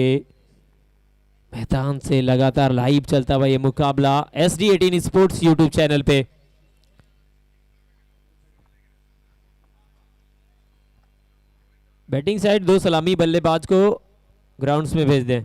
मैदान से लगातार लाइव चलता हुआ ये मुकाबला SD18 स्पोर्ट्स यूट्यूब चैनल पे। बैटिंग साइड दो सलामी बल्लेबाज को ग्राउंड्स में भेज दें।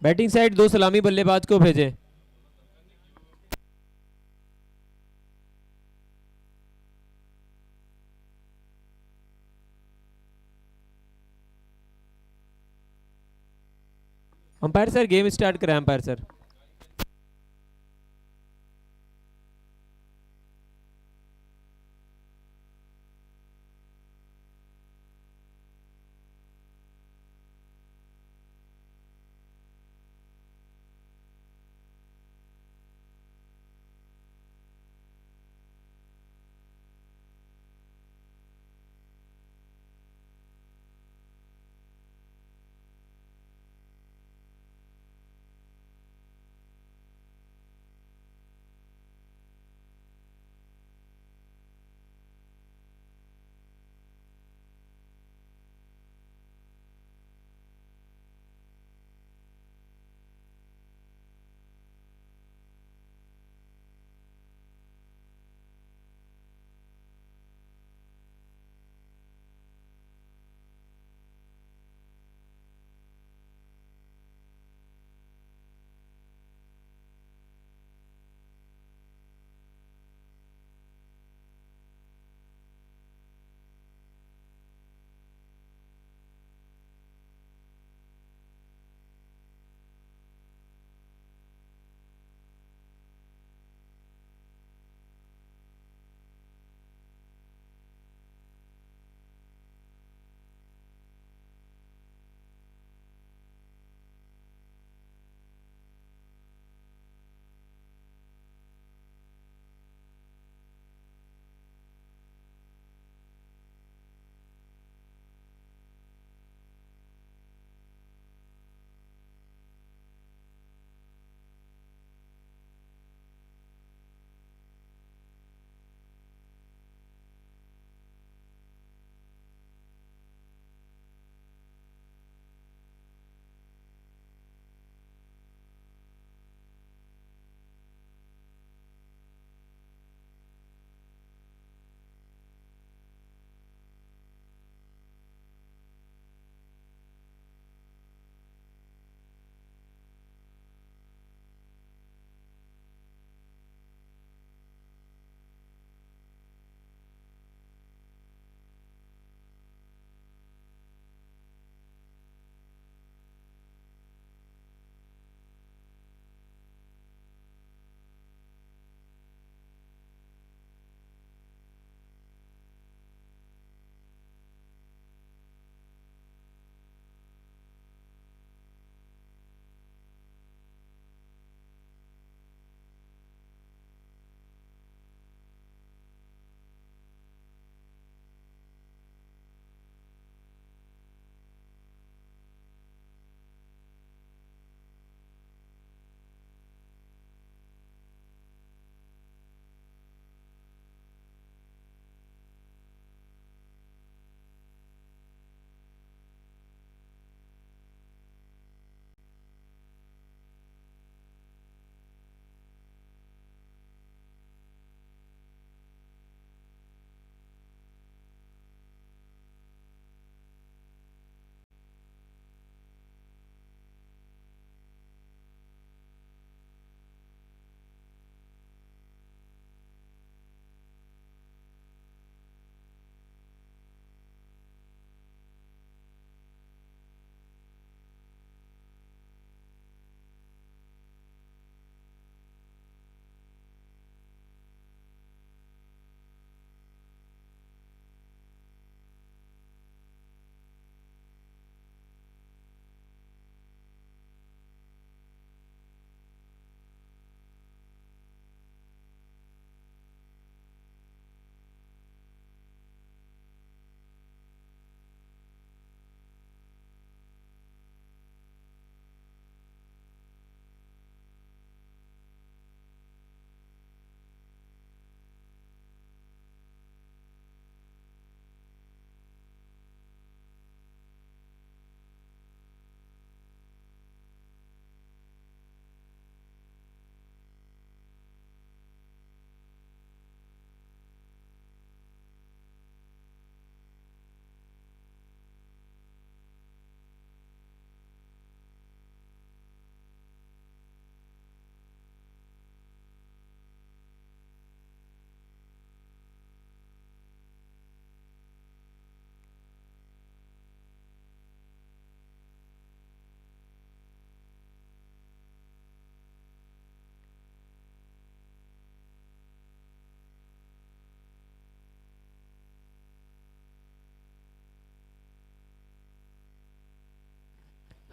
बैटिंग साइड दो सलामी बल्लेबाज को भेजें। अंपायर सर गेम स्टार्ट करें। Umpire sir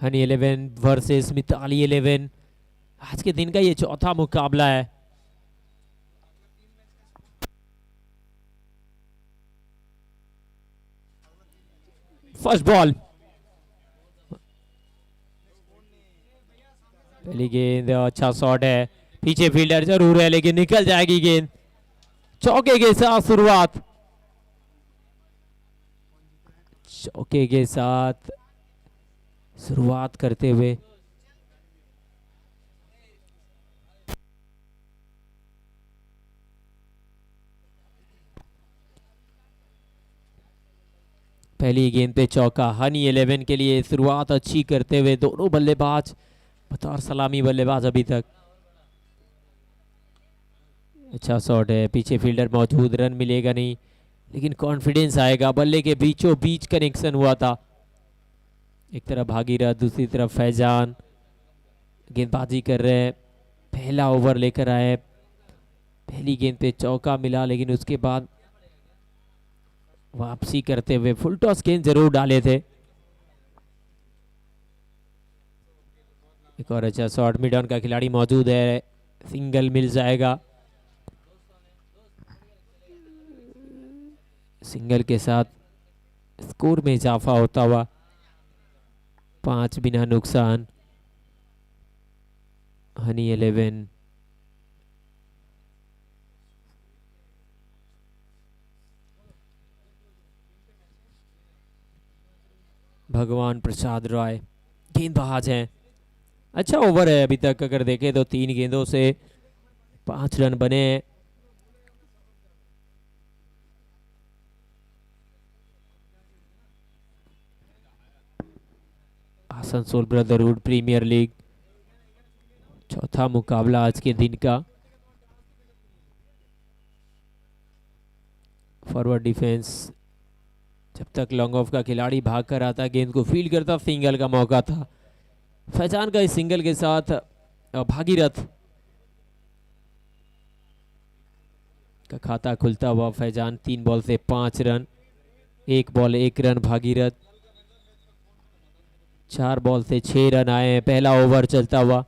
Honey 11 versus Mithali 11। आज के दिन का ये चौथा मुकाबला है। फर्स्ट बॉल, पहली गेंद, अच्छा शॉट है, पीछे फील्डर जरूर है लेकिन निकल जाएगी गेंद। चौके के साथ शुरुआत, चौके के साथ शुरुआत करते हुए पहली गेंद पे चौका हनी 11 के लिए। शुरुआत अच्छी करते हुए दोनों बल्लेबाज बतौर सलामी बल्लेबाज अभी तक। अच्छा शॉट है, पीछे फील्डर मौजूद, रन मिलेगा नहीं लेकिन कॉन्फिडेंस आएगा। बल्ले के बीचों बीच कनेक्शन हुआ था, एक तरफ भागीरथ दूसरी तरफ फैजान गेंदबाजी कर रहे हैं। पहला ओवर लेकर आए, पहली गेंद पे चौका मिला लेकिन उसके बाद वापसी करते हुए फुल टॉस गेंद जरूर डाले थे। एक और अच्छा शॉट, मिड ऑन का खिलाड़ी मौजूद है, सिंगल मिल जाएगा। सिंगल के साथ स्कोर में इजाफा होता हुआ 5 बिना नुकसान। हनी 11 भगवान प्रसाद रॉय गेंदबाज हैं। अच्छा ओवर है अभी तक, अगर देखें तो 3 गेंदों से 5 रन बने हैं। आसनसोल ब्रदरहुड प्रीमियर लीग चौथा मुकाबला आज के दिन का। फॉरवर्ड डिफेंस, जब तक लॉन्ग ऑफ का खिलाड़ी भाग कर आता गेंद को फील्ड करता, सिंगल का मौका था। फैजान का इस सिंगल के साथ भागीरथ का खाता खुलता हुआ। फैजान 3 बॉल से 5 run, 1 ball 1 run Bhagirath. 4 ball से 6 रन आए हैं। पहला ओवर चलता हुआ,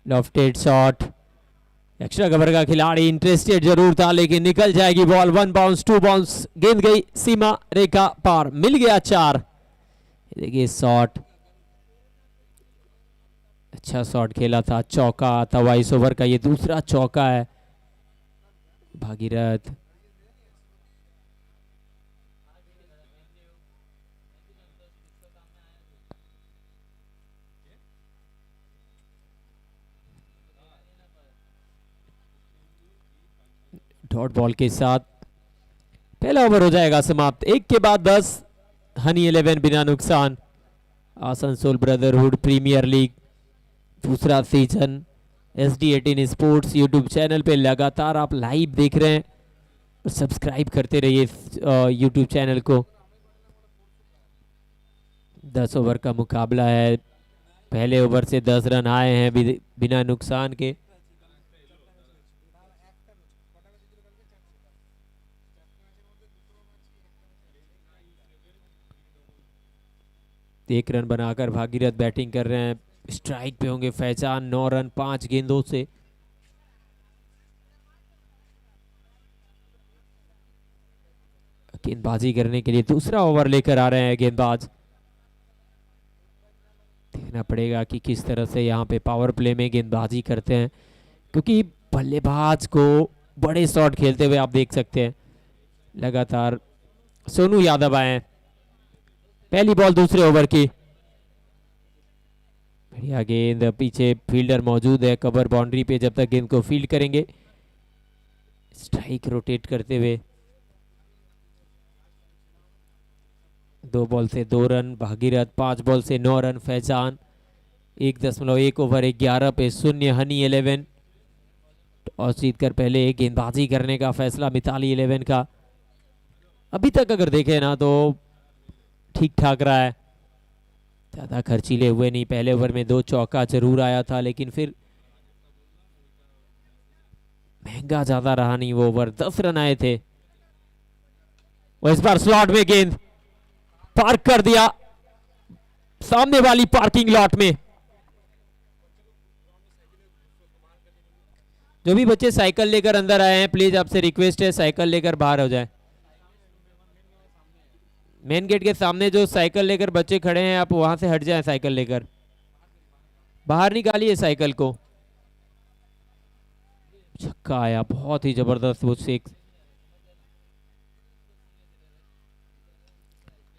लॉफ्टेड शॉट, एक्स्ट्रा कवर का खिलाड़ी इंटरेस्टेड जरूर था लेकिन निकल जाएगी बॉल। 1 बाउंस 2 बाउंस, गेंद गई सीमा रेखा पार, मिल गया 4। देखिए शॉट, अच्छा शॉट खेला था, चौका था। इस ओवर का ये दूसरा चौका है भागीरथ। डॉट बॉल के साथ पहला ओवर हो जाएगा समाप्त। 1 के बाद 10, हनी 11 बिना नुकसान। आसनसोल ब्रदरहुड प्रीमियर लीग दूसरा season SD18 sports YouTube channel पे लगातार आप लाइव देख रहे हैं और सब्सक्राइब करते रहिए यूट्यूब चैनल को। 10 ओवर का मुकाबला है, पहले ओवर से 10 रन आए हैं बिना नुकसान के। एक रन बनाकर भागीरथ बैटिंग कर रहे हैं। स्ट्राइक पे होंगे फैजान। 9 रन 5 गेंदों से। गेंदबाजी करने के लिए दूसरा ओवर लेकर आ रहे हैं गेंदबाज। देखना पड़ेगा कि किस तरह से यहाँ पे पावर प्ले में गेंदबाजी करते हैं, क्योंकि बल्लेबाज को बड़े शॉट खेलते हुए आप देख सकते हैं। लगातार सोनू यादव आए। पहली बॉल दूसरे ओवर की, बढ़िया गेंद, पीछे फील्डर मौजूद है कवर बाउंड्री पे। जब तक गेंद को फील्ड करेंगे, स्ट्राइक रोटेट करते हुए। 2 बॉल से 2 रन भागीरथ, 5 बॉल से 9 रन फैजान। 1.1 ओवर 11 पे 0 हनी 11। टॉस जीतकर पहले गेंदबाजी करने का फैसला मिताली 11 का। अभी तक अगर देखें ना तो ठीक ठाक रहा है, ज़्यादा खर्चीले हुए नहीं। पहले ओवर में 2 चौका जरूर आया था लेकिन फिर महंगा ज़्यादा रहा नहीं वो ओवर। 10 रन आए थे। और इस बार स्लॉट में गेंद पार्क कर दिया, सामने वाली पार्किंग लॉट में। जो भी बच्चे साइकिल लेकर अंदर आए हैं प्लीज आपसे रिक्वेस्ट है साइकिल लेकर बाहर हो जाए। मेन गेट के सामने जो साइकिल लेकर बच्चे खड़े हैं आप वहां से हट जाएं, साइकिल लेकर बाहर निकालिए साइकिल को। छक्का आया, बहुत ही जबरदस्त वो सिक्स।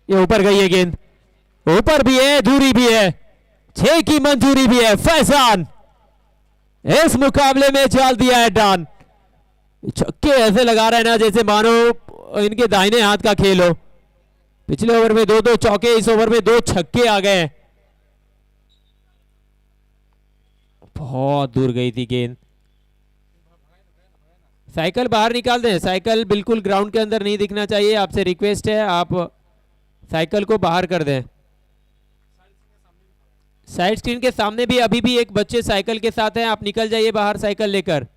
ये ऊपर गई है गेंद, ऊपर भी है दूरी भी है, 6 की मंजूरी भी है। फैजान इस मुकाबले में चाल दिया है डान। छक्के ऐसे लगा रहे हैं ना जैसे मानो इनके दाहिने हाथ का खेल हो। पिछले ओवर में 2-2 चौके, इस ओवर में 2 छक्के आ गए हैं। बहुत दूर गई थी गेंद। साइकिल बाहर निकाल दें, साइकिल बिल्कुल ग्राउंड के अंदर नहीं दिखना चाहिए, आपसे रिक्वेस्ट है आप साइकिल को बाहर कर दें। साइड स्क्रीन के सामने भी अभी भी एक बच्चे साइकिल के साथ हैं, आप निकल जाइए बाहर साइकिल लेकर।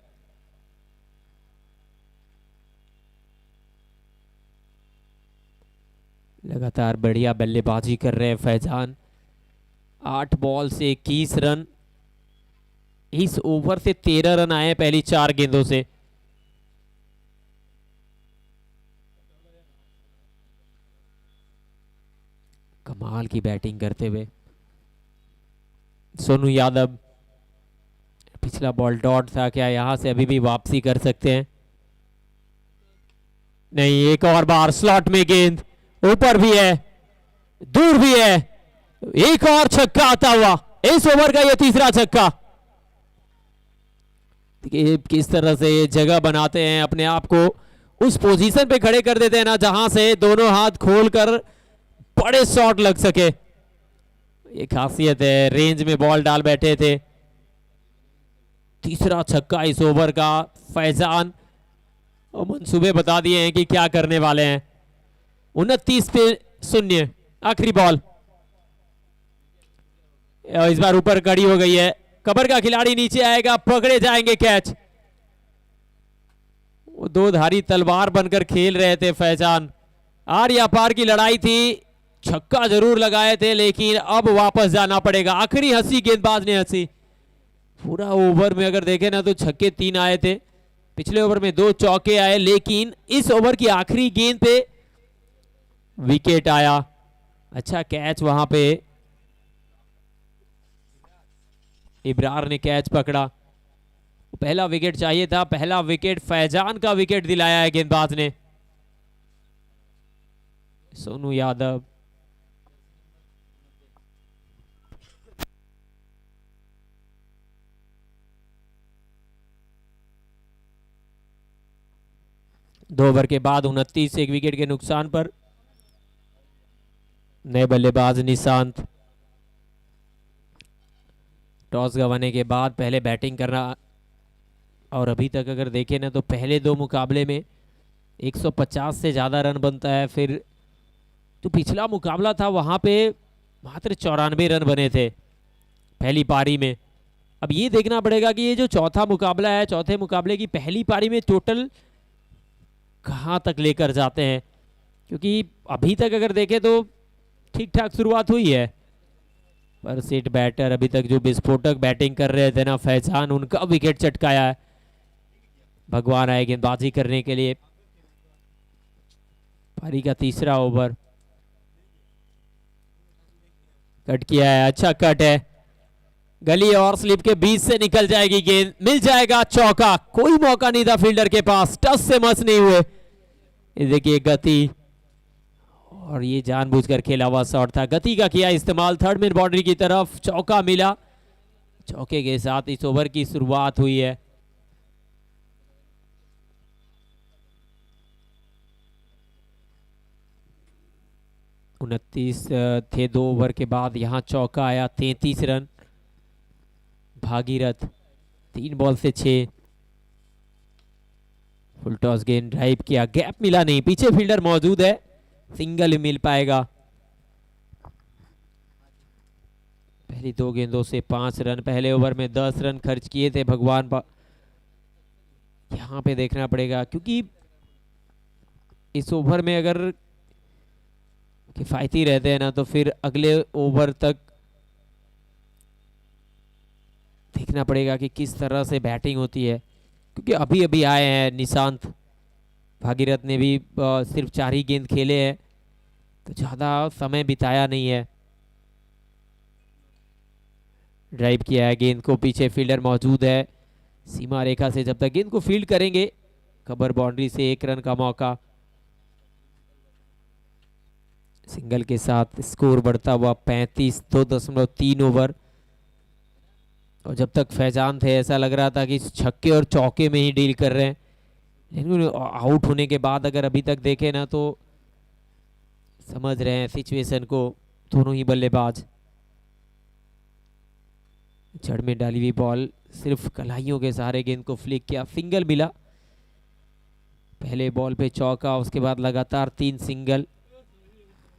लगातार बढ़िया बल्लेबाजी कर रहे हैं फैजान। 8 बॉल से 21 रन, इस ओवर से 13 रन आए पहली 4 गेंदों से। कमाल की बैटिंग करते हुए सोनू यादव। पिछला बॉल डॉट था, क्या यहां से अभी भी वापसी कर सकते हैं? नहीं, एक और बार स्लॉट में गेंद, ऊपर भी है दूर भी है, एक और छक्का आता हुआ। इस ओवर का यह तीसरा छक्का। किस तरह से ये जगह बनाते हैं, अपने आप को उस पोजीशन पे खड़े कर देते हैं ना जहां से दोनों हाथ खोलकर बड़े शॉट लग सके। ये खासियत है, रेंज में बॉल डाल बैठे थे। तीसरा छक्का इस ओवर का। फैजान और मंसूबे बता दिए हैं कि क्या करने वाले हैं। 29 पे 0 आखिरी बॉल। इस बार ऊपर कड़ी हो गई है, कबर का खिलाड़ी नीचे आएगा, पकड़े जाएंगे कैच। वो 2 धारी तलवार बनकर खेल रहे थे फैजान। आर या पार की लड़ाई थी, छक्का जरूर लगाए थे लेकिन अब वापस जाना पड़ेगा। आखिरी हंसी गेंदबाज ने हंसी। पूरा ओवर में अगर देखें ना तो छक्के 3 आए थे, पिछले ओवर में 2 चौके आए, लेकिन इस ओवर की आखिरी गेंद पे विकेट आया। अच्छा कैच वहां पे इब्रार ने कैच पकड़ा। पहला विकेट चाहिए था, पहला विकेट फैजान का विकेट दिलाया है गेंदबाज ने। सोनू यादव दो ओवर के बाद 29 एक विकेट के नुकसान पर नए बल्लेबाज निशांत। टॉस गंवाने के बाद पहले बैटिंग करना, और अभी तक अगर देखें ना तो पहले 2 मुकाबले में 150 से ज़्यादा रन बनता है। फिर तो पिछला मुकाबला था वहाँ पे मात्र 94 रन बने थे पहली पारी में। अब ये देखना पड़ेगा कि ये जो चौथा मुकाबला है, चौथे मुकाबले की पहली पारी में टोटल कहाँ तक लेकर जाते हैं, क्योंकि अभी तक अगर देखें तो ठीक ठाक शुरुआत हुई है, पर सेट बैटर अभी तक जो विस्फोटक बैटिंग कर रहे थे ना फैजान, उनका विकेट चटकाया है। भगवान आए गेंदबाजी करने के लिए। पारी का तीसरा ओवर कट किया है, अच्छा कट है, गली और स्लिप के बीच से निकल जाएगी गेंद, मिल जाएगा चौका। कोई मौका नहीं था फील्डर के पास, टच से मस नहीं हुए। ये देखिए गति, और ये जानबूझकर खेला हुआ शॉट था, गति का किया इस्तेमाल। थर्ड मिड बाउंड्री की तरफ चौका मिला। चौके के साथ इस ओवर की शुरुआत हुई है। उनतीस थे 2 ओवर के बाद, यहां चौका आया। 33 रन। भागीरथ 3 बॉल से 6। फुल टॉस गेंद ड्राइव किया, गैप मिला नहीं, पीछे फील्डर मौजूद है, सिंगल मिल पाएगा। पहली 2 गेंदों से 5 रन। पहले ओवर में 10 रन खर्च किए थे भगवान। यहां पे देखना पड़ेगा, क्योंकि इस ओवर में अगर किफायती रहते हैं ना तो फिर अगले ओवर तक देखना पड़ेगा कि किस तरह से बैटिंग होती है, क्योंकि अभी अभी आए हैं निशांत। भागीरथ ने भी सिर्फ 4 ही गेंद खेले हैं, तो ज़्यादा समय बिताया नहीं है। ड्राइव किया है गेंद को, पीछे फील्डर मौजूद है। सीमा रेखा से जब तक गेंद को फील्ड करेंगे, कवर बाउंड्री से 1 रन का मौका। सिंगल के साथ स्कोर बढ़ता हुआ 35, 2.3 ओवर। और जब तक फैजान थे ऐसा लग रहा था कि छक्के और चौके में ही डील कर रहे हैं, लेकिन आउट होने के बाद अगर अभी तक देखें ना तो समझ रहे हैं सिचुएशन को दोनों ही बल्लेबाज। जड़ में डाली हुई बॉल, सिर्फ कलाइयों के सहारे गेंद को फ्लिक किया, सिंगल मिला। पहले बॉल पे चौका, उसके बाद लगातार 3 सिंगल।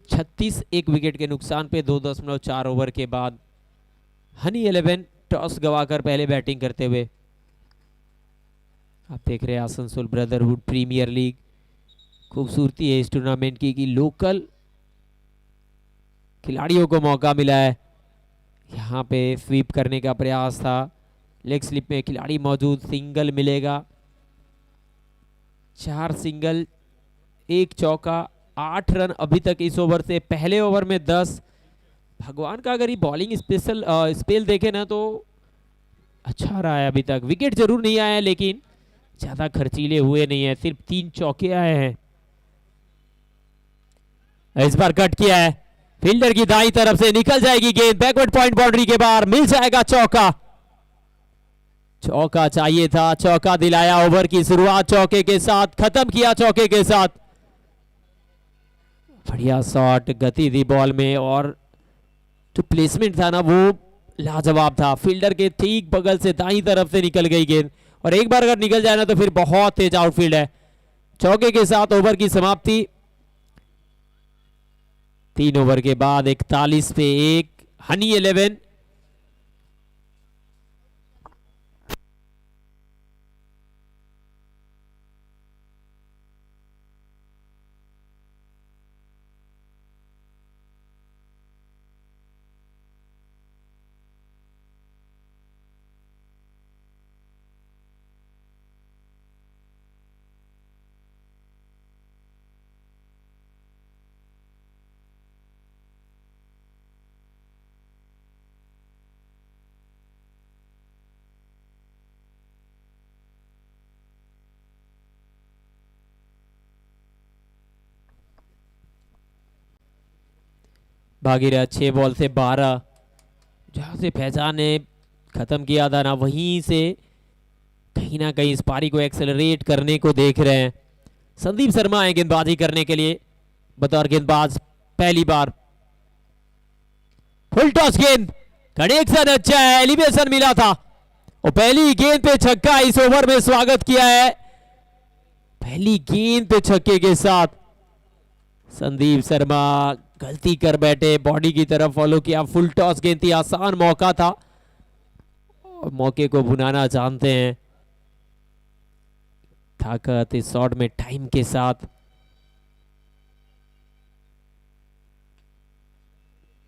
36 एक विकेट के नुकसान पे 2.4 ओवर के बाद हनी 11 टॉस गवाकर पहले बैटिंग करते हुए। आप देख रहे हैं आसनसोल ब्रदरहुड प्रीमियर लीग। खूबसूरती है इस टूर्नामेंट की कि लोकल खिलाड़ियों को मौका मिला है। यहाँ पे स्वीप करने का प्रयास था, लेग स्लिप में खिलाड़ी मौजूद, सिंगल मिलेगा। 4 सिंगल, 1 चौका, 8 रन अभी तक इस ओवर से। पहले ओवर में 10। भगवान का अगर ये बॉलिंग स्पेशल स्पेल देखे ना तो अच्छा रहा है अभी तक। विकेट जरूर नहीं आया है लेकिन ज्यादा खर्चीले हुए नहीं है, सिर्फ 3 चौके आए हैं। इस बार कट किया है, फील्डर की दाईं तरफ से निकल जाएगी गेंद, बैकवर्ड पॉइंट बाउंड्री के बाहर, मिल जाएगा चौका। चौका चाहिए था, चौका दिलाया। ओवर की शुरुआत चौके के साथ, खत्म किया चौके के साथ। बढ़िया शॉट, गति थी बॉल में और जो प्लेसमेंट था ना वो लाजवाब था। फील्डर के ठीक बगल से दाईं तरफ से निकल गई गेंद, और एक बार अगर निकल जाए ना तो फिर बहुत तेज आउटफील्ड है। चौके के साथ ओवर की समाप्ति। 3 ओवर के बाद 41 पे 1, हनी 11। भागीरथ 6 बॉल से 12, जहां से फैजान ने खत्म किया था ना वहीं से कहीं ना कहीं इस पारी को एक्सेलरेट करने को देख रहे हैं। संदीप शर्मा है गेंदबाजी करने के लिए बतौर गेंदबाज पहली बार। फुल टॉस गेंद, कनेक्शन अच्छा है, एलिवेशन मिला था और पहली गेंद पे छक्का इस ओवर में स्वागत किया है। पहली गेंद पे छक्के के साथ संदीप शर्मा गलती कर बैठे, बॉडी की तरफ फॉलो किया। फुल टॉस गेंद थी, आसान मौका था और मौके को भुनाना जानते हैं। ताकत इस शॉट में टाइम के साथ।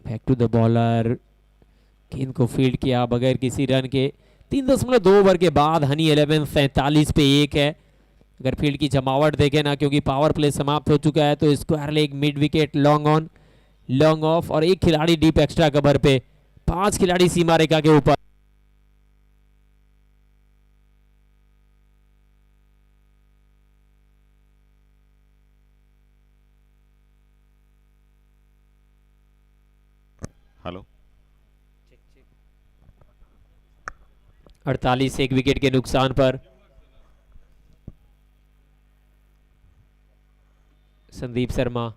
बैक टू द बॉलर, गेंद को फील्ड किया बगैर किसी रन के। 3.2 ओवर के बाद हनी 11 47 पे 1 है। अगर फील्ड की जमावट देखें ना, क्योंकि पावर प्ले समाप्त हो चुका है, तो square leg, mid wicket, long on, long off और 1 खिलाड़ी डीप एक्स्ट्रा कवर पे। 5 खिलाड़ी सीमा रेखा के ऊपर। हेलो 48 1 विकेट के नुकसान पर संदीप शर्मा।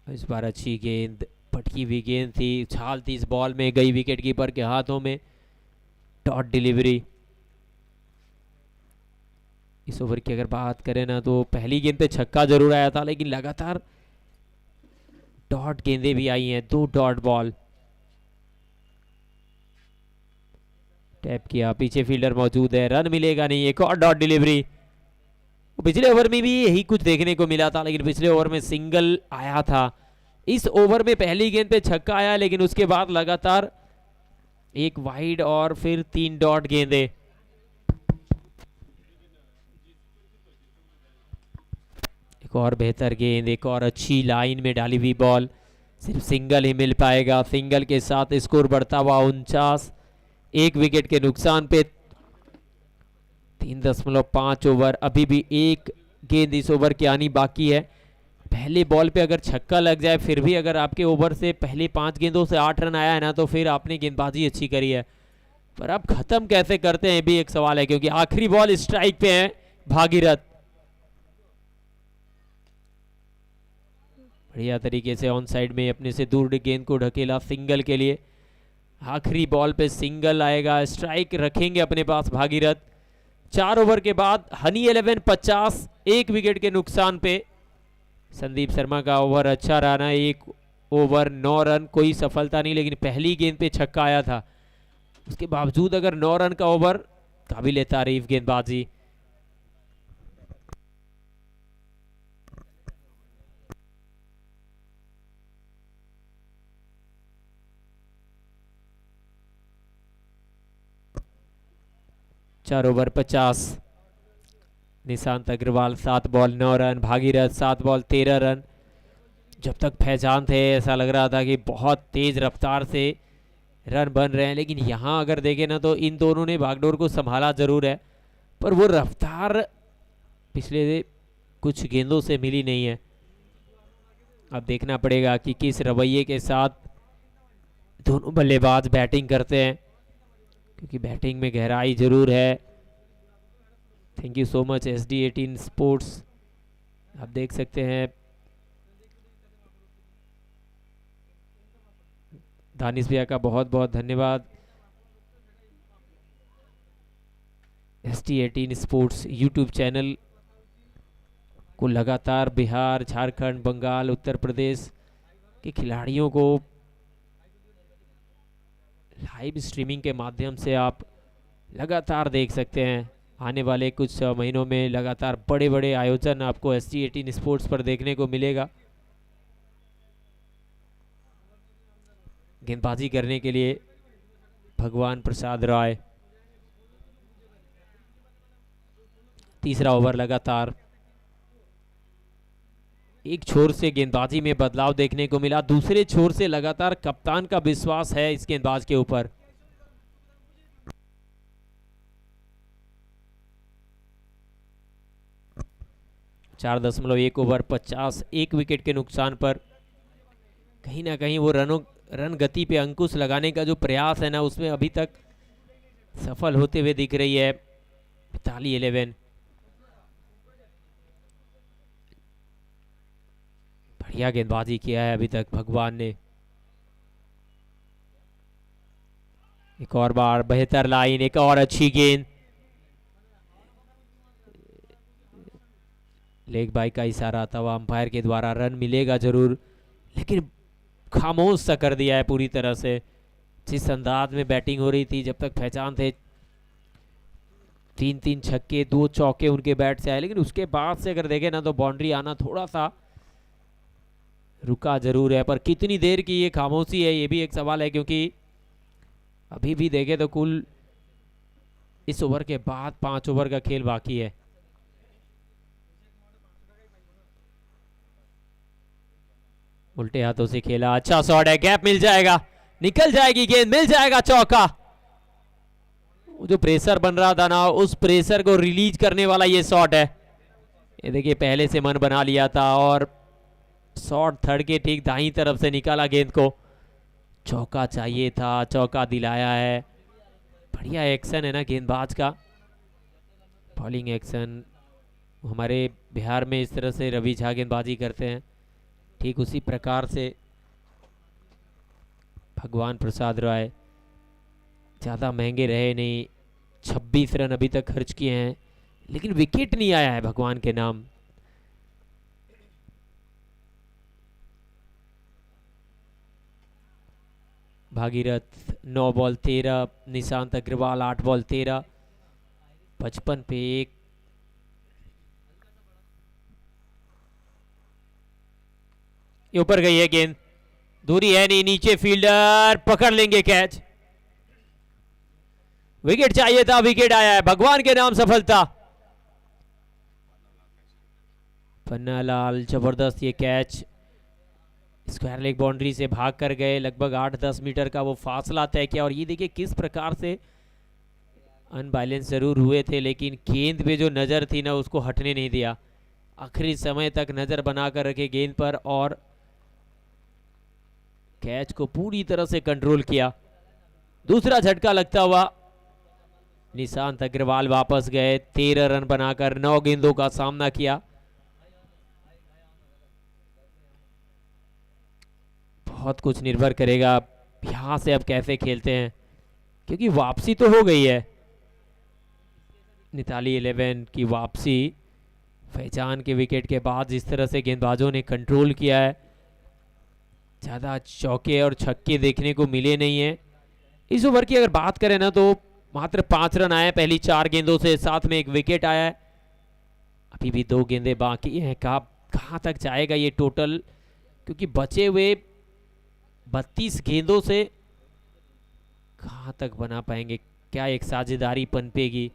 इस बार अच्छी गेंद, पटकी हुई गेंद थी, उछाल थी इस बॉल में, गई विकेट कीपर के हाथों में। Dot delivery. इस ओवर की अगर बात करें ना तो पहली गेंद पे छक्का जरूर आया था, लेकिन लगातार डॉट गेंदें भी आई हैं। 2 डॉट बॉल। टैप किया, पीछे फील्डर मौजूद है, रन मिलेगा नहीं। एक और डॉट डिलीवरी। पिछले ओवर में भी यही कुछ देखने को मिला था, लेकिन पिछले ओवर में सिंगल आया था। इस ओवर में पहली गेंद पे छक्का आया, लेकिन उसके बाद लगातार एक वाइड और फिर 3 डॉट गेंदे। एक और बेहतर गेंद, एक और अच्छी लाइन में डाली हुई बॉल, सिर्फ सिंगल ही मिल पाएगा। सिंगल के साथ स्कोर बढ़ता हुआ 49, 1 विकेट के नुकसान पे। 3.5 ओवर, अभी भी एक गेंद इस ओवर की आनी बाकी है। पहले बॉल पे अगर छक्का लग जाए, फिर भी अगर आपके ओवर से पहले 5 गेंदों से 8 रन आया है ना, तो फिर आपने गेंदबाजी अच्छी करी है। पर अब खत्म कैसे करते हैं भी एक सवाल है, क्योंकि आखिरी बॉल स्ट्राइक पे है। भागीरथ बढ़िया तरीके से ऑन साइड में अपने से दूर गेंद को ढकेला सिंगल के लिए। आखिरी बॉल पे सिंगल आएगा, स्ट्राइक रखेंगे अपने पास भागीरथ। 4 ओवर के बाद हनी 11 50, 1 विकेट के नुकसान पे। संदीप शर्मा का ओवर अच्छा रहा ना, 1 ओवर 9 रन, कोई सफलता नहीं, लेकिन पहली गेंद पे छक्का आया था। उसके बावजूद अगर 9 रन का ओवर, काबिल तारीफ गेंदबाजी। चार over 50, Nishant Agarwal 7 ball 9 run, Bhagirath 7 ball 13 run. जब तक फैजान थे ऐसा लग रहा था कि बहुत तेज रफ्तार से रन बन रहे हैं, लेकिन यहाँ अगर देखें ना तो इन दोनों ने भागडोर को संभाला जरूर है, पर वो रफ्तार पिछले कुछ गेंदों से मिली नहीं है। अब देखना पड़ेगा कि किस रवैये के साथ दोनों बल्लेबाज बैटिंग करते हैं, क्योंकि बैटिंग में गहराई जरूर है। Thank you so much SD18 sports. आप देख सकते हैं दानिश भैया का बहुत बहुत धन्यवाद। SD18 स्पोर्ट्स यूट्यूब चैनल को लगातार बिहार, झारखंड, बंगाल, उत्तर प्रदेश के खिलाड़ियों को लाइव स्ट्रीमिंग के माध्यम से आप लगातार देख सकते हैं। आने वाले कुछ महीनों में लगातार बड़े बड़े आयोजन आपको SD18 स्पोर्ट्स पर देखने को मिलेगा। गेंदबाजी करने के लिए भगवान प्रसाद राय। तीसरा ओवर लगातार एक छोर से गेंदबाजी में बदलाव देखने को मिला, दूसरे छोर से लगातार कप्तान का विश्वास है इस गेंदबाज के ऊपर। चार 4.1 ओवर 50, 1 विकेट के नुकसान पर। कहीं ना कहीं वो रन गति पे अंकुश लगाने का जो प्रयास है ना, उसमें अभी तक सफल होते हुए दिख रही है मिताली 11। बढ़िया गेंदबाजी किया है अभी तक भगवान ने। एक और बार बेहतर लाइन, एक और अच्छी गेंद। लेग बाई का इशारा आता हुआ अंपायर के द्वारा रन मिलेगा जरूर, लेकिन खामोश सा कर दिया है पूरी तरह से। जिस अंदाज में बैटिंग हो रही थी, जब तक पहचान थे 3 छक्के 2 चौके उनके बैट से आए, लेकिन उसके बाद से अगर देखें ना तो बाउंड्री आना थोड़ा सा रुका जरूर है। पर कितनी देर की ये खामोशी है, ये भी एक सवाल है, क्योंकि अभी भी देखें तो कुल इस ओवर के बाद 5 ओवर का खेल बाकी है। उल्टे हाथों से खेला, अच्छा शॉट है, गैप मिल जाएगा, निकल जाएगी गेंद, मिल जाएगा चौका। जो प्रेशर बन रहा था ना, उस प्रेशर को रिलीज करने वाला ये शॉट है। ये देखिए पहले से मन बना लिया था और शॉट थर्ड के ठीक दाईं तरफ से निकाला गेंद को। चौका चाहिए था, चौका दिलाया है। बढ़िया एक्शन है ना गेंदबाज का, बॉलिंग एक्शन। हमारे बिहार में इस तरह से रवि झा गेंदबाजी करते हैं, ठीक उसी प्रकार से भगवान प्रसाद राय ज़्यादा महंगे रहे नहीं। 26 रन अभी तक खर्च किए हैं, लेकिन विकेट नहीं आया है भगवान के नाम। भागीरथ 9 बॉल 13, निशांत अग्रवाल 8 बॉल 13, 55 पे 1। ये ऊपर गई है गेंद, दूरी है नहीं, नीचे फील्डर पकड़ लेंगे कैच। विकेट चाहिए था, विकेट आया है, भगवान के नाम सफलता। पन्नालाल जबरदस्त ये कैच, स्क्वायर लेग बाउंड्री से भाग कर गए, लगभग 8-10 मीटर का वो फासला तय किया। और ये देखिए किस प्रकार से अनबैलेंस जरूर हुए थे, लेकिन गेंद पे जो नजर थी ना उसको हटने नहीं दिया, आखिरी समय तक नजर बनाकर रखे गेंद पर और कैच को पूरी तरह से कंट्रोल किया। दूसरा झटका लगता हुआ निशांत अग्रवाल वापस गए, 13 रन बनाकर 9 गेंदों का सामना किया। बहुत कुछ निर्भर करेगा यहां से अब कैसे खेलते हैं, क्योंकि वापसी तो हो गई है। निताली 11 की वापसी, फैजान के विकेट के बाद जिस तरह से गेंदबाजों ने कंट्रोल किया है, ज्यादा चौके और छक्के देखने को मिले नहीं है। इस ओवर की अगर बात करें ना तो मात्र 5 रन आए पहली 4 गेंदों से, साथ में एक विकेट आया है। अभी भी 2 गेंदें बाकी हैं, कहां तक जाएगा ये टोटल, क्योंकि बचे हुए 32 गेंदों से कहां तक बना पाएंगे, क्या एक साझेदारी पनपेगी।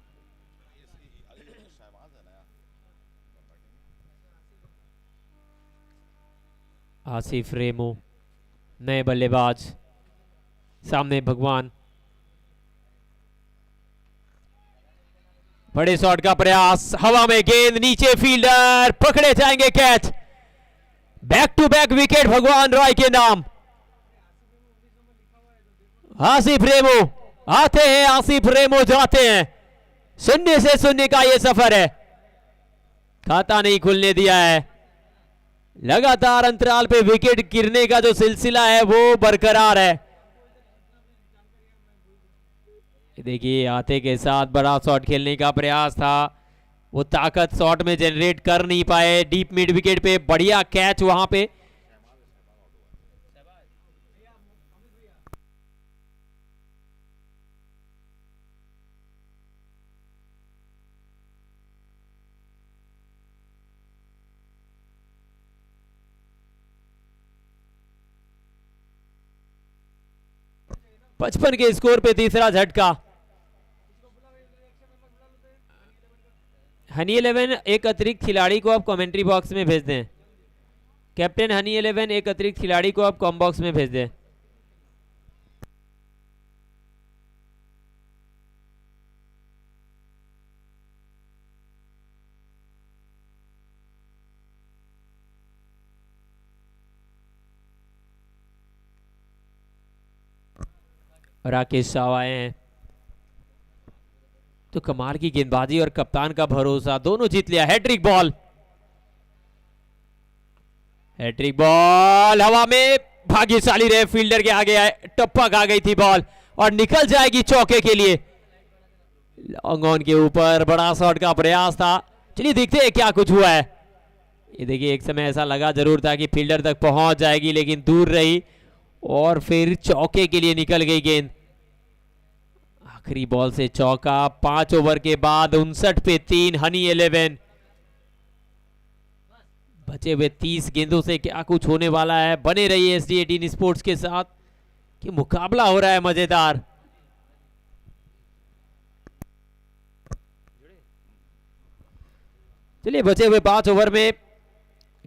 आसिफ रेमो नए बल्लेबाज, सामने भगवान, बड़े शॉट का प्रयास, हवा में गेंद, नीचे फील्डर पकड़े जाएंगे catch. Back to back wicket Bhagwan Roy के नाम। आसिफ रेमो आते हैं, आसिफ रेमो जाते हैं, 0 से 0 का ये सफर है, खाता नहीं खुलने दिया है। लगातार अंतराल पे विकेट गिरने का जो सिलसिला है वो बरकरार है। देखिए आते के साथ बड़ा शॉट खेलने का प्रयास था, वो ताकत शॉट में जनरेट कर नहीं पाए। डीप मिड विकेट पे बढ़िया कैच वहां पे, पचपन के स्कोर पे तीसरा झटका। हनी 11 एक अतिरिक्त खिलाड़ी को आप कमेंट्री बॉक्स में भेज दें। कैप्टन हनी 11 एक अतिरिक्त खिलाड़ी को आप कॉम बॉक्स में भेज दें। राकेश शाह आए हैं, तो कमाल की गेंदबाजी और कप्तान का भरोसा दोनों जीत लिया। हैट्रिक बॉल, हैट्रिक बॉल हवा में, भाग्यशाली रहे फील्डर के आगे आए, टप्पक आ गई थी बॉल और निकल जाएगी चौके के लिए। लॉन्ग ऑन के ऊपर बड़ा शॉट का प्रयास था। चलिए देखते हैं क्या कुछ हुआ है। ये देखिए एक समय ऐसा लगा जरूर था कि फील्डर तक पहुंच जाएगी, लेकिन दूर रही और फिर चौके के लिए निकल गई गेंद। आखिरी बॉल से चौका, 5 ओवर के बाद 59 पे 3 हनी 11। बचे हुए 30 गेंदों से क्या कुछ होने वाला है। बने रहिए एसडी 18 स्पोर्ट्स के साथ कि मुकाबला हो रहा है मजेदार। चलिए बचे हुए 5 ओवर में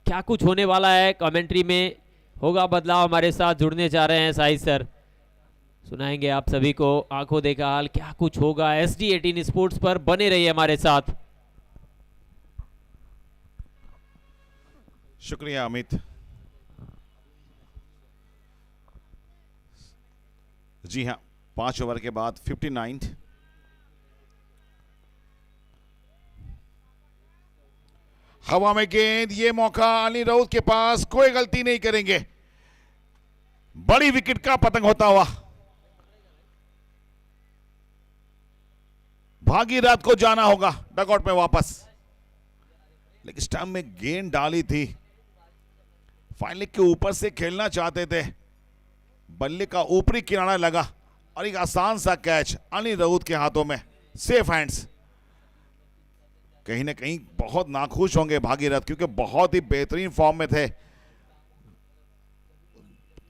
क्या कुछ होने वाला है, कमेंट्री में होगा बदलाव। हमारे साथ जुड़ने जा रहे हैं साहिद सर, सुनाएंगे आप सभी को आंखों देखा हाल क्या कुछ होगा एसडी 18 स्पोर्ट्स पर। बने रहिए हमारे साथ। शुक्रिया अमित जी। हां 5 ओवर के बाद 59। हवा में गेंद, ये मौका अली राउत के पास, कोई गलती नहीं करेंगे। बड़ी विकेट का पतंग होता हुआ भागीरथ को जाना होगा डगआउट में वापस, लेकिन स्टंप में गेंद डाली थी। फाइनल के ऊपर से खेलना चाहते थे, बल्ले का ऊपरी किनारा लगा और एक आसान सा कैच अली राउत के हाथों में, सेफ हैंड्स। कहीं ना कहीं बहुत नाखुश होंगे भागीरथ, क्योंकि बहुत ही बेहतरीन फॉर्म में थे।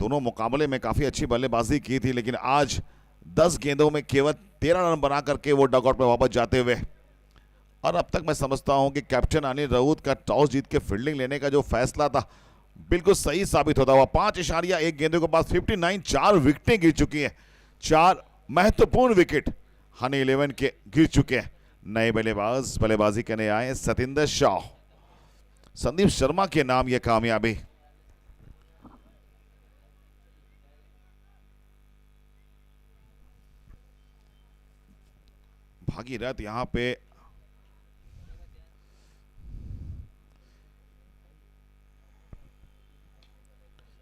दोनों मुकाबले में काफी अच्छी बल्लेबाजी की थी, लेकिन आज 10 गेंदों में केवल 13 रन बना करके वो डगआउट में वापस जाते हुए। और अब तक मैं समझता हूं कि कैप्टन अनिल राउत का टॉस जीत के फील्डिंग लेने का जो फैसला था बिल्कुल सही साबित होता हुआ। 5.1 गेंदों के बाद 59, 4 विकेटें गिर चुकी हैं, 4 महत्वपूर्ण विकेट हनी 11 के गिर चुके हैं। नए बल्लेबाज बल्लेबाजी करने आए सतिंदर शाह, संदीप शर्मा के नाम यह कामयाबी। भागीरथ यहां पे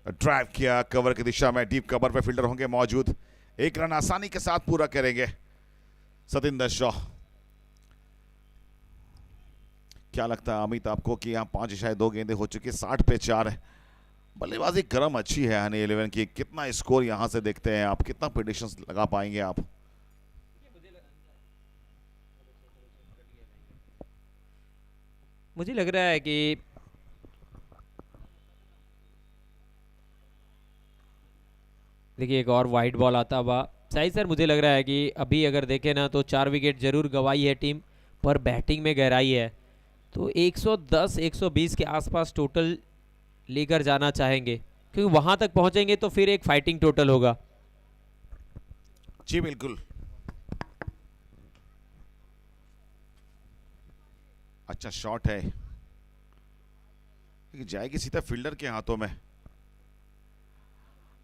ड्राइव किया कवर की दिशा में, डीप कवर पे फील्डर होंगे मौजूद, 1 रन आसानी के साथ पूरा करेंगे सतिंदर शाह। क्या लगता है अमित आपको कि यहाँ 5.2 गेंदें हो चुकी, 60 पे 4 है। बल्लेबाजी क्रम अच्छी है हनी 11 की। कितना स्कोर यहां से देखते हैं आप, कितना प्रेडिक्शंस लगा पाएंगे आप? मुझे लग रहा है कि देखिए एक और वाइड बॉल आता हुआ सही सर। मुझे लग रहा है कि अभी अगर देखें ना तो 4 विकेट जरूर गंवाई है टीम, पर बैटिंग में गहराई है, तो 110-120 के आसपास टोटल लेकर जाना चाहेंगे, क्योंकि वहां तक पहुंचेंगे तो फिर एक फाइटिंग टोटल होगा। जी बिल्कुल, अच्छा शॉट है, जाएगी सीधा फील्डर के हाथों में।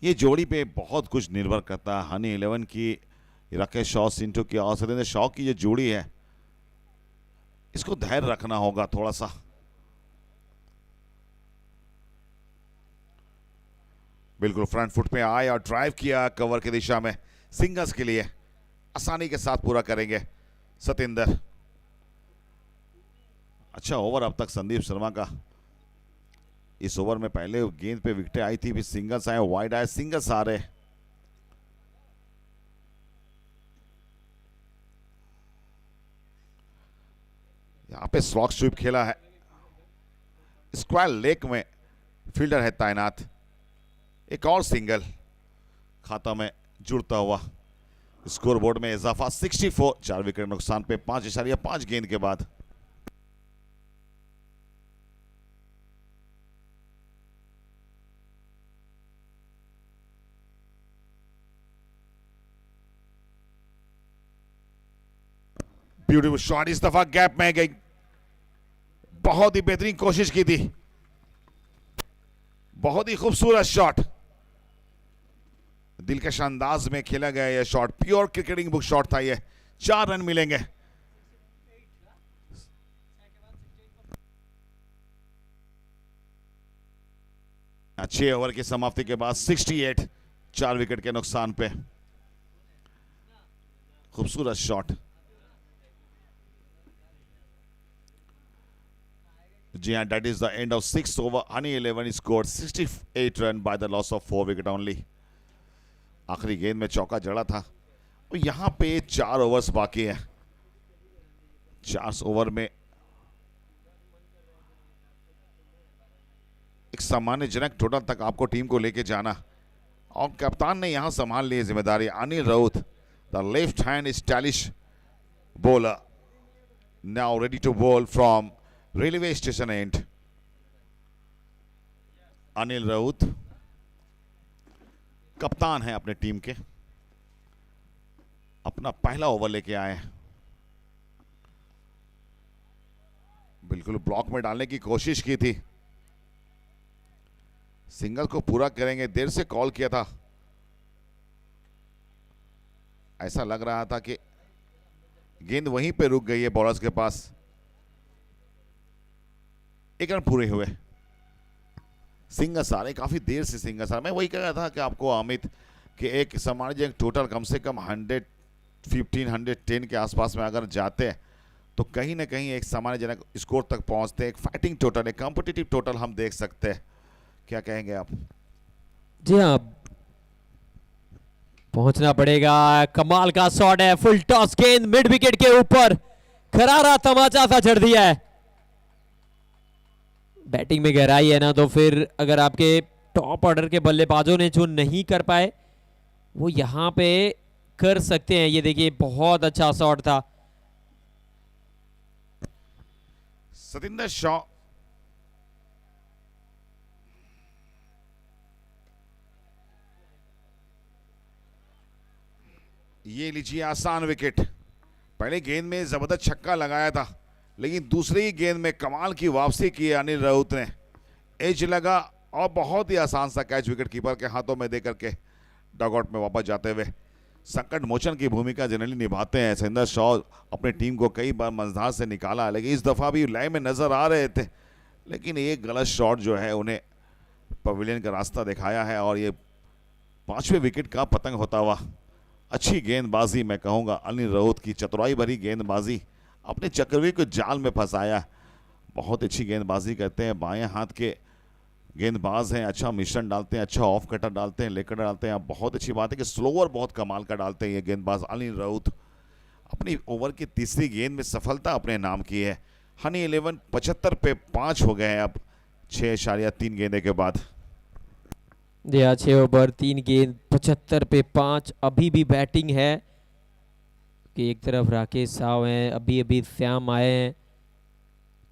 ये जोड़ी पे बहुत कुछ निर्भर करता है हनी 11 की, राकेश शॉ सिंटू की और सतिंदर शाह की ये जोड़ी है, इसको धैर्य रखना होगा थोड़ा सा। बिल्कुल फ्रंट फुट पे आए और ड्राइव किया कवर की दिशा में, सिंगल्स के लिए आसानी के साथ पूरा करेंगे सतिंदर। अच्छा ओवर अब तक संदीप शर्मा का। इस ओवर में पहले गेंद पे विकेटें आई थी, फिर सिंगल्स आए, वाइड आए, सिंगल्स आ रहे। यहां पे स्लॉग स्वीप खेला है, स्क्वायर लेग में फील्डर है तैनात। एक और सिंगल खाता में जुड़ता हुआ, स्कोरबोर्ड में इजाफा 64, 4 विकेट नुकसान पे 5.5 गेंद के बाद। ब्यूटीफुल शॉट, इस दफा गैप में गई, बहुत ही बेहतरीन कोशिश की थी, बहुत ही खूबसूरत शॉट, दिलकश अंदाज में खेला गया यह shot, pure cricketing book shot था यह। 4 रन मिलेंगे। अच्छे ओवर की समाप्ति के बाद 68, 4 विकेट के नुकसान पे खूबसूरत शॉट। जी हाँ, that is the end of 6th over. Honey 11 scored 68 run by the loss of 4 wicket only. आखिरी गेंद में चौका जड़ा था और यहां पे 4 ओवर्स बाकी है। 4 ओवर में एक सम्मानजनक टोटल तक आपको टीम को लेके जाना, और कप्तान ने यहां संभाल ली जिम्मेदारी। Anil Raut, the left hand stylish bowler, now ready to bowl from railway station end. Anil Raut कप्तान है अपने टीम के, अपना पहला ओवर लेके आए। बिल्कुल ब्लॉक में डालने की कोशिश की थी, सिंगल को पूरा करेंगे, देर से कॉल किया था, ऐसा लग रहा था कि गेंद वहीं पे रुक गई है बॉलर्स के पास। 1 रन पूरे हुए, सिंगल्स आ रहे, काफी देर से सिंगल्स आ रहे। मैं वही कह रहा था कि आपको अमित कि एक सम्मानजनक टोटल कम से कम 115, 110 के आसपास में अगर जाते हैं तो कहीं ना कहीं एक सम्मानजनक स्कोर तक पहुंचते हैं, एक फाइटिंग टोटल, एक कॉम्पिटिटिव टोटल हम देख सकते हैं। क्या कहेंगे आप? जी हाँ, पहुंचना पड़ेगा। कमाल का शॉट है, फुल टॉस गेंद मिड विकेट के ऊपर, करारा तमाचा सा जड़ दिया है। बैटिंग में गहराई है ना, तो फिर अगर आपके टॉप ऑर्डर के बल्लेबाजों ने जो नहीं कर पाए वो यहाँ पे कर सकते हैं। ये देखिए बहुत अच्छा शॉट था। सतिंदर शॉ ये लीजिए आसान विकेट। पहले गेंद में जबरदस्त छक्का लगाया था, लेकिन दूसरी ही गेंद में कमाल की वापसी की अनिल राउत ने। एज लगा और बहुत ही आसान सा कैच विकेट कीपर के हाथों में दे करके डगआउट में वापस जाते हुए संकट मोचन की भूमिका जनरली निभाते हैं। सतिंदर शॉ अपनी टीम को कई बार मंझधार से निकाला, लेकिन इस दफा भी लाइन में नजर आ रहे थे, लेकिन एक गलत शॉट जो है उन्हें पवेलियन का रास्ता दिखाया है और ये 5वें विकेट का पतंग होता हुआ। अच्छी गेंदबाजी मैं कहूँगा, अनिल राउत की चतुराई भरी गेंदबाजी, अपने चक्रव्यूह को जाल में फंसाया। बहुत अच्छी गेंदबाजी करते हैं, बाएं हाथ के गेंदबाज हैं, अच्छा मिश्रण डालते हैं, अच्छा ऑफ कटर डालते हैं, लेग कटर डालते हैं। बहुत अच्छी बात है कि स्लोअर बहुत कमाल का डालते हैं ये गेंदबाज अनिल राउत। अपनी ओवर की तीसरी गेंद में सफलता अपने नाम की है। हनी 11 75 पे 5 हो गए हैं अब 6.3 गेंदे के बाद। 6 ओवर 3 गेंद 75 पे 5। अभी भी बैटिंग है कि एक तरफ राकेश साव हैं, अभी अभी श्याम आए हैं,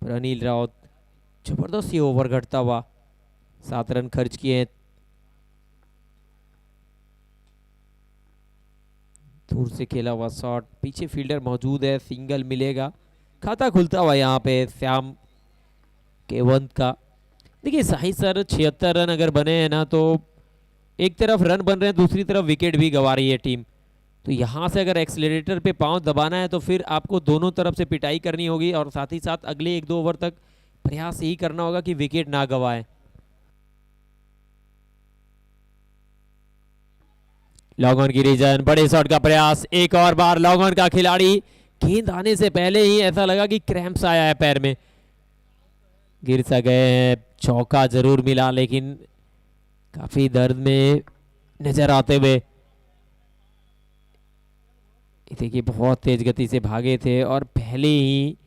पर अनिल राउत जबरदस्त ये ओवर घटता हुआ। 7 रन खर्च किए हैं। दूर से खेला हुआ शॉट, पीछे फील्डर मौजूद है, सिंगल मिलेगा। खाता खुलता हुआ यहाँ पे श्याम केवंत का। देखिए साही सर 76 रन अगर बने हैं ना, तो एक तरफ रन बन रहे हैं, दूसरी तरफ विकेट भी गंवा रही है टीम। तो यहाँ से अगर एक्सीलरेटर पे पांव दबाना है तो फिर आपको दोनों तरफ से पिटाई करनी होगी और साथ ही साथ अगले 1-2 ओवर तक प्रयास यही करना होगा कि विकेट ना गंवाएं। लॉन्ग ऑन की रीजन, बड़े शॉट का प्रयास, एक और बार लॉन्ग ऑन का खिलाड़ी। गेंद आने से पहले ही ऐसा लगा कि क्रैम्प्स आया है पैर में, गिर सा गए हैं। चौका जरूर मिला लेकिन काफी दर्द में नजर आते हुए। देखिए बहुत तेज गति से भागे थे और पहले ही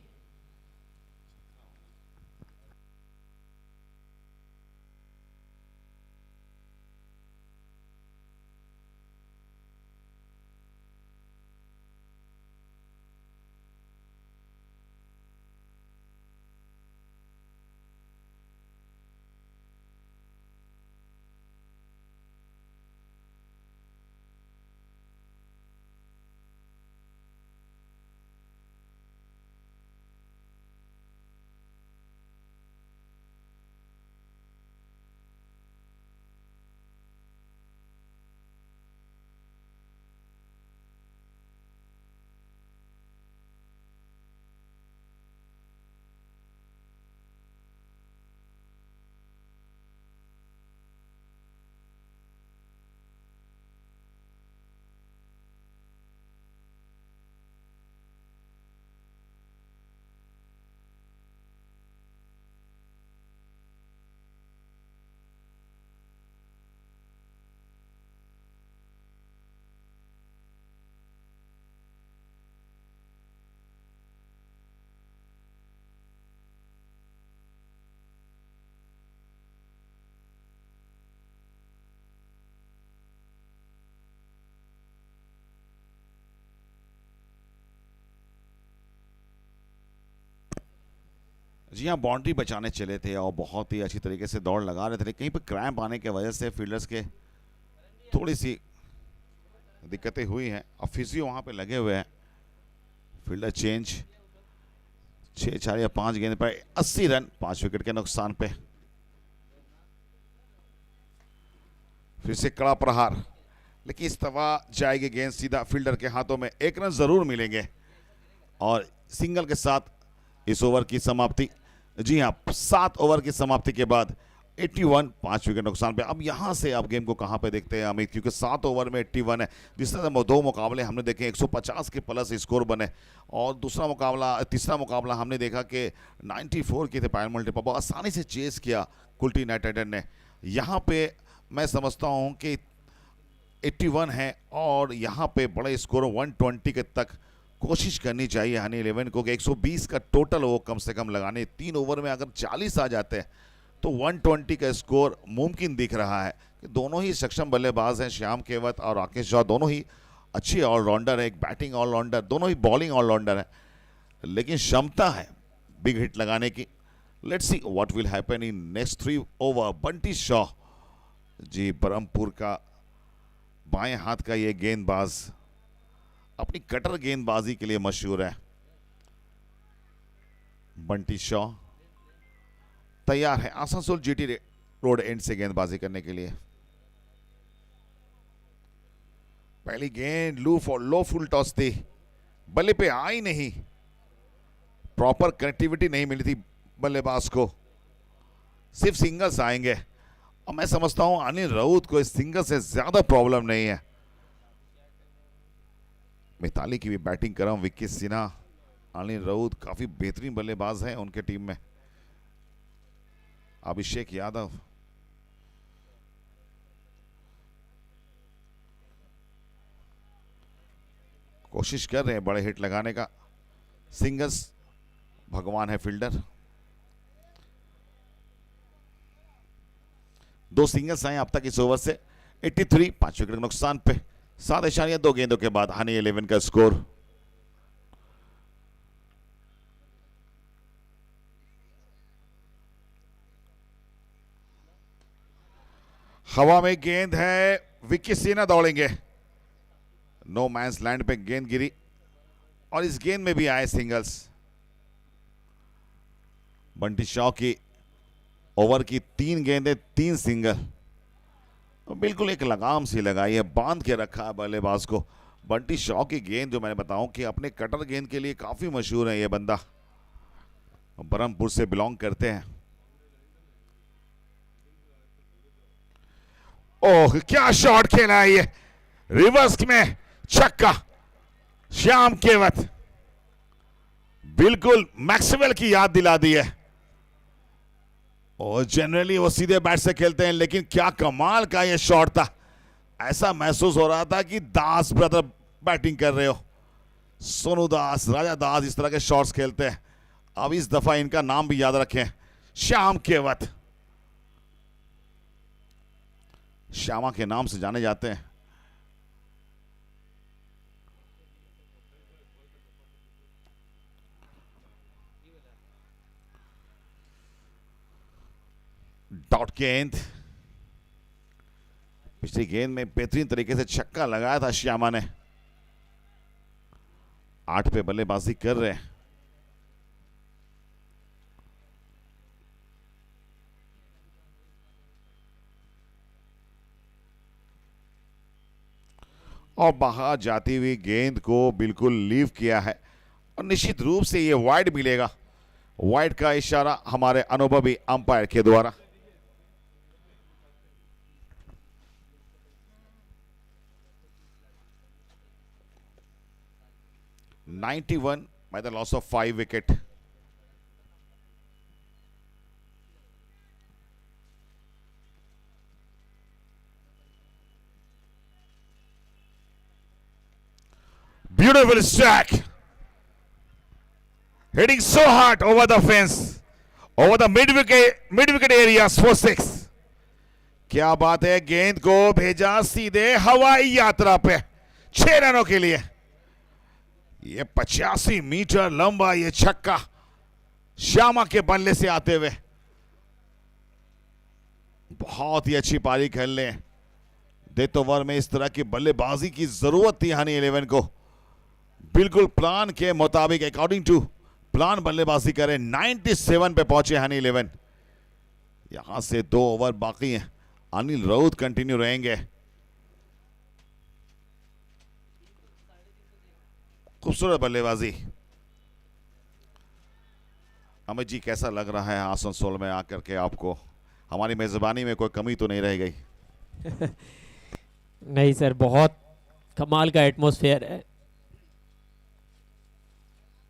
जी हाँ, बाउंड्री बचाने चले थे और बहुत ही अच्छी तरीके से दौड़ लगा रहे थे, कहीं पर क्रैम्प आने की वजह से फील्डर्स के थोड़ी सी दिक्कतें हुई हैं। और फिजियो वहाँ पे लगे हुए हैं। फील्डर चेंज, 6/4 गेंद पर 80 रन 5 विकेट के नुकसान पे। फिर से कड़ा प्रहार, लेकिन इस दफा जाएगी गेंद सीधा फील्डर के हाथों में। 1 रन जरूर मिलेंगे और सिंगल के साथ इस ओवर की समाप्ति। जी हाँ, 7 ओवर की समाप्ति के बाद 81 5 विकेट नुकसान पे। अब यहाँ से आप गेम को कहाँ पे देखते हैं अमित, क्योंकि 7 ओवर में 81 है। जिस तरह 2 मुकाबले हमने देखे 150 के प्लस स्कोर बने, और तीसरा मुकाबला हमने देखा कि 94 के थे पैर मल्टीपल, बहुत आसानी से चेस किया कुल्टी नाइट राइडर ने। यहाँ पे मैं समझता हूँ कि 81 है और यहाँ पे बड़े स्कोर 120 के तक कोशिश करनी चाहिए हनी 11 को कि 120 का टोटल वो कम से कम लगाने। 3 ओवर में अगर 40 आ जाते हैं तो 120 का स्कोर मुमकिन दिख रहा है कि दोनों ही सक्षम बल्लेबाज हैं। श्याम केवत और राकेश जौहर दोनों ही अच्छे ऑलराउंडर है, एक बैटिंग ऑलराउंडर, दोनों ही बॉलिंग ऑलराउंडर है, लेकिन क्षमता है बिग हिट लगाने की। Let's see what will happen in next 3 over. Bunty Shaw ji, Berhampur का बाएं हाथ का ये गेंदबाज अपनी कटर गेंदबाजी के लिए मशहूर है। बंटी शॉ तैयार है आसनसोल जीटी रोड एंड से गेंदबाजी करने के लिए। पहली गेंद लो फुल टॉस थी, बल्ले पे आई नहीं, प्रॉपर कनेक्टिविटी नहीं मिली थी बल्लेबाज को, सिर्फ सिंगल्स आएंगे। और मैं समझता हूं अनिल राउत को इस सिंगल से ज्यादा प्रॉब्लम नहीं है। मिताली की भी बैटिंग कर रहा हूं, विक्की सिन्हा, अनिल राउत काफी बेहतरीन बल्लेबाज हैं उनके टीम में। अभिषेक यादव, कोशिश कर रहे हैं बड़े हिट लगाने का। सिंगल्स भगवान है फील्डर। 2 सिंगल्स आए अब तक इस ओवर से। 83, 5 विकेट के नुकसान पे 7.2 गेंदों के बाद हनी 11 का स्कोर। हवा में गेंद है, विक्की सिन्हा दौड़ेंगे, नो मैंस लैंड पे गेंद गिरी और इस गेंद में भी आए सिंगल्स। बंटी शॉ की ओवर की 3 गेंदें 3 सिंगल, बिल्कुल एक लगाम सी लगाई है, बांध के रखा है बल्लेबाज को। बंटी शॉ की गेंद जो मैंने बताऊं कि अपने कटर गेंद के लिए काफी मशहूर है, ये बंदा बरहमपुर से बिलोंग करते हैं। ओह क्या शॉट खेला है ये, रिवर्स में छक्का। श्याम केवत बिल्कुल मैक्सवेल की याद दिला दी है। और जनरली वो सीधे बैट से खेलते हैं, लेकिन क्या कमाल का ये शॉट था। ऐसा महसूस हो रहा था कि दास ब्रदर बैटिंग कर रहे हो। सोनू दास, राजा दास इस तरह के शॉट्स खेलते हैं। अब इस दफा इनका नाम भी याद रखें, श्याम केवत, श्यामा के नाम से जाने जाते हैं। डॉट गेंद, पिछली गेंद में बेहतरीन तरीके से छक्का लगाया था श्यामा ने। 8 पे बल्लेबाजी कर रहे हैं। और बाहर जाती हुई गेंद को बिल्कुल लीव किया है और निश्चित रूप से ये वाइड मिलेगा। वाइड का इशारा हमारे अनुभवी अंपायर के द्वारा। (91) by the loss of 5 wicket. Beautiful strike, hitting so hard over the fence, over the mid wicket areas for 6. क्या बात है, गेंद को भेजा सीधे हवाई यात्रा पे 6 रनों के लिए। ये 85 मीटर लंबा ये छक्का श्यामा के बल्ले से आते हुए, बहुत ही अच्छी पारी खेल ले। डेथ ओवर में इस तरह की बल्लेबाजी की जरूरत थी हनी 11 को। बिल्कुल प्लान के मुताबिक, अकॉर्डिंग टू प्लान बल्लेबाजी करें। 97 पे पहुंचे हनी 11। यहां से 2 ओवर बाकी हैं। अनिल राउत कंटिन्यू रहेंगे। खूबसूरत बल्लेबाजी। अमित जी, कैसा लग रहा है आसनसोल में आकर के आपको? हमारी मेजबानी में कोई कमी तो नहीं रह गई? नहीं सर, बहुत कमाल का एटमॉस्फेयर है।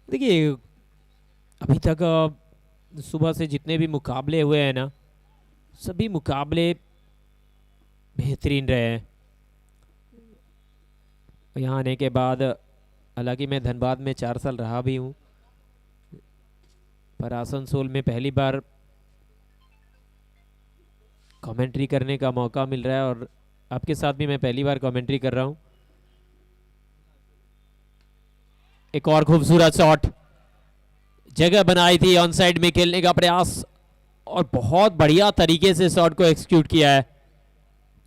देखिए, अभी तक सुबह से जितने भी मुकाबले हुए हैं ना, सभी मुकाबले बेहतरीन रहे हैं। यहाँ आने के बाद, हालांकि मैं धनबाद में 4 साल रहा भी हूँ, पर आसनसोल में पहली बार कमेंट्री करने का मौका मिल रहा है और आपके साथ भी मैं पहली बार कमेंट्री कर रहा हूं। एक और खूबसूरत शॉट, जगह बनाई थी ऑन साइड में खेलने का प्रयास और बहुत बढ़िया तरीके से शॉट को एक्सिक्यूट किया है।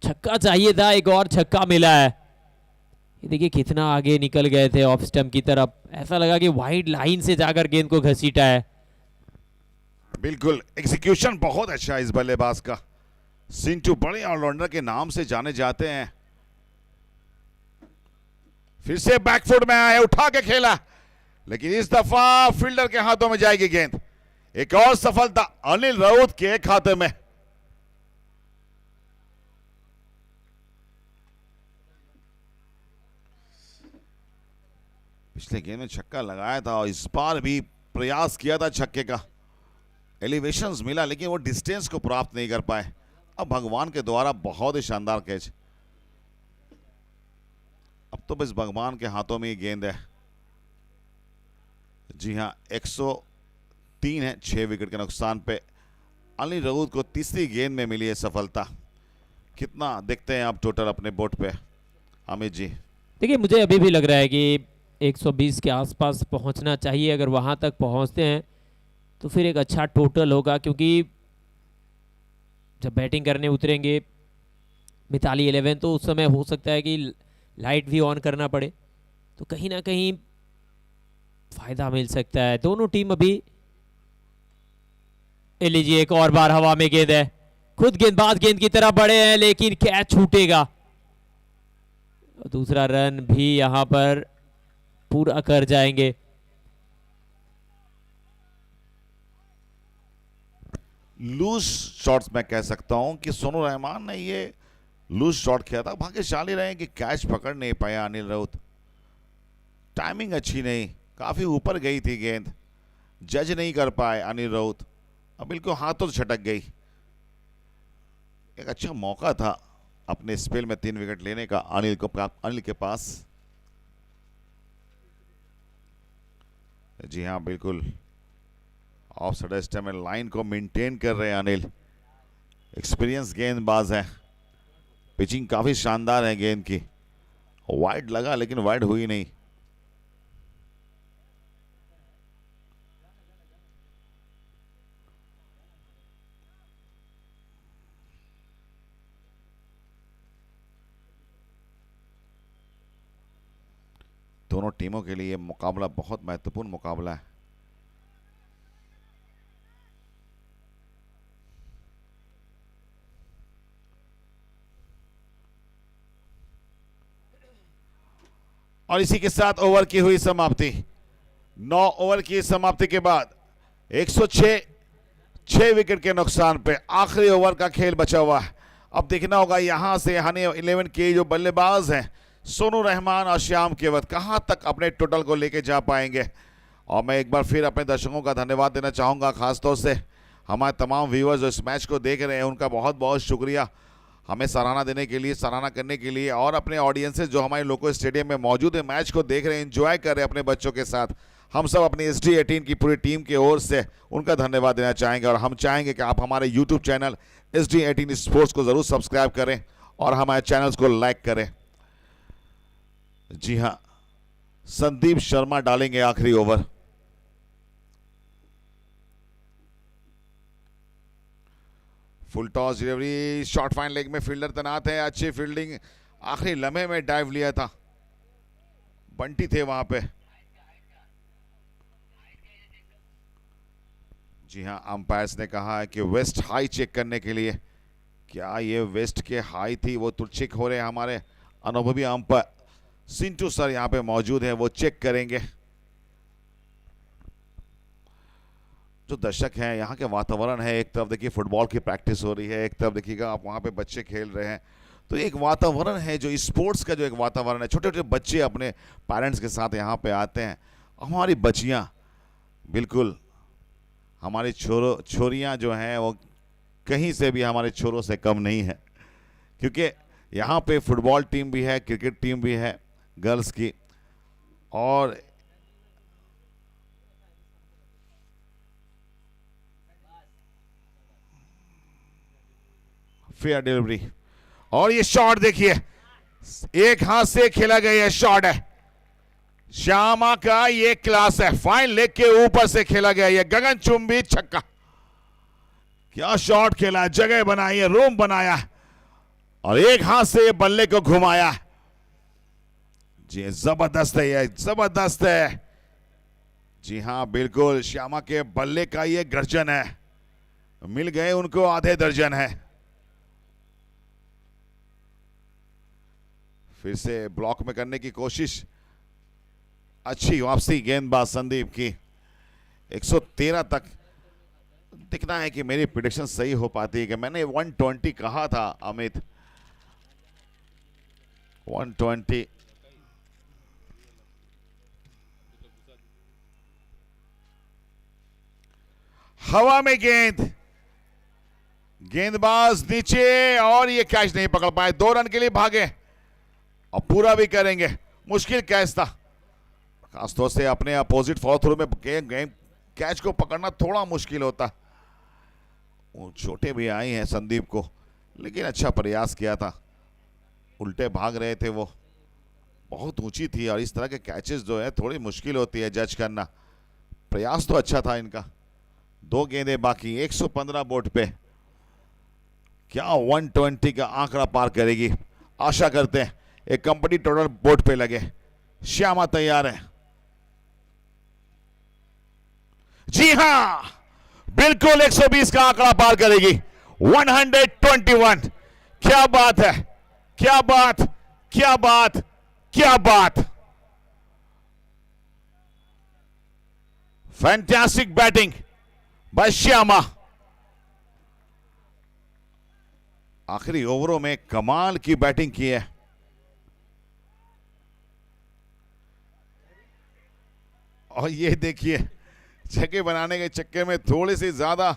छक्का चाहिए था, एक और छक्का मिला है। ये देखिए कितना आगे निकल गए थे ऑफ स्टंप की तरफ, ऐसा लगा कि वाइड लाइन से जाकर गेंद को घसीटा है। बिल्कुल एग्जीक्यूशन बहुत अच्छा है इस बल्लेबाज का। सिंटू बड़े ऑलराउंडर के नाम से जाने जाते हैं। फिर से बैकफुट में आए, उठा के खेला, लेकिन इस दफा फील्डर के हाथों में जाएगी गेंद। एक और सफलता अनिल राउत के खाते में। पिछले गेंद में छक्का लगाया था और इस बार भी प्रयास किया था छक्के का, एलिवेशंस मिला लेकिन वो डिस्टेंस को प्राप्त नहीं कर पाए। अब भगवान के द्वारा बहुत ही शानदार कैच। अब तो बस भगवान के हाथों में ही गेंद है। जी हां, 103 है 6 विकेट के नुकसान पे। अनिल राउत को तीसरी गेंद में मिली है सफलता। कितना देखते हैं आप टोटल अपने बोर्ड पे अमित जी? देखिए मुझे अभी भी लग रहा है कि 120 के आसपास पहुंचना चाहिए। अगर वहां तक पहुंचते हैं तो फिर एक अच्छा टोटल होगा, क्योंकि जब बैटिंग करने उतरेंगे मिताली 11 तो उस समय हो सकता है कि लाइट भी ऑन करना पड़े, तो कहीं ना कहीं फायदा मिल सकता है। दोनों टीम अभी, लीजिए एक और बार हवा में गेंद है, खुद गेंदबाज गेंद की तरफ बढ़े हैं लेकिन कैच छूटेगा। दूसरा रन भी यहां पर पूरा कर जाएंगे। लूज शॉट्स मैं कह सकता हूं कि सोनू रहमान ने ये लूज शॉट किया था। भाग्यशाली रहे कि कैच पकड़ नहीं पाया अनिल राउत। टाइमिंग अच्छी नहीं, काफी ऊपर गई थी गेंद, जज नहीं कर पाए अनिल राउत। अब बिल्कुल हाथों से छटक गई। एक अच्छा मौका था अपने स्पेल में 3 विकेट लेने का अनिल के पास। जी हां, बिल्कुल ऑफ साइड स्टंप में लाइन को मेंटेन कर रहे हैं अनिल। एक्सपीरियंस गेंदबाज है। पिचिंग काफी शानदार है गेंद की। वाइड लगा लेकिन वाइड हुई नहीं। दोनों टीमों के लिए मुकाबला बहुत महत्वपूर्ण मुकाबला है। और इसी के साथ ओवर की हुई समाप्ति। 9 ओवर की समाप्ति के बाद 106 6 विकेट के नुकसान पे आखिरी ओवर का खेल बचा हुआ है। अब देखना होगा यहां से हनी 11 के जो बल्लेबाज हैं सोनू रहमान और श्याम केवत कहां तक अपने टोटल को लेके जा पाएंगे। और मैं एक बार फिर अपने दर्शकों का धन्यवाद देना चाहूंगा, खासतौर से हमारे तमाम व्यूअर्स जो इस मैच को देख रहे हैं उनका बहुत बहुत शुक्रिया हमें सराहना देने के लिए, सराहना करने के लिए। और अपने ऑडियंसेस जो हमारे लोकल स्टेडियम में मौजूद है, मैच को देख रहे हैं, एंजॉय कर रहे हैं अपने बच्चों के साथ, हम सब अपनी SD18 की पूरी टीम की ओर से उनका धन्यवाद देना चाहेंगे। और हम चाहेंगे कि आप हमारे YouTube चैनल SD18 स्पोर्ट्स को ज़रूर सब्सक्राइब करें और हमारे चैनल्स को लाइक करें। जी हां, संदीप शर्मा डालेंगे आखिरी over. Full toss delivery, short fine leg में फील्डर तैनात है। अच्छी फील्डिंग, आखिरी लम्हे में डाइव लिया था, बंटी थे वहां पे। जी हां, अंपायर्स ने कहा है कि वेस्ट हाई चेक करने के लिए। क्या ये वेस्ट के हाई थी? वो तो चेक हो रहे हैं। हमारे अनुभवी अंपायर सिंटू सर यहां पे मौजूद है, वो चेक करेंगे। जो दर्शक हैं, यहाँ के वातावरण है, एक तरफ देखिए फुटबॉल की प्रैक्टिस हो रही है, एक तरफ देखिएगा आप वहाँ पे बच्चे खेल रहे हैं। तो एक वातावरण है जो स्पोर्ट्स का जो एक वातावरण है, छोटे छोटे बच्चे अपने पेरेंट्स के साथ यहाँ पे आते हैं। हमारी बच्चियाँ, बिल्कुल हमारी छोरियाँ जो हैं वो कहीं से भी हमारे छोरों से कम नहीं है, क्योंकि यहाँ पे फुटबॉल टीम भी है, क्रिकेट टीम भी है गर्ल्स की। और फेयर डिलीवरी। और ये शॉट देखिए, एक हाथ से खेला गया ये शॉट है, श्यामा का ये क्लास है। फाइन लेग के ऊपर से खेला गया ये गगनचुंबी छक्का। क्या शॉट खेला, जगह बनाई है, रूम बनाया और एक हाथ से बल्ले को घुमाया। जी जबरदस्त है, ये जबरदस्त है। जी हां बिल्कुल, श्यामा के बल्ले का ये गर्जन है, मिल गए उनको आधे दर्जन है। फिर से ब्लॉक में करने की कोशिश, अच्छी वापसी गेंदबाज संदीप की। 113 तक दिखना है कि मेरी प्रेडिक्शन सही हो पाती है कि मैंने 120 कहा था अमित, 120। हवा में गेंदबाज नीचे और ये कैच नहीं पकड़ पाए। 2 रन के लिए भागे और पूरा भी करेंगे। मुश्किल कैच था, खासतौर से अपने अपोजिट फॉलो थ्रू में कैच को पकड़ना थोड़ा मुश्किल होता। वो छोटे भी आए हैं संदीप को, लेकिन अच्छा प्रयास किया था। उल्टे भाग रहे थे वो, बहुत ऊंची थी और इस तरह के कैचेस जो है थोड़ी मुश्किल होती है जज करना। प्रयास तो अच्छा था इनका। 2 गेंदें बाकी, 115 बोर्ड पे। क्या 120 का आंकड़ा पार करेगी, आशा करते हैं। एक कंपनी टोटल बोर्ड पे लगे। श्यामा तैयार है। जी हां बिल्कुल 120 का आंकड़ा पार करेगी। 121। क्या बात है, क्या बात, क्या बात, क्या बात। Fantastic batting bye Shyama. आखिरी ओवरों में कमाल की बैटिंग की है। और ये देखिए, छक्के बनाने के चक्के में थोड़ी सी ज्यादा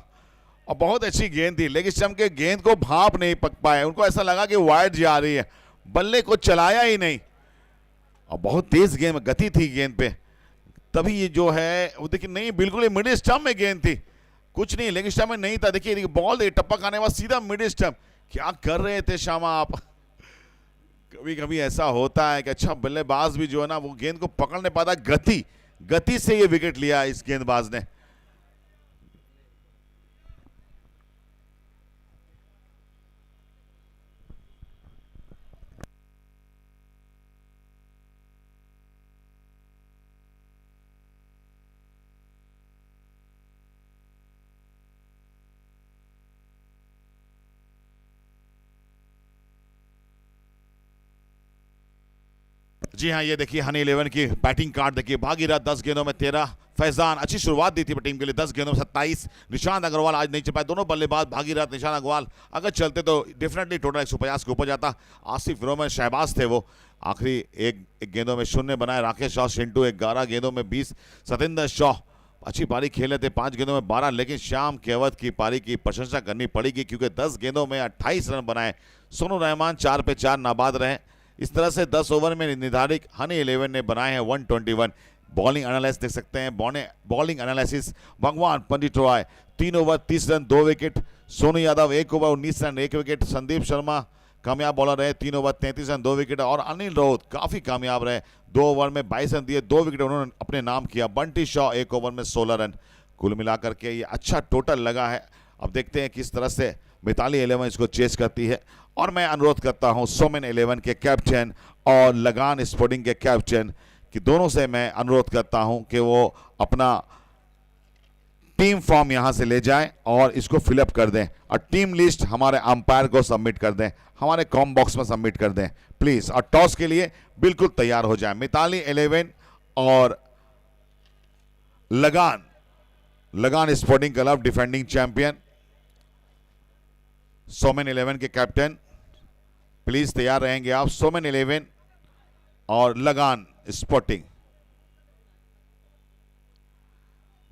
और बहुत अच्छी गेंद थी, लेकिन स्टंप के गेंद को भाप नहीं पक पाए। उनको ऐसा लगा कि वाइड जा रही है, बल्ले को चलाया ही नहीं। और बहुत तेज गेंद में गति थी गेंद पे, तभी ये जो है वो देखिए, नहीं बिल्कुल मिडिल स्टंप में गेंद थी, कुछ नहीं, लेकिन स्टंप में नहीं था। देखिए बॉल टप्पा खाने के बाद सीधा मिडिल स्टंप। क्या कर रहे थे श्यामा आप। कभी कभी ऐसा होता है कि अच्छा बल्लेबाज भी जो है ना वो गेंद को पकड़ नहीं पाता। गति से ये विकेट लिया इस गेंदबाज ने। जी हाँ, ये देखिए हनी 11 की बैटिंग कार्ड देखिए। भागीरथ 10 गेंदों में 13, फैजान अच्छी शुरुआत दी थी टीम के लिए, 10 गेंदों में 27। निशांत अग्रवाल आज नहीं चल पाए। दोनों बल्लेबाज भागीरथ, निशांत अग्रवाल अगर चलते तो डेफिनेटली टोटल 150 के ऊपर जाता। आसिफ रोमन शहबाज थे वो, आखिरी एक गेंदों में 0 बनाए। राकेश शॉ शिंटू 11 गेंदों में 20। सतेंद्र शॉ अच्छी पारी खेले थे, 5 गेंदों में 12, लेकिन श्याम केवत की पारी की प्रशंसा करनी पड़ेगी क्योंकि 10 गेंदों में 28 रन बनाए। सोनू रहमान 4 पे 4 नाबाद रहे। इस तरह से 10 ओवर में निर्धारित हनी 11 ने बनाए हैं 121। बॉलिंग एनालिसिस देख सकते हैं, bowling analysis Bhagwan Pandit Roy 3 over 30 run 2 wicket. Sonu Yadav 1 over 19 run 1 wicket. Sandeep Sharma कामयाब बॉलर रहे, 3 ओवर 33 रन 2 विकेट। और अनिल राउत काफी कामयाब रहे, 2 ओवर में 22 रन दिए, 2 विकेट उन्होंने अपने नाम किया। बंटी शॉ 1 ओवर में 16 रन। कुल मिलाकर के ये अच्छा टोटल लगा है। अब देखते हैं किस तरह से मिताली 11 इसको चेस करती है। और मैं अनुरोध करता हूं सोमेन 11 के कैप्टन और लगान स्पोर्टिंग के कैप्टन कि दोनों से मैं अनुरोध करता हूं कि वो अपना टीम फॉर्म यहां से ले जाएं और इसको फिलअप कर दें और टीम लिस्ट हमारे अंपायर को सबमिट कर दें, हमारे कॉम बॉक्स में सबमिट कर दें प्लीज। और टॉस के लिए बिल्कुल तैयार हो जाए। मिताली 11 और लगान sporting club defending champion, Somen 11 के कैप्टन प्लीज तैयार रहेंगे आप। सोमेन 11 और लगान स्पोर्टिंग।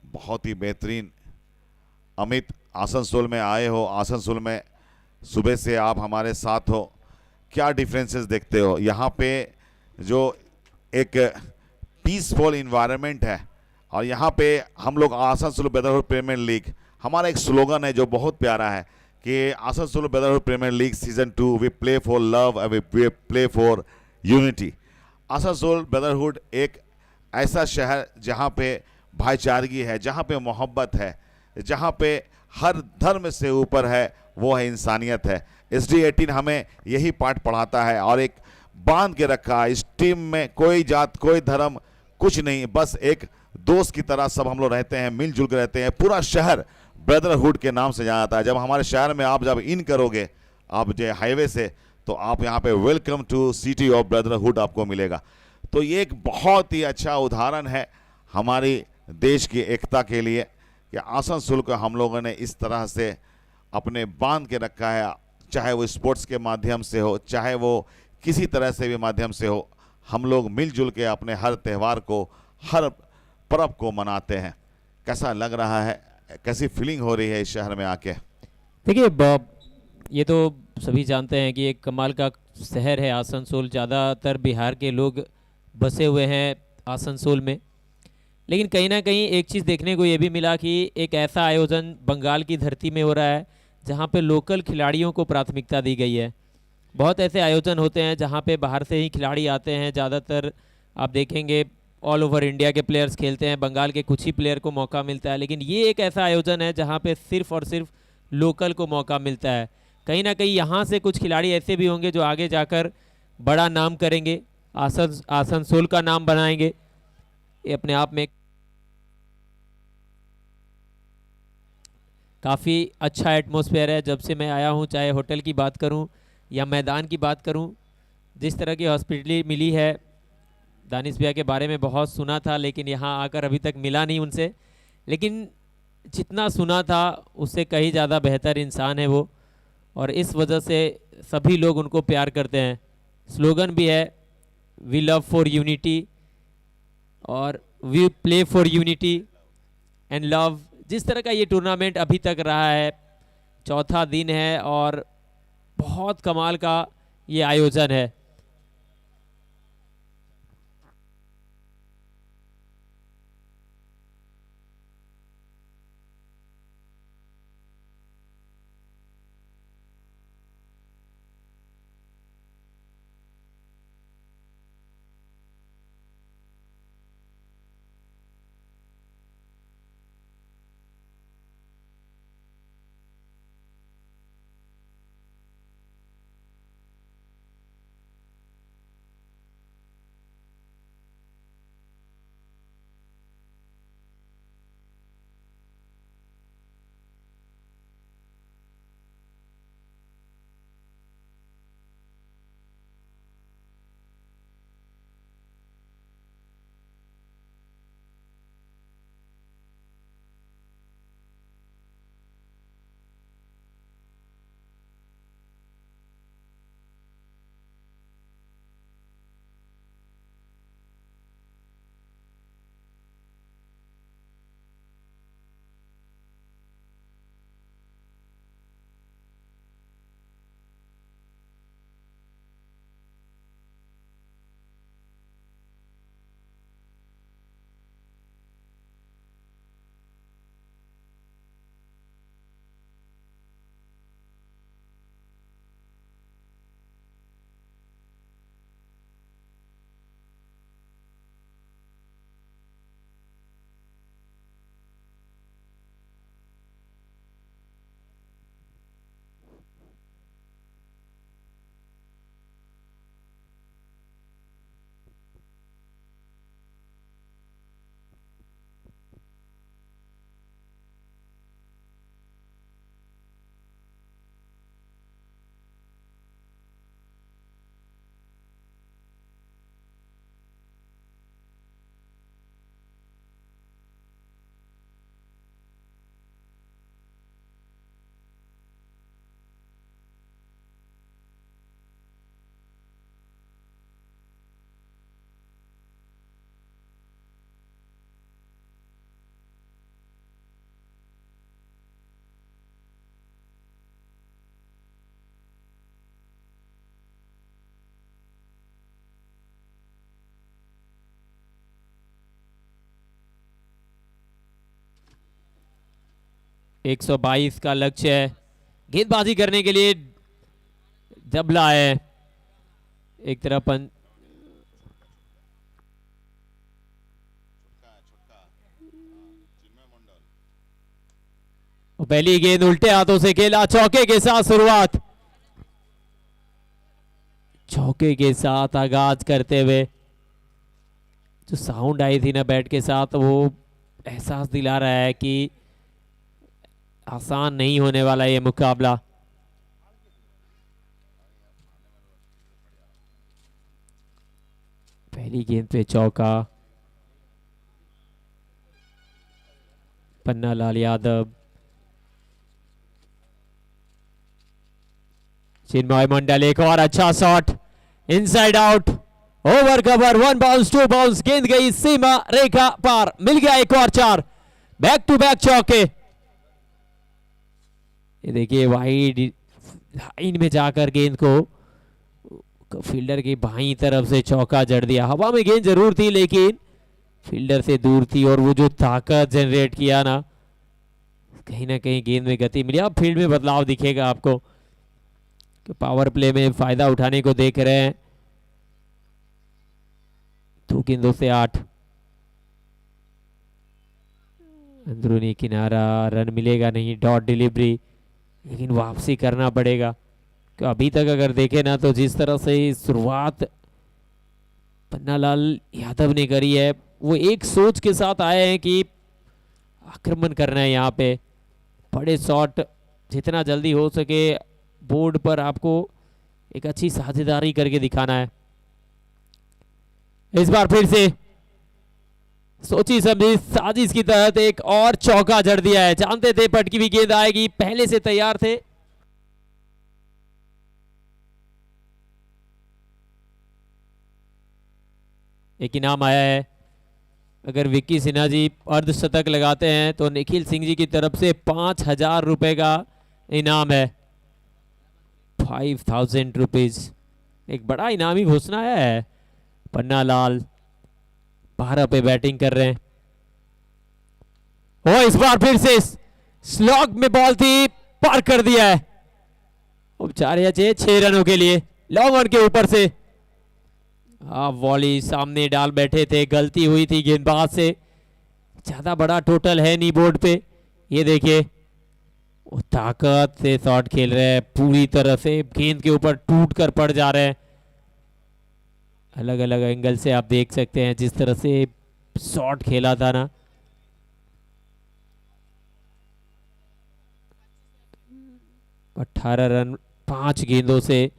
बहुत ही बेहतरीन। अमित आसनसोल में आए हो, आसनसोल में सुबह से आप हमारे साथ हो, क्या डिफरेंसेस देखते हो? यहाँ पे जो एक पीसफुल इन्वायरमेंट है और यहाँ पे हम लोग आसनसोल ब्रदरहुड प्रीमियर लीग, हमारा एक स्लोगन है जो बहुत प्यारा है कि Asansol brotherhood premier league season 2 we play for love we play for unity. Asansol brotherhood एक ऐसा शहर जहां पे भाईचारगी है, जहां पे मोहब्बत है, जहां पे हर धर्म से ऊपर है वो है इंसानियत है। SD18 हमें यही पाठ पढ़ाता है और एक बांध के रखा है। इस टीम में कोई जात कोई धर्म कुछ नहीं, बस एक दोस्त की तरह सब हम लोग रहते हैं, मिलजुल कर रहते हैं। पूरा शहर ब्रदरहुड के नाम से जाना जाता है। जब हमारे शहर में आप जब इन करोगे आप जो हाईवे से, तो आप यहाँ पे welcome to city of brotherhood आपको मिलेगा। तो ये एक बहुत ही अच्छा उदाहरण है हमारी देश की एकता के लिए कि आसनसोल को हम लोगों ने इस तरह से अपने बांध के रखा है, चाहे वो स्पोर्ट्स के माध्यम से हो, चाहे वो किसी तरह से भी माध्यम से हो। हम लोग मिलजुल के अपने हर त्यौहार को, हर पर्व को मनाते हैं। कैसा लग रहा है, कैसी फीलिंग हो रही है इस शहर में आके? देखिए ये तो सभी जानते हैं कि एक कमाल का शहर है आसनसोल। ज़्यादातर बिहार के लोग बसे हुए हैं आसनसोल में, लेकिन कहीं ना कहीं एक चीज़ देखने को ये भी मिला कि एक ऐसा आयोजन बंगाल की धरती में हो रहा है जहाँ पे लोकल खिलाड़ियों को प्राथमिकता दी गई है। बहुत ऐसे आयोजन होते हैं जहाँ पे बाहर से ही खिलाड़ी आते हैं। ज़्यादातर आप देखेंगे ऑल ओवर इंडिया के प्लेयर्स खेलते हैं, बंगाल के कुछ ही प्लेयर को मौका मिलता है, लेकिन ये एक ऐसा आयोजन है जहाँ पे सिर्फ और सिर्फ लोकल को मौका मिलता है। कहीं ना कहीं यहाँ से कुछ खिलाड़ी ऐसे भी होंगे जो आगे जाकर बड़ा नाम करेंगे, आसनसोल का नाम बनाएंगे। ये अपने आप में काफ़ी अच्छा एटमॉस्फेयर है। जब से मैं आया हूँ, चाहे होटल की बात करूँ या मैदान की बात करूँ, जिस तरह की हॉस्पिटलिटी मिली है, दानिश भैया के बारे में बहुत सुना था लेकिन यहाँ आकर अभी तक मिला नहीं उनसे, लेकिन जितना सुना था उससे कहीं ज़्यादा बेहतर इंसान है वो, और इस वजह से सभी लोग उनको प्यार करते हैं। स्लोगन भी है वी लव फॉर यूनिटी और we play for unity and love. जिस तरह का ये टूर्नामेंट अभी तक रहा है, चौथा दिन है और बहुत कमाल का ये आयोजन है। एक 122 का लक्ष्य है गेंदबाजी करने के लिए जबला है। एक तरफ पहली गेंद उल्टे हाथों से खेला, चौके के साथ शुरुआत, चौके के साथ आगाज करते हुए जो साउंड आई थी ना बैट के साथ, वो एहसास दिला रहा है कि आसान नहीं होने वाला ये मुकाबला। पहली गेंद पे चौका, पन्ना लाल यादव, चिन्मय मंडल, एक और अच्छा shot, inside out, over cover, 1 bounce 2 bounce, गेंद गई सीमा रेखा पार, मिल गया एक और 4, बैक टू बैक चौके। ये देखिए वाइड लाइन में जाकर गेंद को फील्डर की बाईं तरफ से चौका जड़ दिया। हवा में गेंद जरूर थी लेकिन फील्डर से दूर थी, और वो जो ताकत जनरेट किया ना, कहीं ना कहीं गेंद में गति मिली। अब फील्ड में बदलाव दिखेगा आपको कि पावर प्ले में फायदा उठाने को देख रहे हैं। 2 गेंदों से 8, अंदरूनी किनारा, रन मिलेगा नहीं, डॉट डिलीवरी, लेकिन वापसी करना पड़ेगा। कि अभी तक अगर देखें ना तो जिस तरह से शुरुआत पन्नालाल यादव ने करी है, वो एक सोच के साथ आए हैं कि आक्रमण करना है यहाँ पे, बड़े शॉट जितना जल्दी हो सके बोर्ड पर आपको एक अच्छी साझेदारी करके दिखाना है। इस बार फिर से सोची समझी साजिश की तहत एक और चौका जड़ दिया है। जानते थे पटकी हुई गेंद आएगी, पहले से तैयार थे। एक इनाम आया है, अगर विक्की सिन्हा जी अर्धशतक लगाते हैं तो निखिल सिंह जी की तरफ से 5,000 रुपए का इनाम है, 5,000 रुपीज। एक बड़ा इनामी घोषणा है। पन्ना लाल 12 पे बैटिंग कर रहे हैं। ओ इस बार फिर से स्लॉग में बॉल थी, पार कर दिया है। अब 4 या 6 रनों के लिए लॉन्ग ऑन के ऊपर से। आप वॉली सामने डाल बैठे थे, गलती हुई थी गेंदबाज से, ज्यादा बड़ा टोटल है नहीं बोर्ड पे। ये देखिए वो ताकत से शॉट खेल रहे हैं, पूरी तरह से गेंद के ऊपर टूट कर पड़ जा रहे हैं। अलग अलग एंगल से आप देख सकते हैं जिस तरह से शॉट खेला था ना। अठारह रन 5 गेंदों से,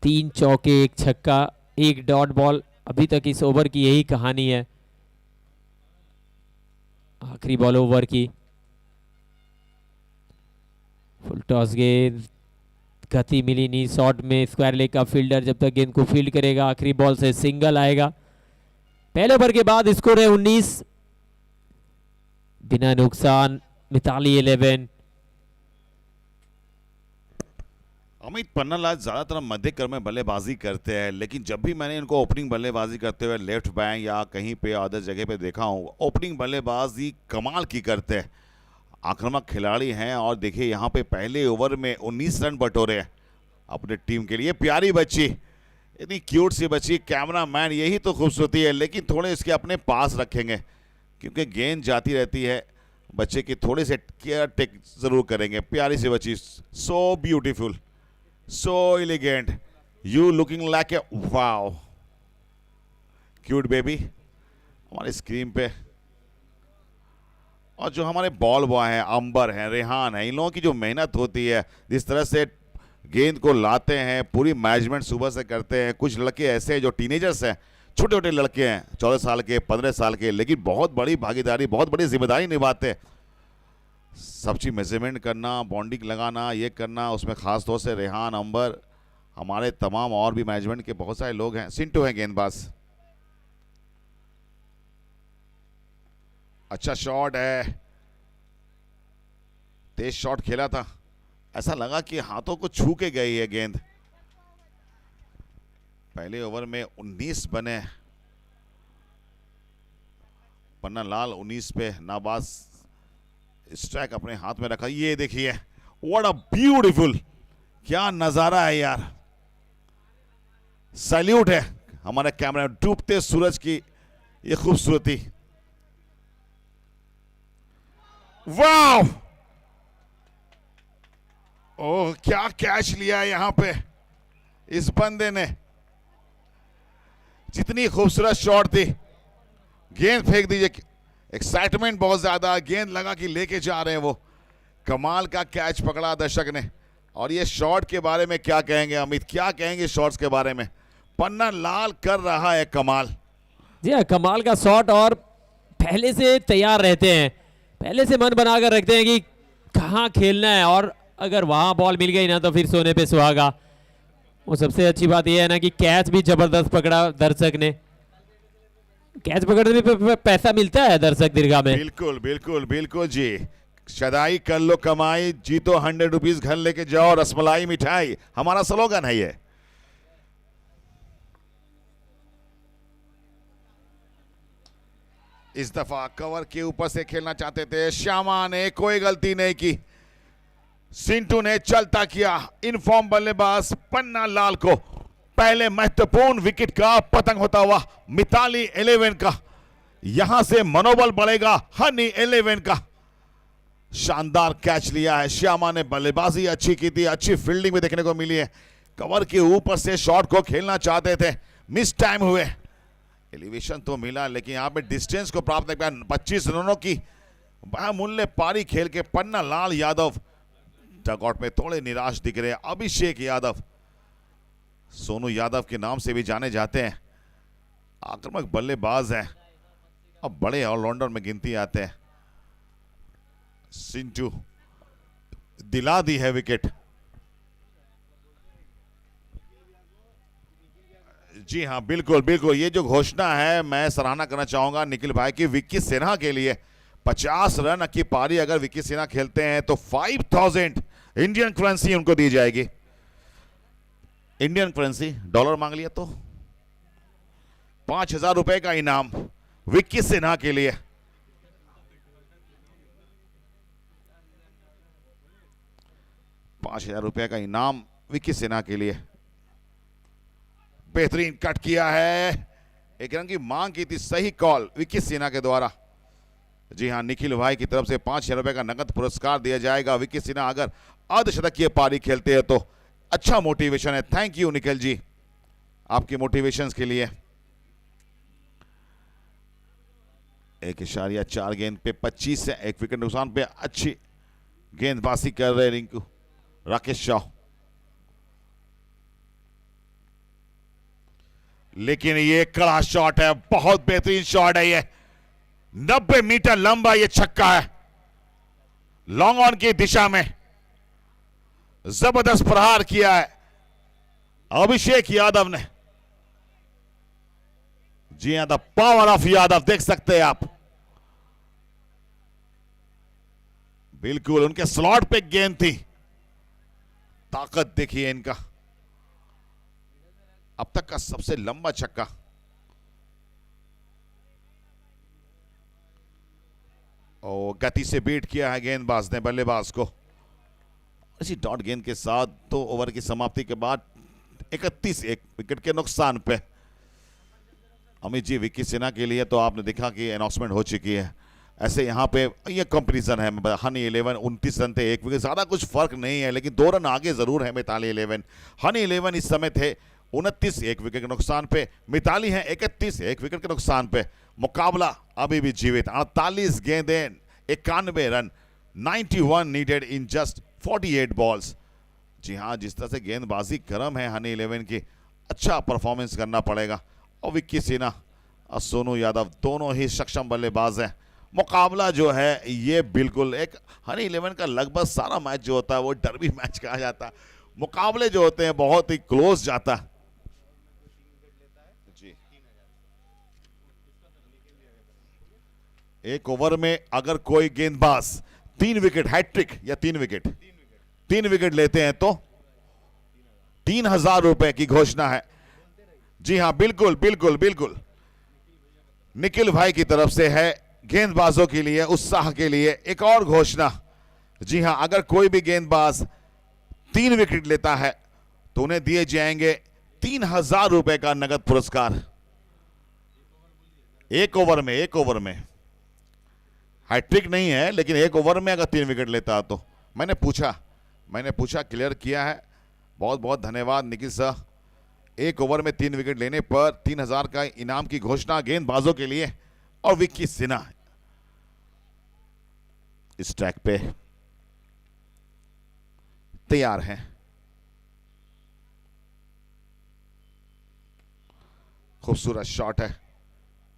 3 चौके, 1 छक्का, 1 डॉट बॉल। अभी तक इस ओवर की यही कहानी है। आखिरी बॉल ओवर की, फुल टॉस गेंद, गति मिली नहीं शॉट में। स्क्वायर लेग का फील्डर जब तक गेंद को फील्ड करेगा, आखिरी बॉल से सिंगल आएगा। पहले ओवर के बाद स्कोर है 19, बिना नुकसान, मिताली 11। अमित पन्नालाल ज्यादातर मध्य क्रम में बल्लेबाजी करते हैं, लेकिन जब भी मैंने इनको ओपनिंग बल्लेबाजी करते हुए लेफ्ट बैंक या कहीं पे अदर जगह पे देखा हूँ, ओपनिंग बल्लेबाजी कमाल की करते हैं, आक्रामक खिलाड़ी हैं। और देखिए यहाँ पे पहले ओवर में 19 रन बटोरे हैं अपने टीम के लिए। प्यारी बच्ची, इतनी क्यूट सी बच्ची, कैमरा मैन यही तो खूबसूरती है, लेकिन थोड़े इसके अपने पास रखेंगे क्योंकि गेंद जाती रहती है, बच्चे की थोड़े से केयर टेक जरूर करेंगे। प्यारी सी बच्ची, so beautiful, so elegant, you looking like a wow cute baby हमारे स्क्रीन पे। और जो हमारे बॉल बॉय हैं, अंबर हैं, रेहान हैं, इन लोगों की जो मेहनत होती है, जिस तरह से गेंद को लाते हैं, पूरी मैनेजमेंट सुबह से करते हैं। कुछ लड़के ऐसे हैं जो टीनेजर्स हैं, छोटे छोटे लड़के हैं, 14 साल के, 15 साल के, लेकिन बहुत बड़ी भागीदारी, बहुत बड़ी जिम्मेदारी निभाते हैं। सब चीज मेजरमेंट करना, बॉन्डिंग लगाना, ये करना, उसमें खास तौर से रेहान, अंबर, हमारे तमाम और भी मैनेजमेंट के बहुत सारे लोग हैं। सिंटू हैं गेंदबाज, अच्छा शॉट है, तेज शॉट खेला था, ऐसा लगा कि हाथों को छू के गई है गेंद। पहले ओवर में 19 बने, पन्ना लाल 19 पे नाबाज स्ट्राइक अपने हाथ में रखा। ये देखिए व्हाट अ ब्यूटीफुल, क्या नजारा है यार। सैल्यूट है हमारे कैमरा, डूबते सूरज की ये खूबसूरती। वाह, ओह क्या कैच लिया है यहां पे इस बंदे ने। जितनी खूबसूरत शॉट थी, गेंद फेंक दीजिए, एक्साइटमेंट बहुत ज्यादा, गेंद लगा कि लेके जा रहे हैं वो। कमाल का कैच पकड़ा दर्शक ने। और ये शॉट के बारे में क्या कहेंगे अमित, क्या कहेंगे शॉट्स के बारे में? पन्ना लाल कर रहा है कमाल। जी हाँ, कमाल का शॉट, और पहले से तैयार रहते हैं, पहले से मन बनाकर रखते हैं कि कहाँ खेलना है, और अगर वहां बॉल मिल गई ना तो फिर सोने पे सुहागा। वो सबसे अच्छी बात यह है ना कि कैच भी जबरदस्त पकड़ा दर्शक ने। कैच पकड़ने में पैसा मिलता है दर्शक दीर्घा में। बिल्कुल बिल्कुल बिल्कुल जी। सदाई कर लो कमाई, जीतो 100 रुपीज, घर लेके जाओ रसमलाई मिठाई, हमारा स्लोगन है ये। इस दफा कवर के ऊपर से खेलना चाहते थे, श्यामा ने कोई गलती नहीं की। सिंटू ने चलता किया, इनफॉर्म बल्लेबाज पन्ना लाल को पहले महत्वपूर्ण विकेट का पतंग होता हुआ मिताली 11 का। यहां से मनोबल बढ़ेगा हनी 11 का। शानदार कैच लिया है, श्यामा ने बल्लेबाजी अच्छी की थी, अच्छी फील्डिंग भी देखने को मिली है। कवर के ऊपर से शॉट को खेलना चाहते थे, मिस टाइम हुए। एलिवेशन तो मिला लेकिन यहां पे डिस्टेंस को प्राप्त नहीं किया। 25 रनों की बहुमूल्य पारी खेल के पन्ना लाल यादव डगआउट में थोड़े निराश दिख रहे हैं। अभिषेक यादव, सोनू यादव के नाम से भी जाने जाते हैं, आक्रामक बल्लेबाज हैं, अब बड़े ऑलराउंडर में गिनती आते हैं। सिंटू दिला दी है विकेट। जी हाँ, बिल्कुल बिल्कुल, ये जो घोषणा है मैं सराहना करना चाहूंगा निखिल भाई की। विक्की सिन्हा के लिए 50 रन की पारी अगर विक्की सिन्हा खेलते हैं तो 5000 इंडियन करेंसी उनको दी जाएगी। इंडियन करेंसी, डॉलर मांग लिया तो 5000 रुपए का इनाम विक्की सिन्हा के लिए। ₹5000 का इनाम विक्की सिन्हा के लिए। बेहतरीन कट किया है, एक रन की मांग की थी, सही कॉल विक्की सिन्हा के द्वारा। जी हां, निखिल भाई की तरफ से ₹5000 का नगद पुरस्कार दिया जाएगा। विक्की सिन्हा अगर अर्धशतकीय पारी खेलते हैं तो अच्छा मोटिवेशन है। थैंक यू निखिल जी आपकी मोटिवेशंस के लिए। 1.4 गेंद पे 25 है, 1 विकेट नुकसान पे अच्छी गेंदबाजी कर रहे रिंकू राकेश शाह। लेकिन ये कड़ा शॉट है, बहुत बेहतरीन शॉट है ये। 90 मीटर लंबा ये छक्का है, लॉन्ग ऑन की दिशा में जबरदस्त प्रहार किया है अभिषेक यादव ने। जी हां, द पावर ऑफ यादव देख सकते हैं आप। बिल्कुल उनके स्लॉट पे गेंद थी, ताकत देखिए इनका। अब तक का सबसे लंबा छक्का। और गति से बीट किया है गेंदबाज ने बल्लेबाज को। इसी डॉट गेंद के साथ 2 ओवर की समाप्ति के बाद 31 एक विकेट के नुकसान पे। अमित जी, विक्की सिन्हा के लिए तो आपने देखा कि अनाउंसमेंट हो चुकी है। ऐसे यहाँ पे ये कंपैरिजन है, हनी 11 29 रन थे, 1 विकेट, ज्यादा कुछ फर्क नहीं है, लेकिन 2 रन आगे जरूर है मिताली 11। हनी 11 इस समय थे 29 1 विकेट के नुकसान पे, मिताली है 31 1 विकेट के नुकसान पे। मुकाबला अभी भी जीवित, 48 गेंदें 91 run, 91 needed in just 48 balls. जी हाँ, जिस तरह से गेंदबाजी गर्म है हनी 11 की, अच्छा परफॉर्मेंस करना पड़ेगा। और विक्की सिन्हा और सोनू यादव दोनों ही सक्षम बल्लेबाज हैं। मुकाबला जो है ये बिल्कुल एक हनी 11 का लगभग सारा मैच जो होता है वो डर्बी मैच कहा जाता है। मुकाबले जो होते हैं बहुत ही क्लोज जाता है। जी, 1 ओवर में अगर कोई गेंदबाज 3 विकेट, हैट्रिक या 3 विकेट लेते हैं तो 3000 रुपए की घोषणा है। जी हां, बिल्कुल बिल्कुल बिल्कुल, निखिल भाई की तरफ से है गेंदबाजों के लिए, उत्साह के लिए एक और घोषणा। जी हां, अगर कोई भी गेंदबाज 3 विकेट लेता है तो उन्हें दिए जाएंगे 3,000 रुपए का नगद पुरस्कार। एक ओवर में हैट्रिक नहीं है, लेकिन एक ओवर में अगर 3 विकेट लेता तो मैंने पूछा क्लियर किया है। बहुत बहुत धन्यवाद निखिल सर। एक ओवर में 3 विकेट लेने पर 3,000 का इनाम की घोषणा गेंदबाजों के लिए। और विक्की सिन्हा इस ट्रैक पे तैयार हैं। खूबसूरत शॉट है।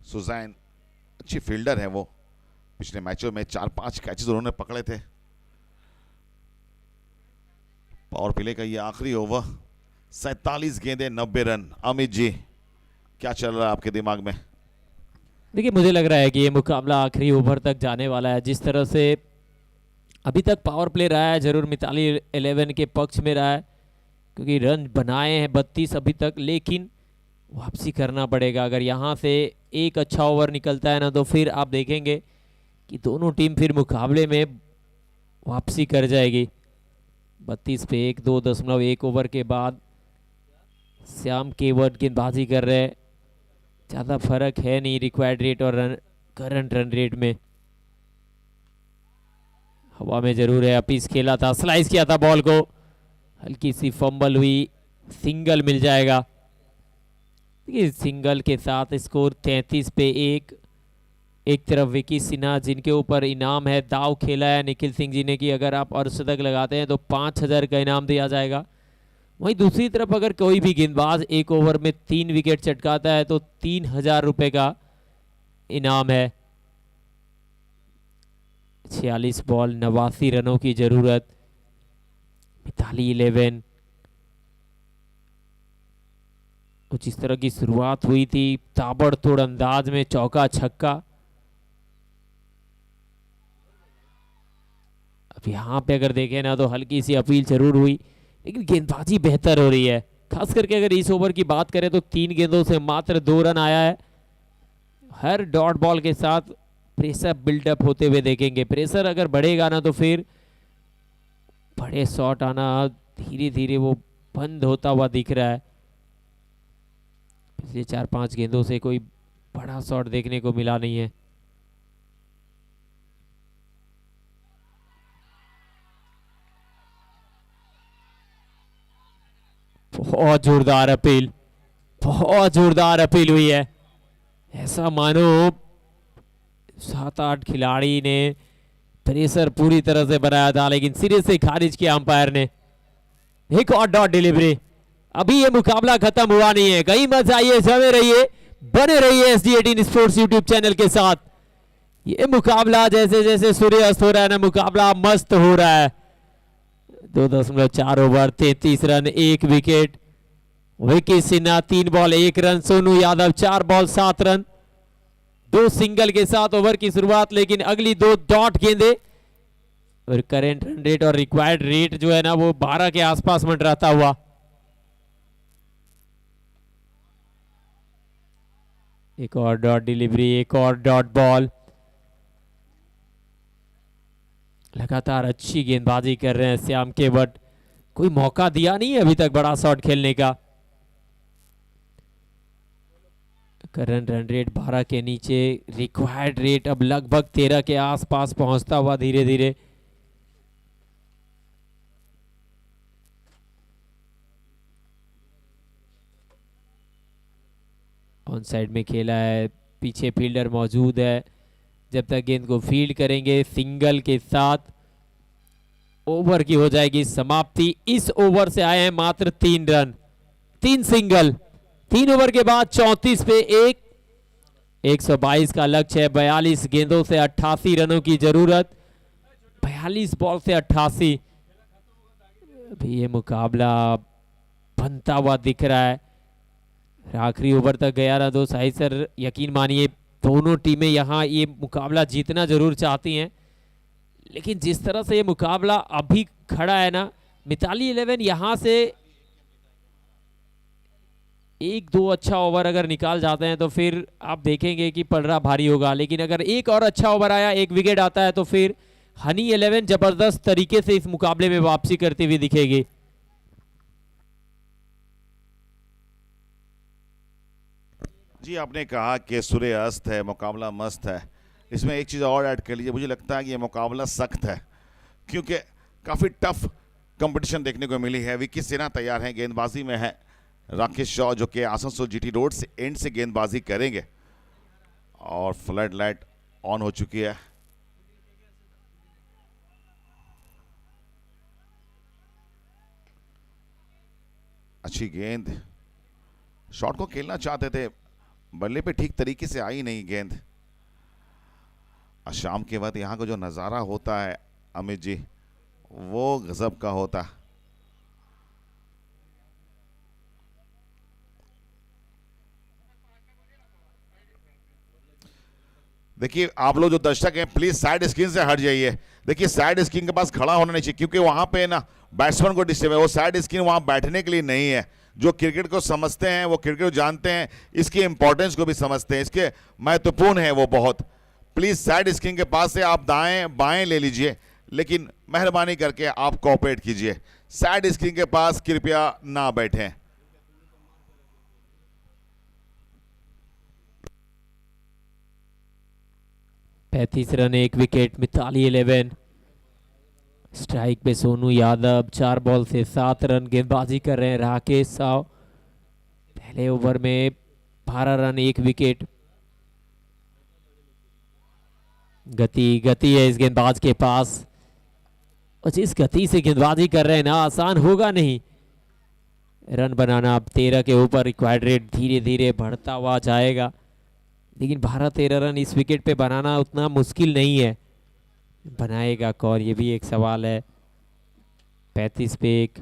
सुजैन अच्छी फील्डर है, वो पिछले मैचों में 4-5 कैचेस उन्होंने पकड़े थे। पावर प्ले का ये आखिरी ओवर, 47 गेंदें 90 रन। अमित जी, क्या चल रहा है आपके दिमाग में? देखिए, मुझे लग रहा है कि ये मुकाबला आखिरी ओवर तक जाने वाला है। जिस तरह से अभी तक पावर प्ले रहा है, जरूर मिताली 11 के पक्ष में रहा है, क्योंकि रन बनाए हैं 32 अभी तक, लेकिन वापसी करना पड़ेगा। अगर यहाँ से एक अच्छा ओवर निकलता है ना, तो फिर आप देखेंगे कि दोनों टीम फिर मुकाबले में वापसी कर जाएगी। 32 पे 1, 2.1 ओवर के बाद श्याम केवट गेंदबाजी कर रहे हैं। ज़्यादा फर्क है नहीं रिक्वायर्ड रेट और करंट रन रेट में। हवा में जरूर है, अपीस खेला था, स्लाइस किया था बॉल को, हल्की सी फंबल हुई, सिंगल मिल जाएगा। देखिए, सिंगल के साथ स्कोर 33 पे 1। एक तरफ विकी सिन्हा जिनके ऊपर इनाम है, दाव खेला है निखिल सिंह जी ने कि अगर आप अर्धशतक लगाते हैं तो 5,000 का इनाम दिया जाएगा। वहीं दूसरी तरफ अगर कोई भी गेंदबाज एक ओवर में 3 विकेट चटकाता है तो 3,000 रुपए का इनाम है। 46 बॉल 89 रनों की जरूरत। मिताली 11 कुछ इस तरह की शुरुआत हुई थी, ताबड़तोड़ अंदाज में चौका छक्का। अब यहाँ पे अगर देखें ना तो हल्की सी अपील जरूर हुई, लेकिन गेंदबाजी बेहतर हो रही है। खास करके अगर इस ओवर की बात करें तो 3 गेंदों से मात्र 2 रन आया है। हर डॉट बॉल के साथ प्रेशर बिल्डअप होते हुए देखेंगे। प्रेशर अगर बढ़ेगा ना तो फिर बड़े शॉट आना धीरे धीरे वो बंद होता हुआ दिख रहा है। पिछले 4-5 गेंदों से कोई बड़ा शॉट देखने को मिला नहीं है। बहुत जोरदार अपील, बहुत जोरदार अपील हुई है। ऐसा मानो 7-8 खिलाड़ी ने प्रेशर पूरी तरह से बनाया था, लेकिन सिरे से खारिज किया अंपायर ने। एक और डॉट डिलीवरी। अभी ये मुकाबला खत्म हुआ नहीं है, कहीं मत जाइए, जमे रहिए, बने रहिए SD18 स्पोर्ट्स यूट्यूब चैनल के साथ। ये मुकाबला जैसे जैसे सूर्य अस्त हो रहा है ना, मुकाबला मस्त हो रहा है। 2.4 over 33 run 1 wicket. Vicky Sinha 3 ball 1 run, Sonu Yadav 4 ball 7 run, 2 single के साथ ओवर की शुरुआत, लेकिन अगली 2 डॉट गेंदे और करेंट रन रेट और रिक्वायर्ड रेट जो है ना वो 12 के आसपास मंडराता हुआ। एक और डॉट डिलीवरी, एक और डॉट बॉल। लगातार अच्छी गेंदबाजी कर रहे हैं श्याम केवट, कोई मौका दिया नहीं है अभी तक बड़ा शॉट खेलने का। करंट रन रेट 12 के नीचे, रिक्वायर्ड रेट अब लगभग 13 के आसपास पहुंचता हुआ धीरे धीरे। ऑन साइड में खेला है, पीछे फील्डर मौजूद है। जब तक गेंद को फील्ड करेंगे, सिंगल के साथ ओवर की हो जाएगी समाप्ति। इस ओवर से आए हैं मात्र 3 रन, 3 सिंगल। 3 ओवर के बाद 34 पे 1, 122 का लक्ष्य है। 42 गेंदों से 88 रनों की जरूरत, 42 बॉल से 88। अभी ये मुकाबला बनता हुआ दिख रहा है। आखिरी ओवर तक गया ना तो साहिब सर यकीन मानिए दोनों टीमें यहाँ ये मुकाबला जीतना जरूर चाहती हैं, लेकिन जिस तरह से ये मुकाबला अभी खड़ा है ना, मिताली 11 यहाँ से 1-2 अच्छा ओवर अगर निकाल जाते हैं तो फिर आप देखेंगे कि पलड़ा भारी होगा। लेकिन अगर एक और अच्छा ओवर आया, 1 विकेट आता है तो फिर हनी 11 जबरदस्त तरीके से इस मुकाबले में वापसी करते हुए दिखेगी। जी आपने कहा कि सूर्य अस्त है, मुकाबला मस्त है। इसमें एक चीज़ और ऐड कर लीजिए, मुझे लगता है कि ये मुकाबला सख्त है क्योंकि काफ़ी टफ कंपटीशन देखने को मिली है। विकी सेना तैयार हैं, गेंदबाजी में है राकेश शॉ जो कि आसनसोल जीटी रोड से एंड से गेंदबाजी करेंगे और फ्लड लाइट ऑन हो चुकी है। अच्छी गेंद, शॉट को खेलना चाहते थे, बल्ले पे ठीक तरीके से आई नहीं गेंद। शाम के वक्त यहाँ का जो नज़ारा होता है अमित जी, वो गजब का होता। देखिए आप लोग जो दर्शक हैं प्लीज साइड स्क्रीन से हट जाइए। देखिए साइड स्क्रीन के पास खड़ा होना नहीं चाहिए क्योंकि वहां पे ना बैट्समैन को डिस्टर्ब है। वो साइड स्क्रीन वहां बैठने के लिए नहीं है। जो क्रिकेट को समझते हैं, वो क्रिकेट को जानते हैं, इसकी इंपॉर्टेंस को भी समझते हैं, इसके महत्वपूर्ण है वो बहुत। प्लीज साइड स्क्रीन के पास से आप दाएं बाएं ले लीजिए, लेकिन मेहरबानी करके आप कोऑपरेट कीजिए। साइड स्क्रीन के पास कृपया ना बैठें। पैंतीस रन, 1 विकेट, मिताली 11। स्ट्राइक पे सोनू यादव, 4 बॉल से 7 रन गेंदबाजी कर रहे हैं राकेश साव। पहले ओवर में 12 रन, 1 विकेट। गति है इस गेंदबाज के पास, और जिस गति से गेंदबाजी कर रहे हैं ना, आसान होगा नहीं रन बनाना। अब 13 के ऊपर रिक्वायर्ड रेट धीरे धीरे बढ़ता हुआ जाएगा, लेकिन 12-13 रन इस विकेट पे बनाना उतना मुश्किल नहीं है। बनाएगा कौन, ये भी एक सवाल है। 35 पे 1,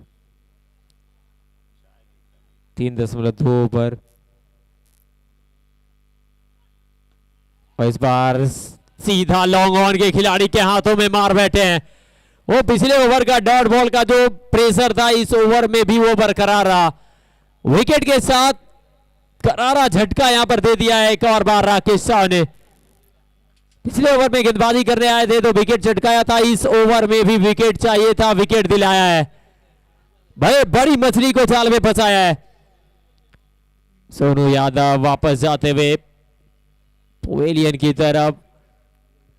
3.2 ओवर। और इस बार सीधा लॉन्ग ऑन के खिलाड़ी के हाथों में मार बैठे हैं। वो पिछले ओवर का डॉट बॉल का जो प्रेशर था, इस ओवर में भी वो बरकरार रहा। विकेट के साथ करारा झटका यहां पर दे दिया है एक और बार राकेश शाह ने। पिछले ओवर में गेंदबाजी करने आए थे तो विकेट झटकाया था, इस ओवर में भी विकेट चाहिए था, विकेट दिलाया है। भाई बड़ी मछली को जाल में फंसाया है। सोनू यादव वापस जाते हुए पवेलियन की तरफ।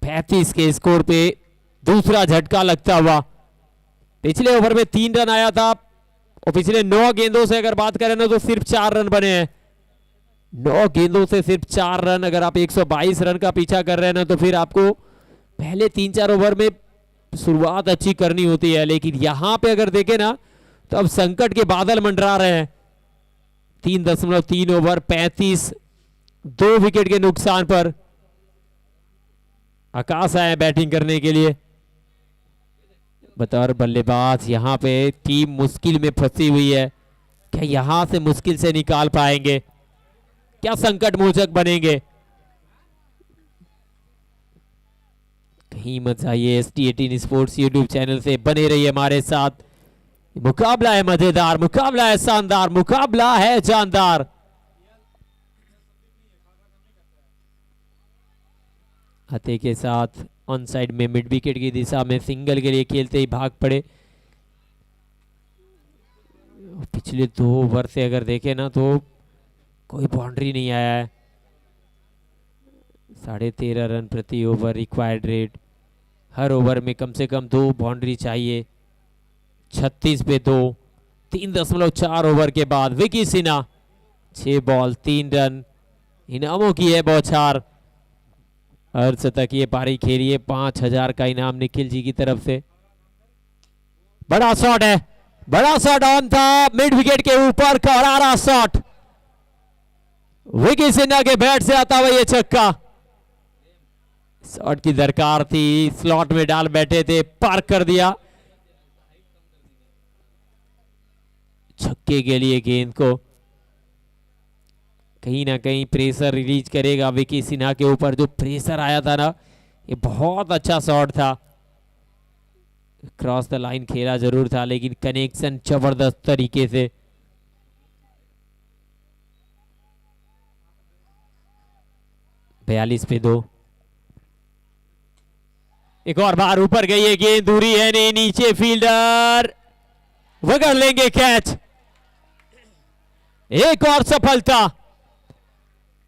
35 के स्कोर पे दूसरा झटका लगता हुआ। पिछले ओवर में 3 रन आया था, और पिछले 9 गेंदों से अगर बात करें ना तो सिर्फ 4 रन बने हैं। 9 गेंदों से सिर्फ 4 रन। अगर आप 122 रन का पीछा कर रहे हैं ना, तो फिर आपको पहले 3-4 ओवर में शुरुआत अच्छी करनी होती है। लेकिन यहां पे अगर देखें ना, तो अब संकट के बादल मंडरा रहे हैं। 3.3 ओवर, 35, 2 विकेट के नुकसान पर आकाश आए बैटिंग करने के लिए। बतौर बल्लेबाज यहां पे टीम मुश्किल में फंसी हुई है। क्या यहां से मुश्किल से निकाल पाएंगे? क्या संकट मोचक बनेंगे? कहीं मत जाइए, ST18 स्पोर्ट्स यूट्यूब चैनल से बने रहिए हमारे साथ। मुकाबला है मजेदार, मुकाबला है शानदार, मुकाबला है जानदार। हथे के साथ ऑन साइड में मिड विकेट की दिशा में सिंगल के लिए खेलते ही भाग पड़े। पिछले 2 ओवर से अगर देखें ना तो कोई बाउंड्री नहीं आया है। 13.5 रन प्रति ओवर रिक्वायर्ड रेट। हर ओवर में कम से कम 2 बाउंड्री चाहिए। 36 पे 2, 3.4 ओवर के बाद विकी सिन्हा 6 बॉल 3 रन। इनामों की है बौछार। अर्धशतक ये पारी खेलिए, 5000 का इनाम निखिल जी की तरफ से। बड़ा शॉट है, बड़ा शॉट ऑन था मिड विकेट के ऊपर, करारा शॉट। विकी सिन्हा के बैट से आता हुआ ये छक्का। शॉट की दरकार थी, स्लॉट में डाल बैठे थे, पार्क कर दिया। छक्के के लिए गेंद को कहीं ना कहीं प्रेशर रिलीज करेगा विकी सिन्हा के ऊपर। जो प्रेशर आया था ना, ये बहुत अच्छा शॉट था। क्रॉस द लाइन खेला जरूर था, लेकिन कनेक्शन जबरदस्त तरीके से। बयालीस पे 2। एक और बार ऊपर गई है गेंद, दूरी है नहीं, नीचे फील्डर पकड़ लेंगे कैच। एक और सफलता,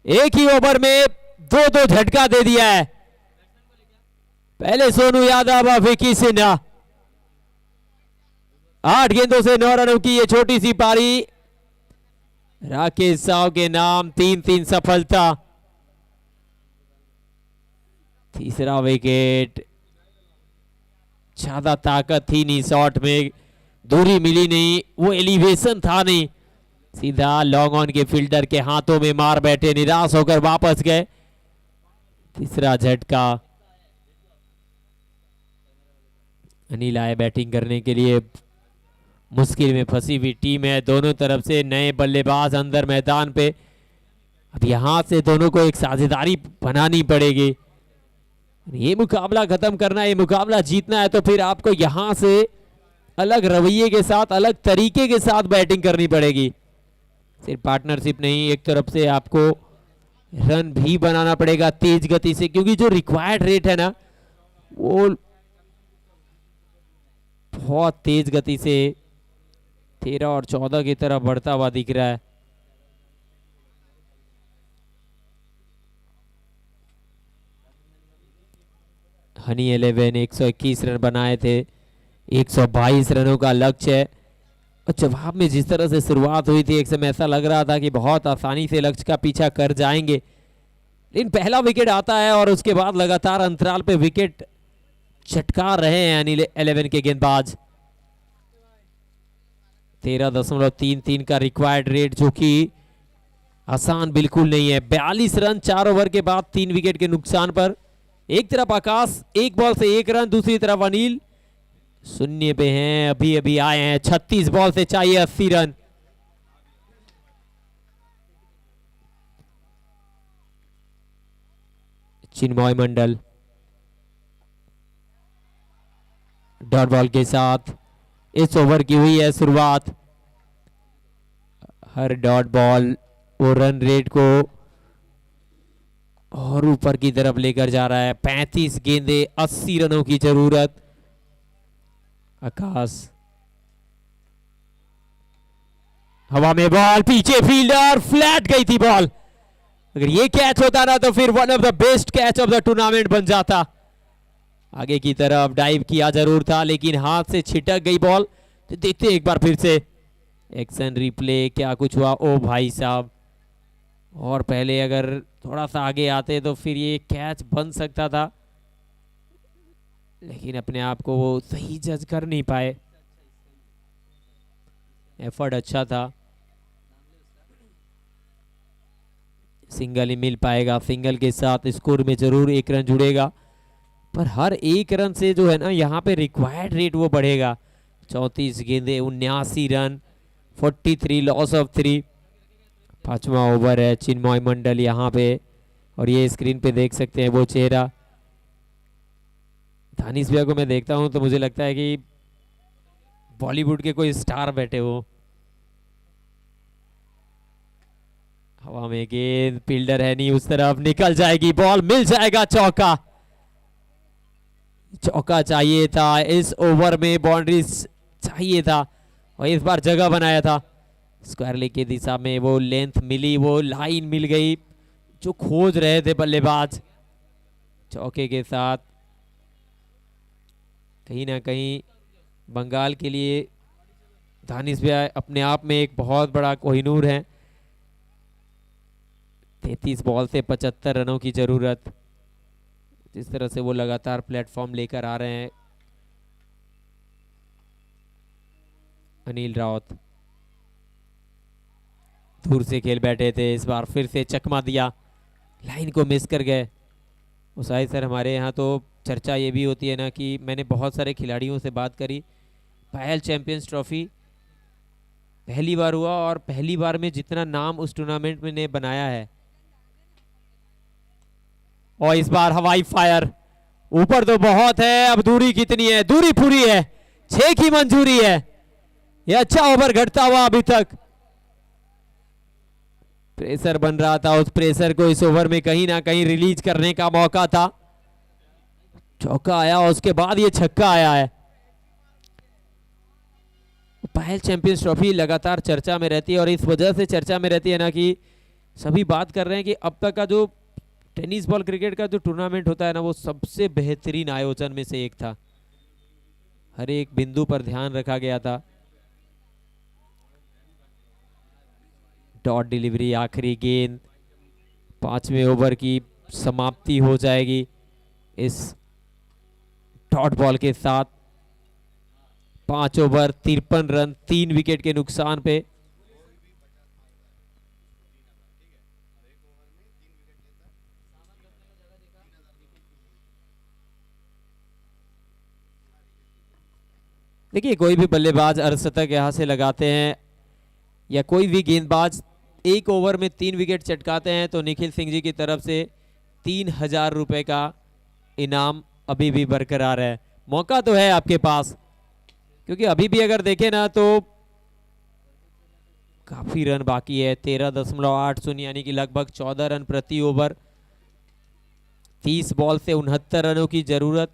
एक ही ओवर में दो दो झटका दे दिया है। पहले सोनू यादव और विकी सिन्हा, 8 गेंदों से 9 रनों की ये छोटी सी पारी। राकेश साव के नाम 3-3 सफलता। तीसरा विकेट, ज्यादा ताकत थी नहीं शॉट में, दूरी मिली नहीं, वो एलिवेशन था नहीं, सीधा लॉन्ग ऑन के फील्डर के हाथों में मार बैठे, निराश होकर वापस गए। तीसरा झटका। अनिल आए बैटिंग करने के लिए। मुश्किल में फंसी हुई टीम है, दोनों तरफ से नए बल्लेबाज अंदर मैदान पे। अब यहां से दोनों को एक साझेदारी बनानी पड़ेगी। ये मुकाबला खत्म करना, ये मुकाबला जीतना है तो फिर आपको यहां से अलग रवैये के साथ, अलग तरीके के साथ बैटिंग करनी पड़ेगी। सिर्फ पार्टनरशिप नहीं, एक तरफ से आपको रन भी बनाना पड़ेगा तेज गति से, क्योंकि जो रिक्वायर्ड रेट है ना वो बहुत तेज गति से 13 और 14 की तरफ बढ़ता हुआ दिख रहा है। हनी 11 121 रन बनाए थे, 122 रनों का लक्ष्य है। और जवाब में जिस तरह से शुरुआत हुई थी, एक समय ऐसा लग रहा था कि बहुत आसानी से लक्ष्य का पीछा कर जाएंगे, लेकिन पहला विकेट आता है और उसके बाद लगातार अंतराल पे विकेट चटका रहे हैं अनिल 11 के गेंदबाज। 13.33 का रिक्वायर्ड रेट, जो कि आसान बिल्कुल नहीं है। 42 रन 4 ओवर के बाद 3 विकेट के नुकसान पर। एक तरफ आकाश 1 बॉल से 1 रन, दूसरी तरफ अनिल शून्य पे हैं, अभी अभी आए हैं। 36 बॉल से चाहिए 80 रन। चिन्मय मंडल डॉट बॉल के साथ इस ओवर की हुई है शुरुआत। हर डॉट बॉल वो रन रेट को और ऊपर की तरफ लेकर जा रहा है। 35 गेंदे 80 रनों की जरूरत। आकाश हवा में बॉल, पीछे फील्डर, फ्लैट गई थी बॉल। अगर ये कैच होता ना तो फिर one of the best catch of the tournament बन जाता। आगे की तरफ डाइव किया जरूर था, लेकिन हाथ से छिटक गई बॉल। तो देखते एक बार फिर से एक्शन रिप्ले, क्या कुछ हुआ। ओ भाई साहब, और पहले अगर थोड़ा सा आगे आते तो फिर ये कैच बन सकता था, लेकिन अपने आप को वो सही जज कर नहीं पाए। एफर्ट अच्छा था, सिंगल ही मिल पाएगा। सिंगल के साथ स्कोर में जरूर 1 रन जुड़ेगा, पर हर 1 रन से जो है ना यहाँ पे रिक्वायर्ड रेट वो बढ़ेगा। 34 गेंदे 79 रन, 43 लॉस ऑफ 3। 5वां ओवर है। चिन्मय मंडल यहाँ पे, और ये स्क्रीन पे देख सकते हैं वो चेहरा। दानिश भैया को मैं देखता हूँ तो मुझे लगता है कि बॉलीवुड के कोई स्टार बैठे हो। हवा में गेंद, फील्डर है नहीं उस तरफ, निकल जाएगी बॉल, मिल जाएगा चौका। चौका चाहिए था इस ओवर में, बाउंड्रीज चाहिए था, और इस बार जगह बनाया था। स्क्वायर लेग की दिशा में वो लेंथ मिली, वो लाइन मिल गई जो खोज रहे थे बल्लेबाज। चौके के साथ कहीं ना कहीं बंगाल के लिए दानिश भैया अपने आप में एक बहुत बड़ा कोहिनूर है। 33 बॉल से 75 रनों की जरूरत। जिस तरह से वो लगातार प्लेटफॉर्म लेकर आ रहे हैं। अनिल राउत दूर से खेल बैठे थे, इस बार फिर से चकमा दिया, लाइन को मिस कर गए। उसाई सर, हमारे यहाँ तो चर्चा ये भी होती है ना कि मैंने बहुत सारे खिलाड़ियों से बात करी। पायल चैंपियंस ट्रॉफी पहली बार हुआ, और पहली बार में जितना नाम उस टूर्नामेंट में ने बनाया है, और इस बार हवाई फायर ऊपर तो बहुत है, अब दूरी कितनी है? दूरी पूरी है, 6 की मंजूरी है। ये अच्छा ओवर घटता हुआ अभी तक। प्रेशर बन रहा था, उस प्रेशर को इस ओवर में कहीं ना कहीं रिलीज करने का मौका था। चौका आया और उसके बाद ये छक्का आया है। पहल चैंपियंस ट्रॉफी लगातार चर्चा में रहती है और इस वजह से चर्चा में रहती है ना कि सभी बात कर रहे हैं कि अब तक का जो टेनिस बॉल क्रिकेट का जो टूर्नामेंट होता है ना वो सबसे बेहतरीन आयोजन में से एक था। हर एक बिंदु पर ध्यान रखा गया था। डॉट डिलीवरी, आखिरी गेंद, 5वें ओवर की समाप्ति हो जाएगी इस डॉट बॉल के साथ। 5 ओवर 53 रन, 3 विकेट के नुकसान पे। देखिए कोई भी बल्लेबाज अर्धशतक यहां से लगाते हैं या कोई भी गेंदबाज 1 ओवर में 3 विकेट चटकाते हैं तो निखिल सिंह जी की तरफ से 3000 रुपए का इनाम अभी भी बरकरार है। मौका तो है आपके पास, क्योंकि अभी भी अगर देखें ना तो काफी रन बाकी है। 13.80 यानी कि लगभग 14 रन प्रति ओवर। 30 बॉल से 69 रनों की जरूरत।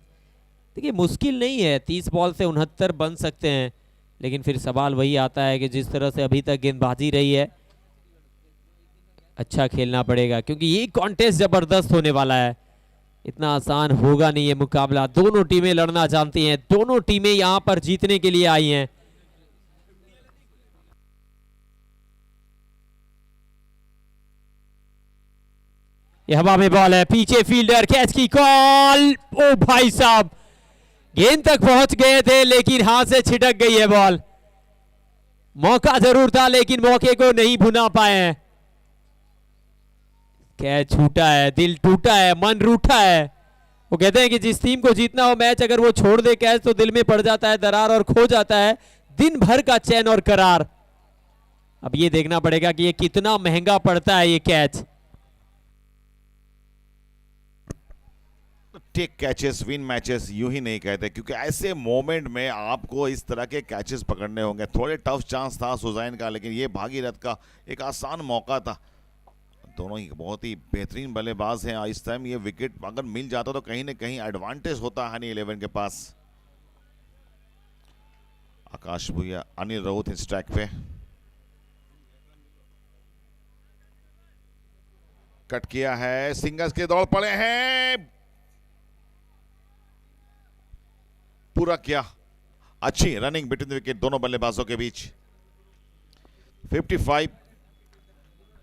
देखिए मुश्किल नहीं है, 30 बॉल से 69 बन सकते हैं, लेकिन फिर सवाल वही आता है कि जिस तरह से अभी तक गेंदबाजी रही है अच्छा खेलना पड़ेगा, क्योंकि ये कॉन्टेस्ट जबरदस्त होने वाला है। इतना आसान होगा नहीं ये मुकाबला। दोनों टीमें लड़ना जानती हैं, दोनों टीमें यहां पर जीतने के लिए आई हैं। ये हवा में बॉल है, पीछे फील्डर, कैच की कॉल। ओ भाई साहब, गेंद तक पहुंच गए थे लेकिन हाथ से छिटक गई है बॉल। मौका जरूर था लेकिन मौके को नहीं भुना पाए हैं। कैच छूटा है, दिल टूटा है, मन रूठा है। वो कहते हैं कि जिस टीम को जीतना हो मैच, अगर वो छोड़ दे कैच तो दिल में पड़ जाता है दरार और खो जाता है दिन भर का चैन और करार। अब ये देखना पड़ेगा कि ये कितना महंगा पड़ता है ये catch. Take catches win matches यूं ही नहीं कहते, क्योंकि ऐसे मोमेंट में आपको इस तरह के कैचेस पकड़ने होंगे। थोड़े टफ चांस था सुजैन का, लेकिन ये भागीरथ का एक आसान मौका था। दोनों ही बहुत ही बेहतरीन बल्लेबाज हैं। इस टाइम ये विकेट अगर मिल जाता तो कहीं ना कहीं एडवांटेज होता हनी 11 के पास। आकाश भुइया, अनिल राउत इस ट्रैक पे कट किया है, सिंगल्स के दौड़ पड़े हैं, पूरा किया। अच्छी रनिंग बिटवीन द विकेट दोनों बल्लेबाजों के बीच। 55,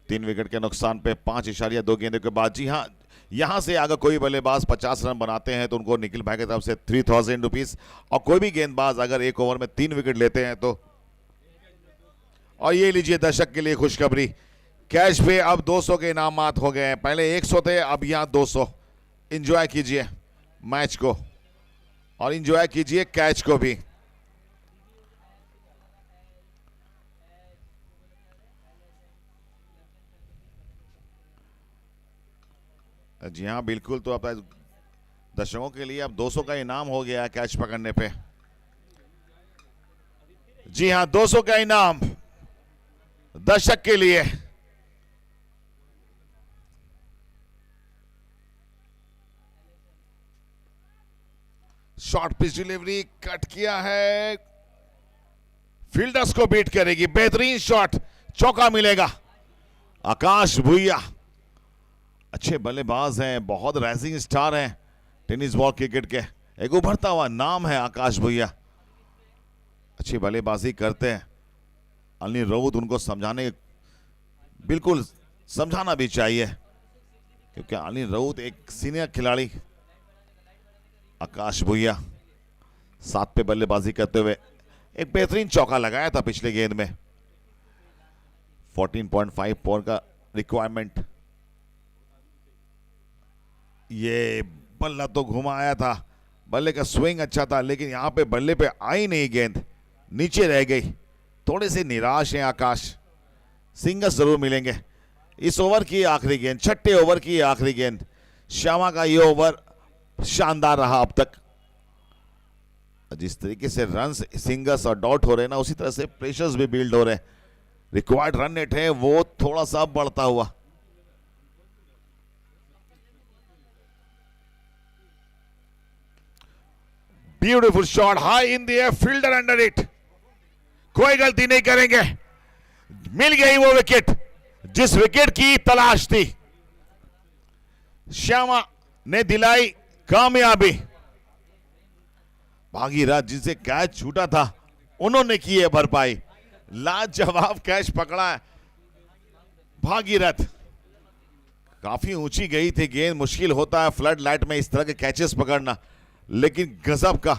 3 विकेट के नुकसान पे 5.2 गेंदों के बाद। जी हाँ, यहां से अगर कोई बल्लेबाज 50 रन बनाते हैं तो उनको निखिल भाई की तरफ से 3000 रुपीज, और कोई भी गेंदबाज अगर 1 ओवर में 3 विकेट लेते हैं तो। और ये लीजिए दर्शक के लिए खुशखबरी, कैश पे अब 200 के इनामात हो गए हैं। पहले 100 थे, अब यहां 200। इंजॉय कीजिए मैच को और इंजॉय कीजिए कैच को भी। जी हाँ बिल्कुल, तो अब दर्शकों के लिए अब 200 का इनाम हो गया कैच पकड़ने पे। जी हाँ, 200 का इनाम दर्शक के लिए। शॉर्ट पिच डिलीवरी, कट किया है, फील्डर्स को बीट करेगी। बेहतरीन शॉट, चौका मिलेगा। आकाश भुइया अच्छे बल्लेबाज हैं, बहुत राइजिंग स्टार हैं टेनिस बॉल क्रिकेट के। एक उभरता हुआ नाम है आकाश भुइया, अच्छी बल्लेबाजी करते हैं। अनिल राउत उनको समझाने, बिल्कुल समझाना भी चाहिए, क्योंकि अनिल राउत एक सीनियर खिलाड़ी। आकाश भुइया 7 पे बल्लेबाजी करते हुए एक बेहतरीन चौका लगाया था पिछले गेंद में। 14.5 पावर का रिक्वायरमेंट। ये बल्ला तो घुमाया था, बल्ले का स्विंग अच्छा था, लेकिन यहां पे बल्ले पे आई नहीं गेंद, नीचे रह गई। थोड़े से निराश हैं आकाश। सिंगल्स जरूर मिलेंगे। इस ओवर की आखिरी गेंद, 6ठे ओवर की आखिरी गेंद। श्यामा का ये ओवर शानदार रहा अब तक। जिस तरीके से रन सिंगल्स और डॉट हो रहे हैं ना, उसी तरह से प्रेशर्स भी बिल्ड हो रहे हैं। रिक्वायर्ड रन रेट है वो थोड़ा सा बढ़ता हुआ। Beautiful shot, high in the air, fielder under it, कोई गलती नहीं करेंगे। मिल गई वो विकेट जिस विकेट की तलाश थी, श्यामा ने दिलाई कामयाबी। भागीरथ जिनसे कैच छूटा था उन्होंने की है भरपाई, लाजवाब कैच पकड़ा है भागीरथ। काफी ऊंची गई थी गेंद, मुश्किल होता है फ्लड लाइट में इस तरह के कैचेस पकड़ना, लेकिन गजब का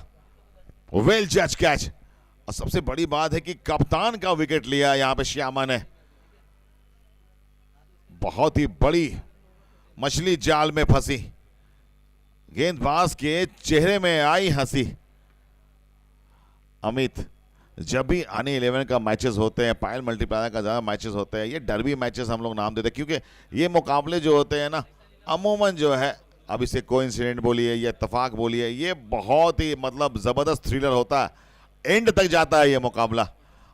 वेल जज कैच। और सबसे बड़ी बात है कि कप्तान का विकेट लिया यहां पे श्यामा ने। बहुत ही बड़ी मछली जाल में फंसी, गेंदबाज के चेहरे में आई हंसी। अमित, जब भी हनी 11 का मैचेस होते हैं, पायल मल्टीप्लायर का ज़्यादा मैचेस होते हैं, ये डर्बी मैचेस हम लोग नाम देते हैं, क्योंकि ये मुकाबले जो होते हैं ना, अमूमन जो है, अब इसे कोइंसिडेंट बोलिए या इत्तेफाक बोलिए, ये बहुत ही मतलब ज़बरदस्त थ्रिलर होता है, एंड तक जाता है ये मुकाबला।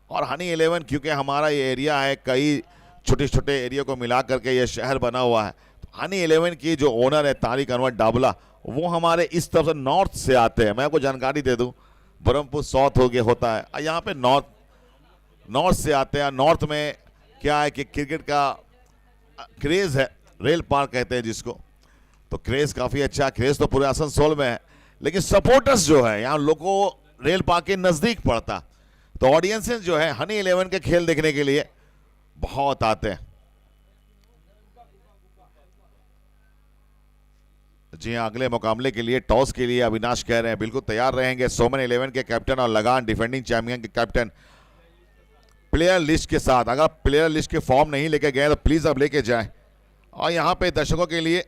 और हनी 11 क्योंकि हमारा ये एरिया है, कई छोटे छोटे एरिया को मिला करके ये शहर बना हुआ है, तो हनी 11 की जो ओनर है तारिक अनवर डाबला, वो हमारे इस तरफ से नॉर्थ से आते हैं। मैं आपको जानकारी दे दूं, ब्रह्मपुर साउथ हो गया होता है, यहाँ पे नॉर्थ से आते हैं। नॉर्थ में क्या है कि क्रिकेट का क्रेज है, रेल पार्क कहते हैं जिसको, तो क्रेज काफी अच्छा, क्रेज तो पूरे आसनसोल में है, लेकिन सपोर्टर्स जो है यहाँ लोगों को रेल पार्क के नजदीक पड़ता, तो ऑडियंसेस जो है हनी 11 के खेल देखने के लिए बहुत आते हैं। जी हाँ, अगले मुकाबले के लिए टॉस के लिए अविनाश कह रहे हैं बिल्कुल तैयार रहेंगे। सोमन 11 के कैप्टन और लगान डिफेंडिंग चैंपियन के कैप्टन प्लेयर लिस्ट के साथ, अगर प्लेयर लिस्ट के फॉर्म नहीं लेके गए तो प्लीज अब लेके जाएं। और यहां पे दर्शकों के लिए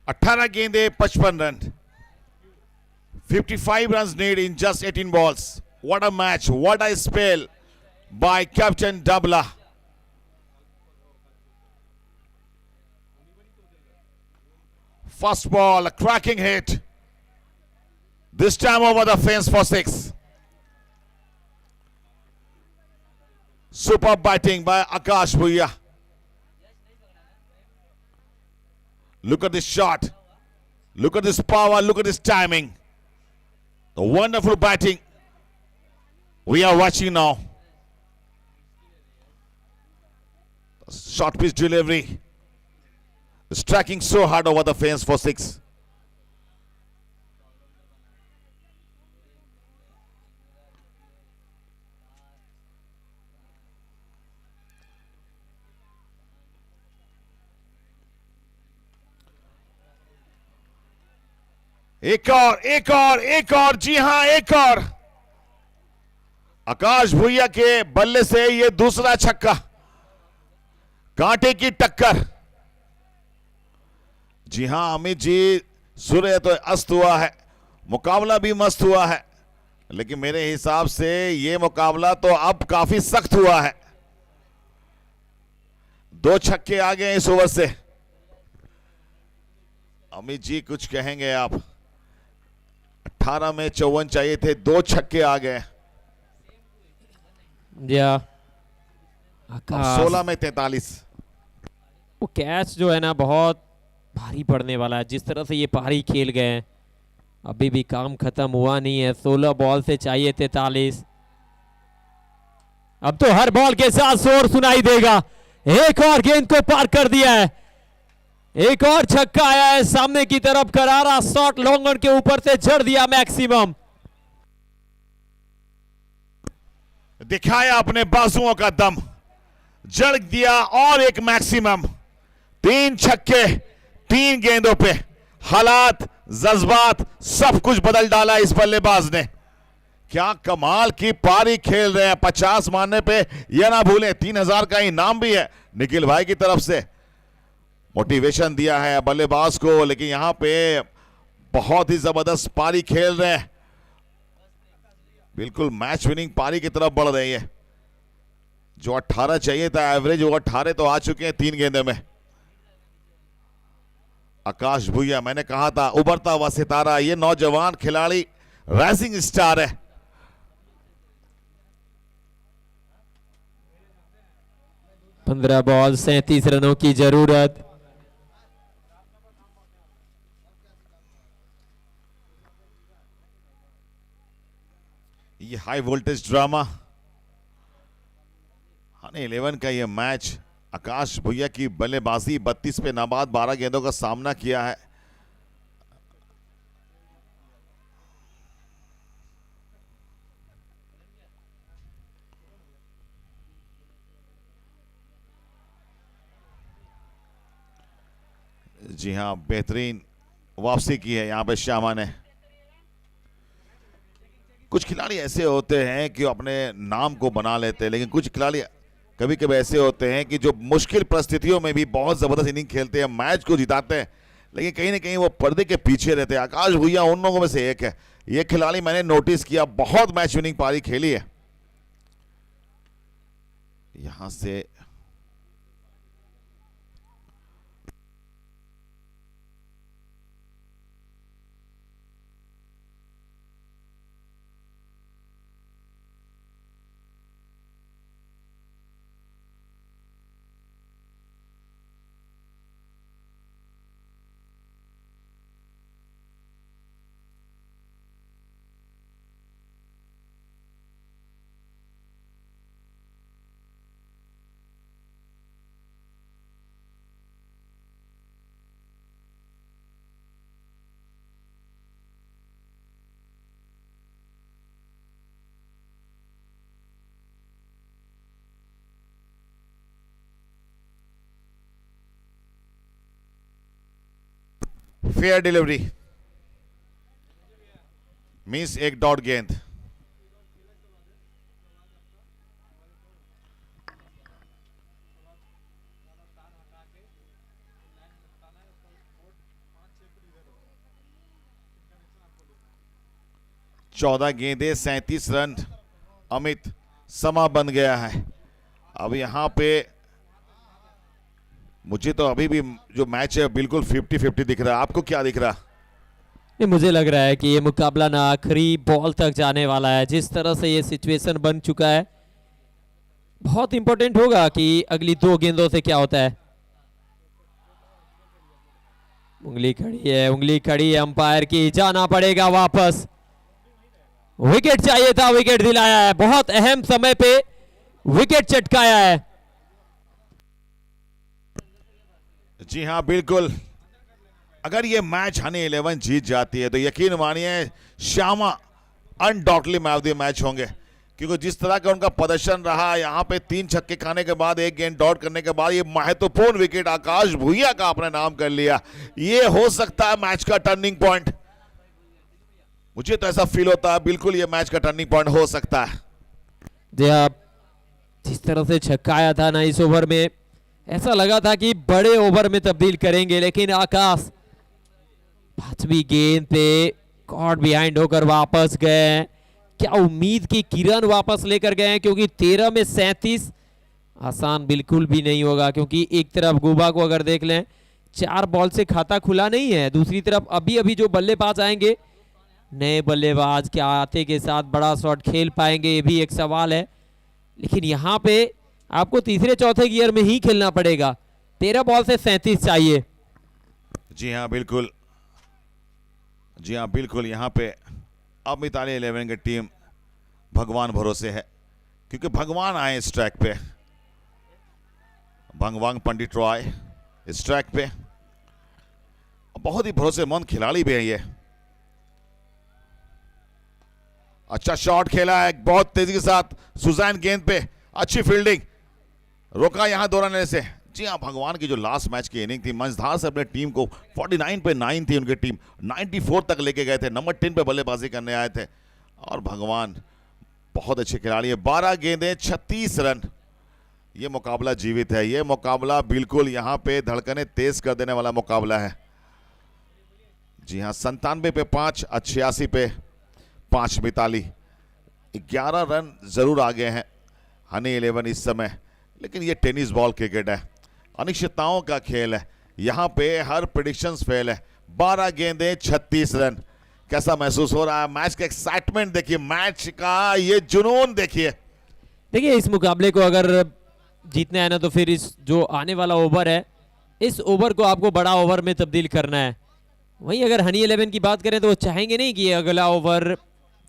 18 गेंदे 55 run, 55 runs need in just 18 balls. What a match, what a spell by Captain Dabla. First ball, a cracking hit. This time over the fence for 6. Super batting by Akash Bhuiya. Look at this shot. Look at this power. Look at this timing. The wonderful batting we are watching now. Short pitch delivery. Striking so hard over the fence for 6. एक और, जी हां एक और। आकाश भुइया के बल्ले से ये दूसरा छक्का, कांटे की टक्कर। जी हां अमित जी, सूर्य तो अस्त हुआ है, मुकाबला भी मस्त हुआ है, लेकिन मेरे हिसाब से ये मुकाबला तो अब काफी सख्त हुआ है। 2 छक्के आ गए इस ओवर से। अमित जी कुछ कहेंगे आप? 18 में 54 चाहिए थे, 2 छक्के आ गए। आकाश 16 में 43। वो कैच जो है ना बहुत भारी पड़ने वाला है। जिस तरह से ये पारी खेल गए हैं, अभी भी काम खत्म हुआ नहीं है। 16 बॉल से चाहिए 43। अब तो हर बॉल के साथ शोर सुनाई देगा। एक और गेंद को पार कर दिया है, एक और छक्का आया है सामने की तरफ। करारा शॉट लॉन्ग ऑन के ऊपर से जड़ दिया मैक्सिमम। दिखाया अपने बाजुओं का दम, जड़ दिया और एक मैक्सिमम। 3 छक्के 3 गेंदों पे। हालात, जज्बात सब कुछ बदल डाला इस बल्लेबाज ने। क्या कमाल की पारी खेल रहे हैं। 50 मारने पे यह ना भूलें 3000 का इनाम भी है निखिल भाई की तरफ से। मोटिवेशन दिया है बल्लेबाज को, लेकिन यहां पे बहुत ही जबरदस्त पारी खेल रहे हैं। बिल्कुल मैच विनिंग पारी की तरफ बढ़ रही है। जो 18 चाहिए था एवरेज, वो 18 तो आ चुके हैं 3 गेंदे में। आकाश भुइया, मैंने कहा था उभरता हुआ सितारा, ये नौजवान खिलाड़ी राइजिंग स्टार है। पंद्रह बॉल 37 रनों की जरूरत। ये हाई वोल्टेज ड्रामा हनी 11 का ये मैच। आकाश भुइया की बल्लेबाजी 32 पे नाबाद 12 गेंदों का सामना किया है। जी हां, बेहतरीन वापसी की है यहां पे श्यामा ने। कुछ खिलाड़ी ऐसे होते हैं कि अपने नाम को बना लेते हैं, लेकिन कुछ खिलाड़ी कभी कभी ऐसे होते हैं कि जो मुश्किल परिस्थितियों में भी बहुत जबरदस्त इनिंग खेलते हैं, मैच को जिताते हैं, लेकिन कहीं ना कहीं वो पर्दे के पीछे रहते हैं। आकाश भुइया उन लोगों में से एक है। ये खिलाड़ी मैंने नोटिस किया, बहुत मैच विनिंग पारी खेली है। यहां से फेयर डिलीवरी मीन्स एक डॉट गेंद। 14 गेंदे 37 रन। अमित, समा बन गया है। अब यहां पे मुझे तो अभी भी जो मैच है बिल्कुल 50-50 दिख रहा है। आपको क्या दिख रहा? नहीं, मुझे लग रहा है कि ये मुकाबला ना आखिरी बॉल तक जाने वाला है। जिस तरह से ये सिचुएशन बन चुका है, बहुत इंपॉर्टेंट होगा कि अगली 2 गेंदों से क्या होता है। उंगली खड़ी है अंपायर की, जाना पड़ेगा वापस। विकेट चाहिए था, विकेट दिलाया है। बहुत अहम समय पे विकेट चटकाया है। जी हां, बिल्कुल। अगर ये मैच हनी 11 जीत जाती है तो यकीन मानिए Shyama undoubtedly man of the match होंगे, क्योंकि जिस तरह का उनका प्रदर्शन रहा यहां पे 3 छक्के खाने के बाद 1 गेंद डॉट करने के बाद ये महत्वपूर्ण विकेट आकाश भूया का अपने नाम कर लिया। ये हो सकता है मैच का टर्निंग पॉइंट। मुझे तो ऐसा फील होता है बिल्कुल ये मैच का टर्निंग पॉइंट हो सकता है। जी आप जिस तरह से छक्काया था ना इस ओवर में, ऐसा लगा था कि बड़े ओवर में तब्दील करेंगे, लेकिन आकाश 5वीं गेंद पे कॉट बिहाइंड होकर वापस गए। क्या उम्मीद की किरण वापस लेकर गए हैं, क्योंकि 13 में 37 आसान बिल्कुल भी नहीं होगा। क्योंकि एक तरफ गुबा को अगर देख लें, 4 बॉल से खाता खुला नहीं है। दूसरी तरफ अभी अभी जो बल्लेबाज आएंगे, नए बल्लेबाज क्या आते के साथ बड़ा शॉट खेल पाएंगे, ये भी एक सवाल है। लेकिन यहाँ पे आपको तीसरे चौथे गियर में ही खेलना पड़ेगा। 13 बॉल से 37 चाहिए। जी हाँ बिल्कुल, जी हाँ बिल्कुल। यहाँ पे अब मिताली 11 की टीम भगवान भरोसे है, क्योंकि भगवान आए इस ट्रैक पे। भगवान पंडित रॉय इस ट्रैक पे बहुत ही भरोसेमंद खिलाड़ी भी है ये। अच्छा शॉट खेला है बहुत तेजी के साथ, सुजैन गेंद पे अच्छी फील्डिंग, रोका यहां दौड़ाने से। जी हाँ, भगवान की जो लास्ट मैच की इनिंग थी, मंझधार से अपने टीम को 49 पे 9 थी उनकी टीम, 94 तक लेके गए थे, नंबर 10 पे बल्लेबाजी करने आए थे। और भगवान बहुत अच्छे खिलाड़ी है। 12 गेंदें 36 रन। ये मुकाबला जीवित है, ये मुकाबला बिल्कुल यहाँ पे धड़कने तेज कर देने वाला मुकाबला है। जी हाँ, 97 पे 5, 86 पे 5 मिताली। 11 रन जरूर आगे हैं हनी 11 इस समय, लेकिन ये टेनिस बॉल क्रिकेट है, अनिश्चितताओं का खेल है। यहां पे हर प्रेडिक्शंस फेल है। 12 गेंदें 36 रन। कैसा महसूस हो रहा है? मैच का एक्साइटमेंट देखिए, मैच का ये जुनून देखिए। देखिए इस मुकाबले को अगर जीतना है ना, तो फिर इस जो आने वाला ओवर है, इस ओवर को आपको बड़ा ओवर में तब्दील करना है। वहीं अगर हनी 11 की बात करें तो वो चाहेंगे नहीं कि अगला ओवर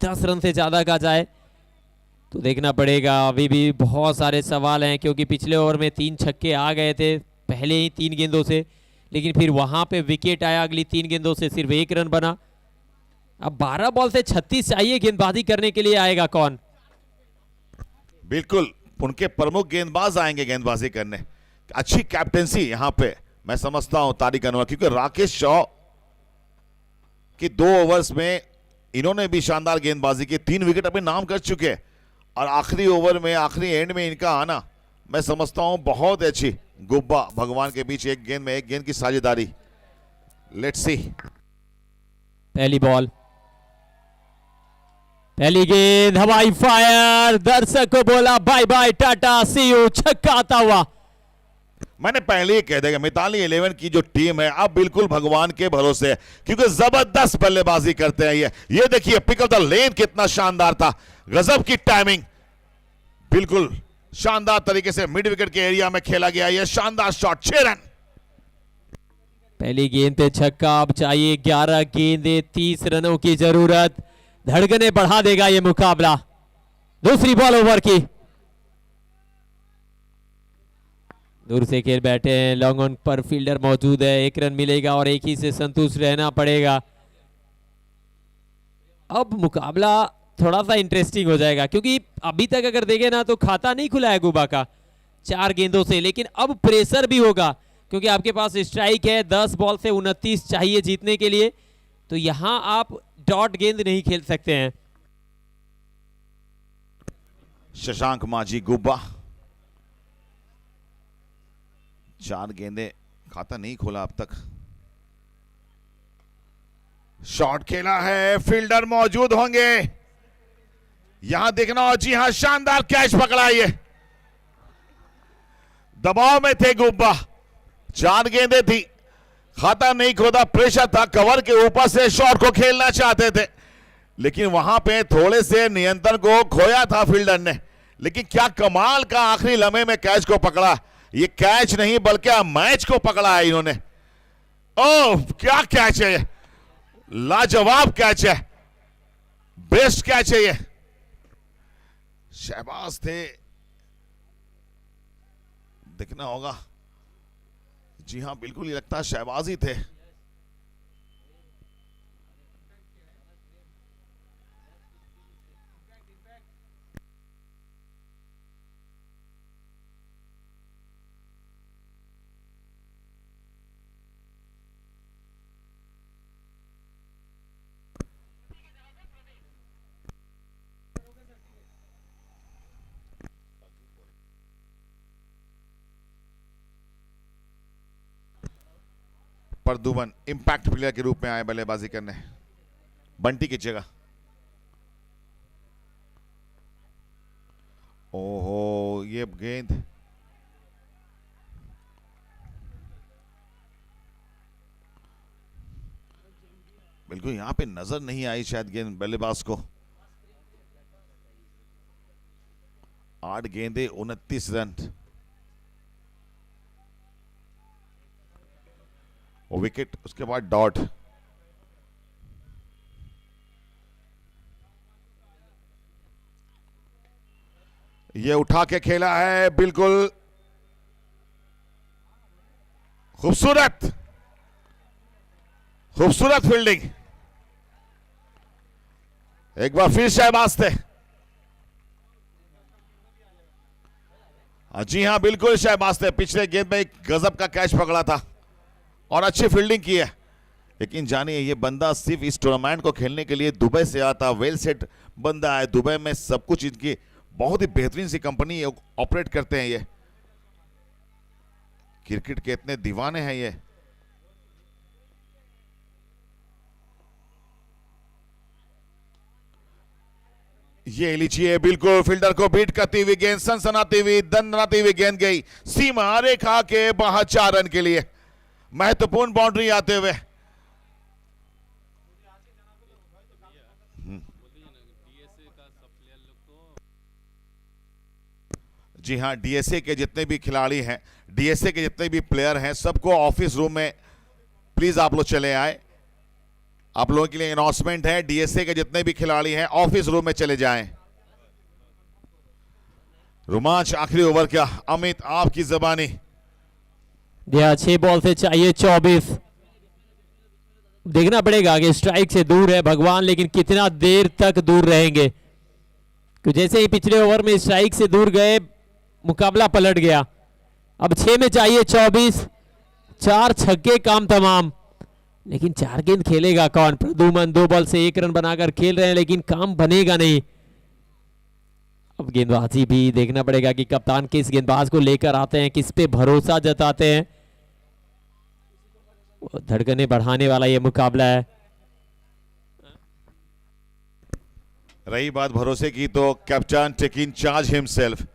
10 रन से ज्यादा का जाए। तो देखना पड़ेगा, अभी भी बहुत सारे सवाल हैं, क्योंकि पिछले ओवर में 3 छक्के आ गए थे पहले ही 3 गेंदों से, लेकिन फिर वहां पे विकेट आया, अगली 3 गेंदों से सिर्फ 1 रन बना। अब 12 बॉल से 36 चाहिए, गेंदबाजी करने के लिए आएगा कौन? बिल्कुल उनके प्रमुख गेंदबाज आएंगे गेंदबाजी करने। अच्छी कैप्टेंसी यहां पे मैं समझता हूं तारिक अनवर, क्योंकि राकेश शॉ की 2 ओवर्स में इन्होंने भी शानदार गेंदबाजी की, 3 विकेट अपने नाम कर चुके। और आखिरी ओवर में, आखिरी एंड में इनका आना मैं समझता हूं बहुत अच्छी। गुब्बा भगवान के बीच 1 गेंद में 1 गेंद की साझेदारी। Let's see. पहली बॉल, पहली गेंद, हवाई फायर, दर्शक को बोला bye bye tata see you, छक्का आता हुआ। मैंने पहले ही कह दिया मिताली 11 की जो टीम है अब बिल्कुल भगवान के भरोसे है, क्योंकि जबरदस्त बल्लेबाजी करते हैं ये देखिए पिक ऑफ द लेन कितना शानदार था, गजब की टाइमिंग, बिल्कुल शानदार तरीके से मिड विकेट के एरिया में खेला गया ये शानदार शॉट। 6 रन। पहली गेंद पे छक्का, अब चाहिए 11 गेंदे, 30 रनों की जरूरत। धड़कने बढ़ा देगा ये मुकाबला। दूसरी बॉल ओवर की, दूर से खेल बैठे हैं, लॉन्ग ऑन पर फील्डर मौजूद है, 1 रन मिलेगा और एक ही से संतुष्ट रहना पड़ेगा। अब मुकाबला थोड़ा सा इंटरेस्टिंग हो जाएगा, क्योंकि अभी तक अगर देखें ना तो खाता नहीं खुला है गुबा का 4 गेंदों से, लेकिन अब प्रेशर भी होगा, क्योंकि आपके पास स्ट्राइक है। 10 बॉल से 29 चाहिए जीतने के लिए, तो यहां आप डॉट गेंद नहीं खेल सकते हैं। शशांक माझी गुब्बा, 4 गेंदे, खाता नहीं खोला अब तक। शॉट खेला है, फील्डर मौजूद होंगे यहां देखना। और जी हां, शानदार कैच पकड़ा ये, दबाव में थे गुब्बा, 4 गेंदें थी, खाता नहीं खोदा, प्रेशर था, कवर के ऊपर से शॉट को खेलना चाहते थे, लेकिन वहां पे थोड़े से नियंत्रण को खोया था फील्डर ने। लेकिन क्या कमाल का आखिरी लम्हे में कैच को पकड़ा, ये कैच नहीं बल्कि मैच को पकड़ा है इन्होंने। ओह क्या कैच है ये, लाजवाब कैच है, बेस्ट कैच है ये। शहबाज थे, देखना होगा। जी हां बिल्कुल, ये लगता है शहबाज ही थे। प्रदुमन इंपैक्ट प्लेयर के रूप में आए बल्लेबाजी करने, बंटी की जगह। ओहो ये गेंद बिल्कुल यहां पे नजर नहीं आई शायद गेंद बल्लेबाज को। 8 गेंदे 29 रन, विकेट, उसके बाद डॉट। ये उठा के खेला है, बिल्कुल खूबसूरत खूबसूरत फील्डिंग। एक बार फिर शहबाज थे। जी हां बिल्कुल शहबाज थे, पिछले गेंद में एक गजब का कैच पकड़ा था और अच्छी फील्डिंग की है। लेकिन जानिए ये बंदा सिर्फ इस टूर्नामेंट को खेलने के लिए दुबई से आता, वेल सेट बंदा है, दुबई में सब कुछ इनकी बहुत ही बेहतरीन सी कंपनी ऑपरेट करते हैं। ये क्रिकेट के इतने दीवाने हैं ये। ये लीजिए, बिल्कुल फील्डर को बीट करती हुई गेंद, सनसनाती हुई, दंदनाती हुई गेंद गई सीमा रेखा के बाहर 4 रन के लिए। महत्वपूर्ण बाउंड्री आते हुए। जी हां, डीएसए के जितने भी खिलाड़ी हैं, डीएसए के जितने भी प्लेयर हैं, सबको ऑफिस रूम में प्लीज आप लोग चले आए। आप लोगों के लिए अनाउंसमेंट है, डीएसए के जितने भी खिलाड़ी हैं ऑफिस रूम में चले जाएं। रोमांच आखिरी ओवर क्या, अमित आपकी जबानी। 6 बॉल से चाहिए 24। देखना पड़ेगा कि स्ट्राइक से दूर है भगवान, लेकिन कितना देर तक दूर रहेंगे। तो जैसे ही पिछले ओवर में स्ट्राइक से दूर गए, मुकाबला पलट गया। अब 6 में चाहिए 24, 4 छक्के काम तमाम। लेकिन 4 गेंद खेलेगा कौन? प्रदुमन 2 बॉल से 1 रन बनाकर खेल रहे हैं, लेकिन काम बनेगा नहीं। अब गेंदबाजी भी देखना पड़ेगा कि कप्तान किस गेंदबाज को लेकर आते हैं, किस पे भरोसा जताते हैं। धड़कने बढ़ाने वाला ये मुकाबला है। रही बात भरोसे की, तो कैप्टन टेकिंग चार्ज हिमसेल्फ,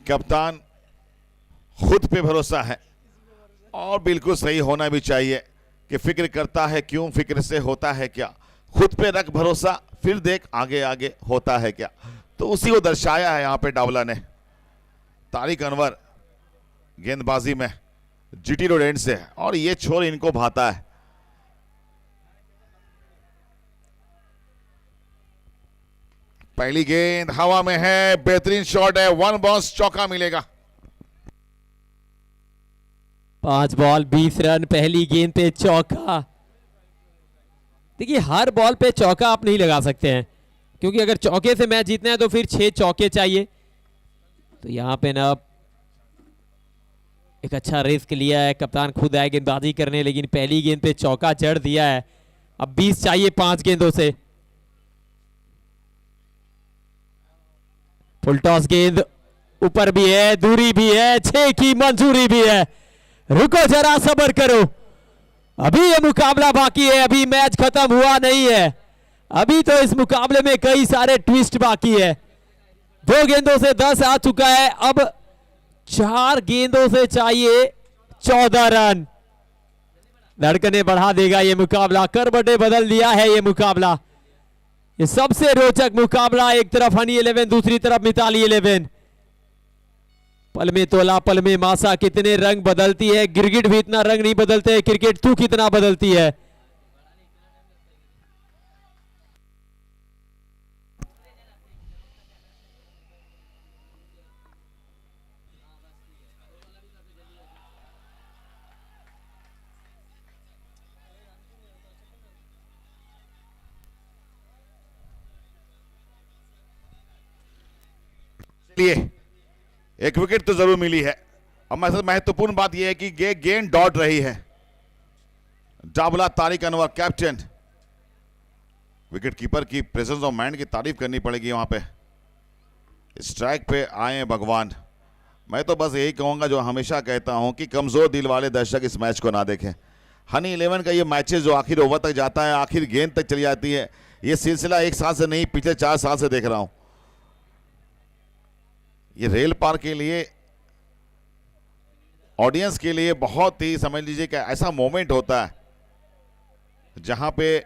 कप्तान खुद पे भरोसा है और बिल्कुल सही होना भी चाहिए कि फिक्र करता है क्यों, फिक्र से होता है क्या। खुद पे रख भरोसा, फिर देख आगे आगे होता है क्या। तो उसी को दर्शाया है यहां पे डावला ने। तारिक अनवर गेंदबाजी में जीटी रोड एंड से, और ये छोर इनको भाता है। पहली गेंद हवा में है, बेहतरीन शॉट है, 1 बाउंस, चौका मिलेगा। 5 बॉल 20 रन, पहली गेंद पे चौका। देखिए हर बॉल पे चौका आप नहीं लगा सकते हैं, क्योंकि अगर चौके से मैच जीतना है तो फिर 6 चौके चाहिए। तो यहां पे ना एक अच्छा रिस्क लिया है, कप्तान खुद आए गेंदबाजी करने, लेकिन पहली गेंद पे चौका जड़ दिया है। अब 20 चाहिए 5 गेंदों से। फुल टॉस गेंद ऊपर भी है, दूरी भी है, 6 की मंजूरी भी है। रुको जरा, सब्र करो, अभी ये मुकाबला बाकी है, अभी मैच खत्म हुआ नहीं है, अभी तो इस मुकाबले में कई सारे ट्विस्ट बाकी है। 2 गेंदों से 10 आ चुका है, अब 4 गेंदों से चाहिए 14 रन। धड़कने बढ़ा देगा ये मुकाबला, करवटें बदल दिया है ये मुकाबला। ये सबसे रोचक मुकाबला, एक तरफ हनी 11, दूसरी तरफ मिताली 11। पल में तोला पल में मासा, कितने रंग बदलती है। गिरगिट भी इतना रंग नहीं बदलते, क्रिकेट तू कितना बदलती है। लिए एक विकेट तो जरूर मिली है। अब महत्वपूर्ण बात यह है कि गेंद डॉट रही है। Dabla Tariq Anwar captain, wicket keeper की प्रेजेंस ऑफ माइंड की तारीफ करनी पड़ेगी वहां पे। स्ट्राइक पे आए भगवान। मैं तो बस यही कहूंगा जो हमेशा कहता हूं कि कमजोर दिल वाले दर्शक इस मैच को ना देखें। हनी 11 का ये मैचेस जो आखिर ओवर तक जाता है, आखिर गेंद तक चली जाती है, ये सिलसिला 1 साल से नहीं पिछले 4 साल से देख रहा हूं। ये रेल पार के लिए, ऑडियंस के लिए बहुत ही समझ लीजिए कि ऐसा मोमेंट होता है जहां पे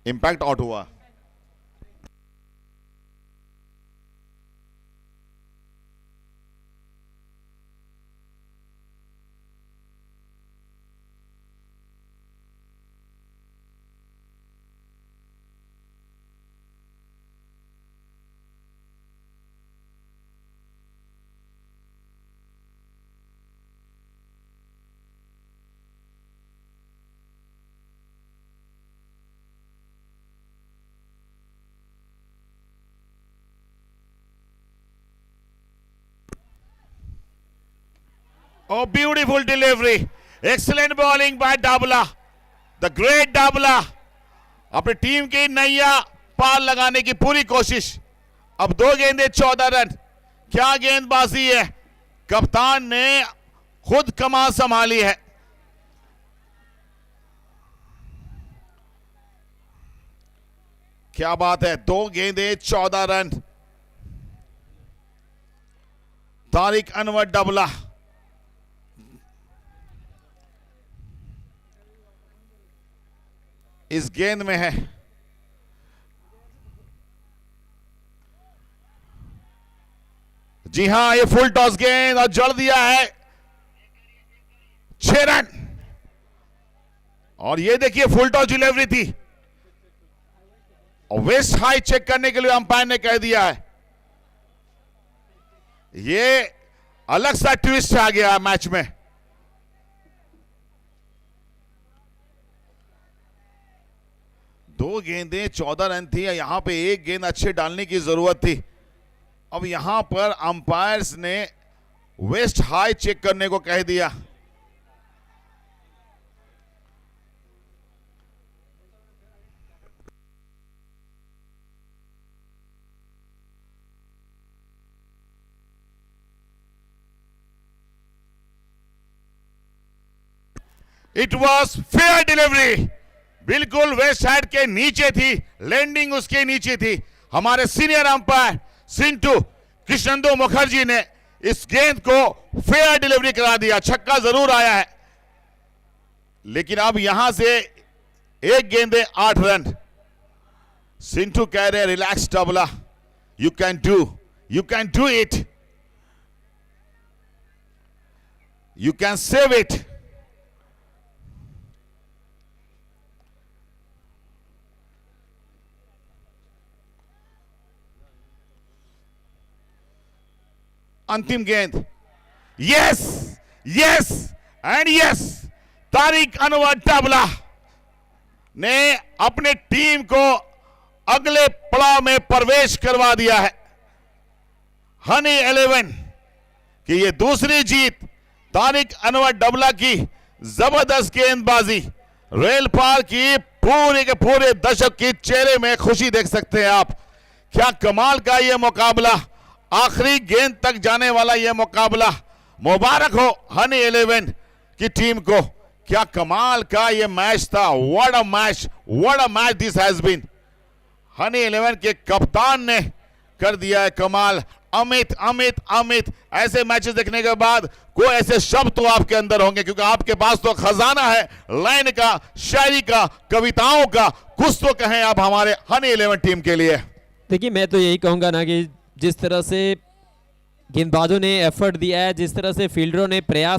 इंपैक्ट आउट हुआ। Oh, beautiful delivery. Excellent bowling by Dabla. The great Dabla. अपनी टीम की नैया पार लगाने की पूरी कोशिश। अब 2 गेंदे 14 रन। क्या गेंदबाजी है। कप्तान ने खुद कमान संभाली है। क्या बात है। 2 गेंदे 14 रन। तारिक अनवर डबला। इस गेंद में है। जी हां, ये फुल टॉस गेंद और जड़ दिया है। 6 रन। और ये देखिए फुल टॉस डिलीवरी थी और वेस्ट हाई चेक करने के लिए अंपायर ने कह दिया है। ये अलग सा ट्विस्ट आ गया मैच में। दो गेंदें 14 रन थी, यहां पे 1 गेंद अच्छे डालने की जरूरत थी। अब यहां पर अंपायर्स ने वेस्ट हाई चेक करने को कह दिया। It was fair delivery. बिल्कुल वेस्ट साइड के नीचे थी, लैंडिंग उसके नीचे थी। हमारे सीनियर अंपायर सिंटू कृष्णेंदु मुखर्जी ने इस गेंद को फेयर डिलीवरी करा दिया। छक्का जरूर आया है, लेकिन अब यहां से 1 गेंदे 8 रन। सिंटू कह रहे relax Dabla, you can do it, you can save it. अंतिम गेंद। Yes yes and yes. Tariq Anwar Dabla ने अपने टीम को अगले पड़ाव में प्रवेश करवा दिया है। हनी 11 की ये दूसरी जीत। तारिक अनवर डबला की जबरदस्त गेंदबाजी, रेल पार की पूरे के पूरे दर्शक के चेहरे में खुशी देख सकते हैं आप। क्या कमाल का ये मुकाबला आखिरी गेंद तक जाने वाला यह मुकाबला। मुबारक हो हनी 11 की टीम को। क्या कमाल का यह मैच था। What a match this has been. Honey 11 के कप्तान ने कर दिया है कमाल। अमित अमित अमित ऐसे मैचेस देखने के बाद कोई ऐसे शब्द तो आपके अंदर होंगे, क्योंकि आपके पास तो खजाना है लाइन का, शायरी का, कविताओं का। कुछ तो कहें आप हमारे हनी 11 टीम के लिए। देखिए मैं तो यही कहूंगा ना कि जिस तरह से गेंदबाजों ने एफर्ट दिया है, जिस तरह से फील्डरों ने प्रयास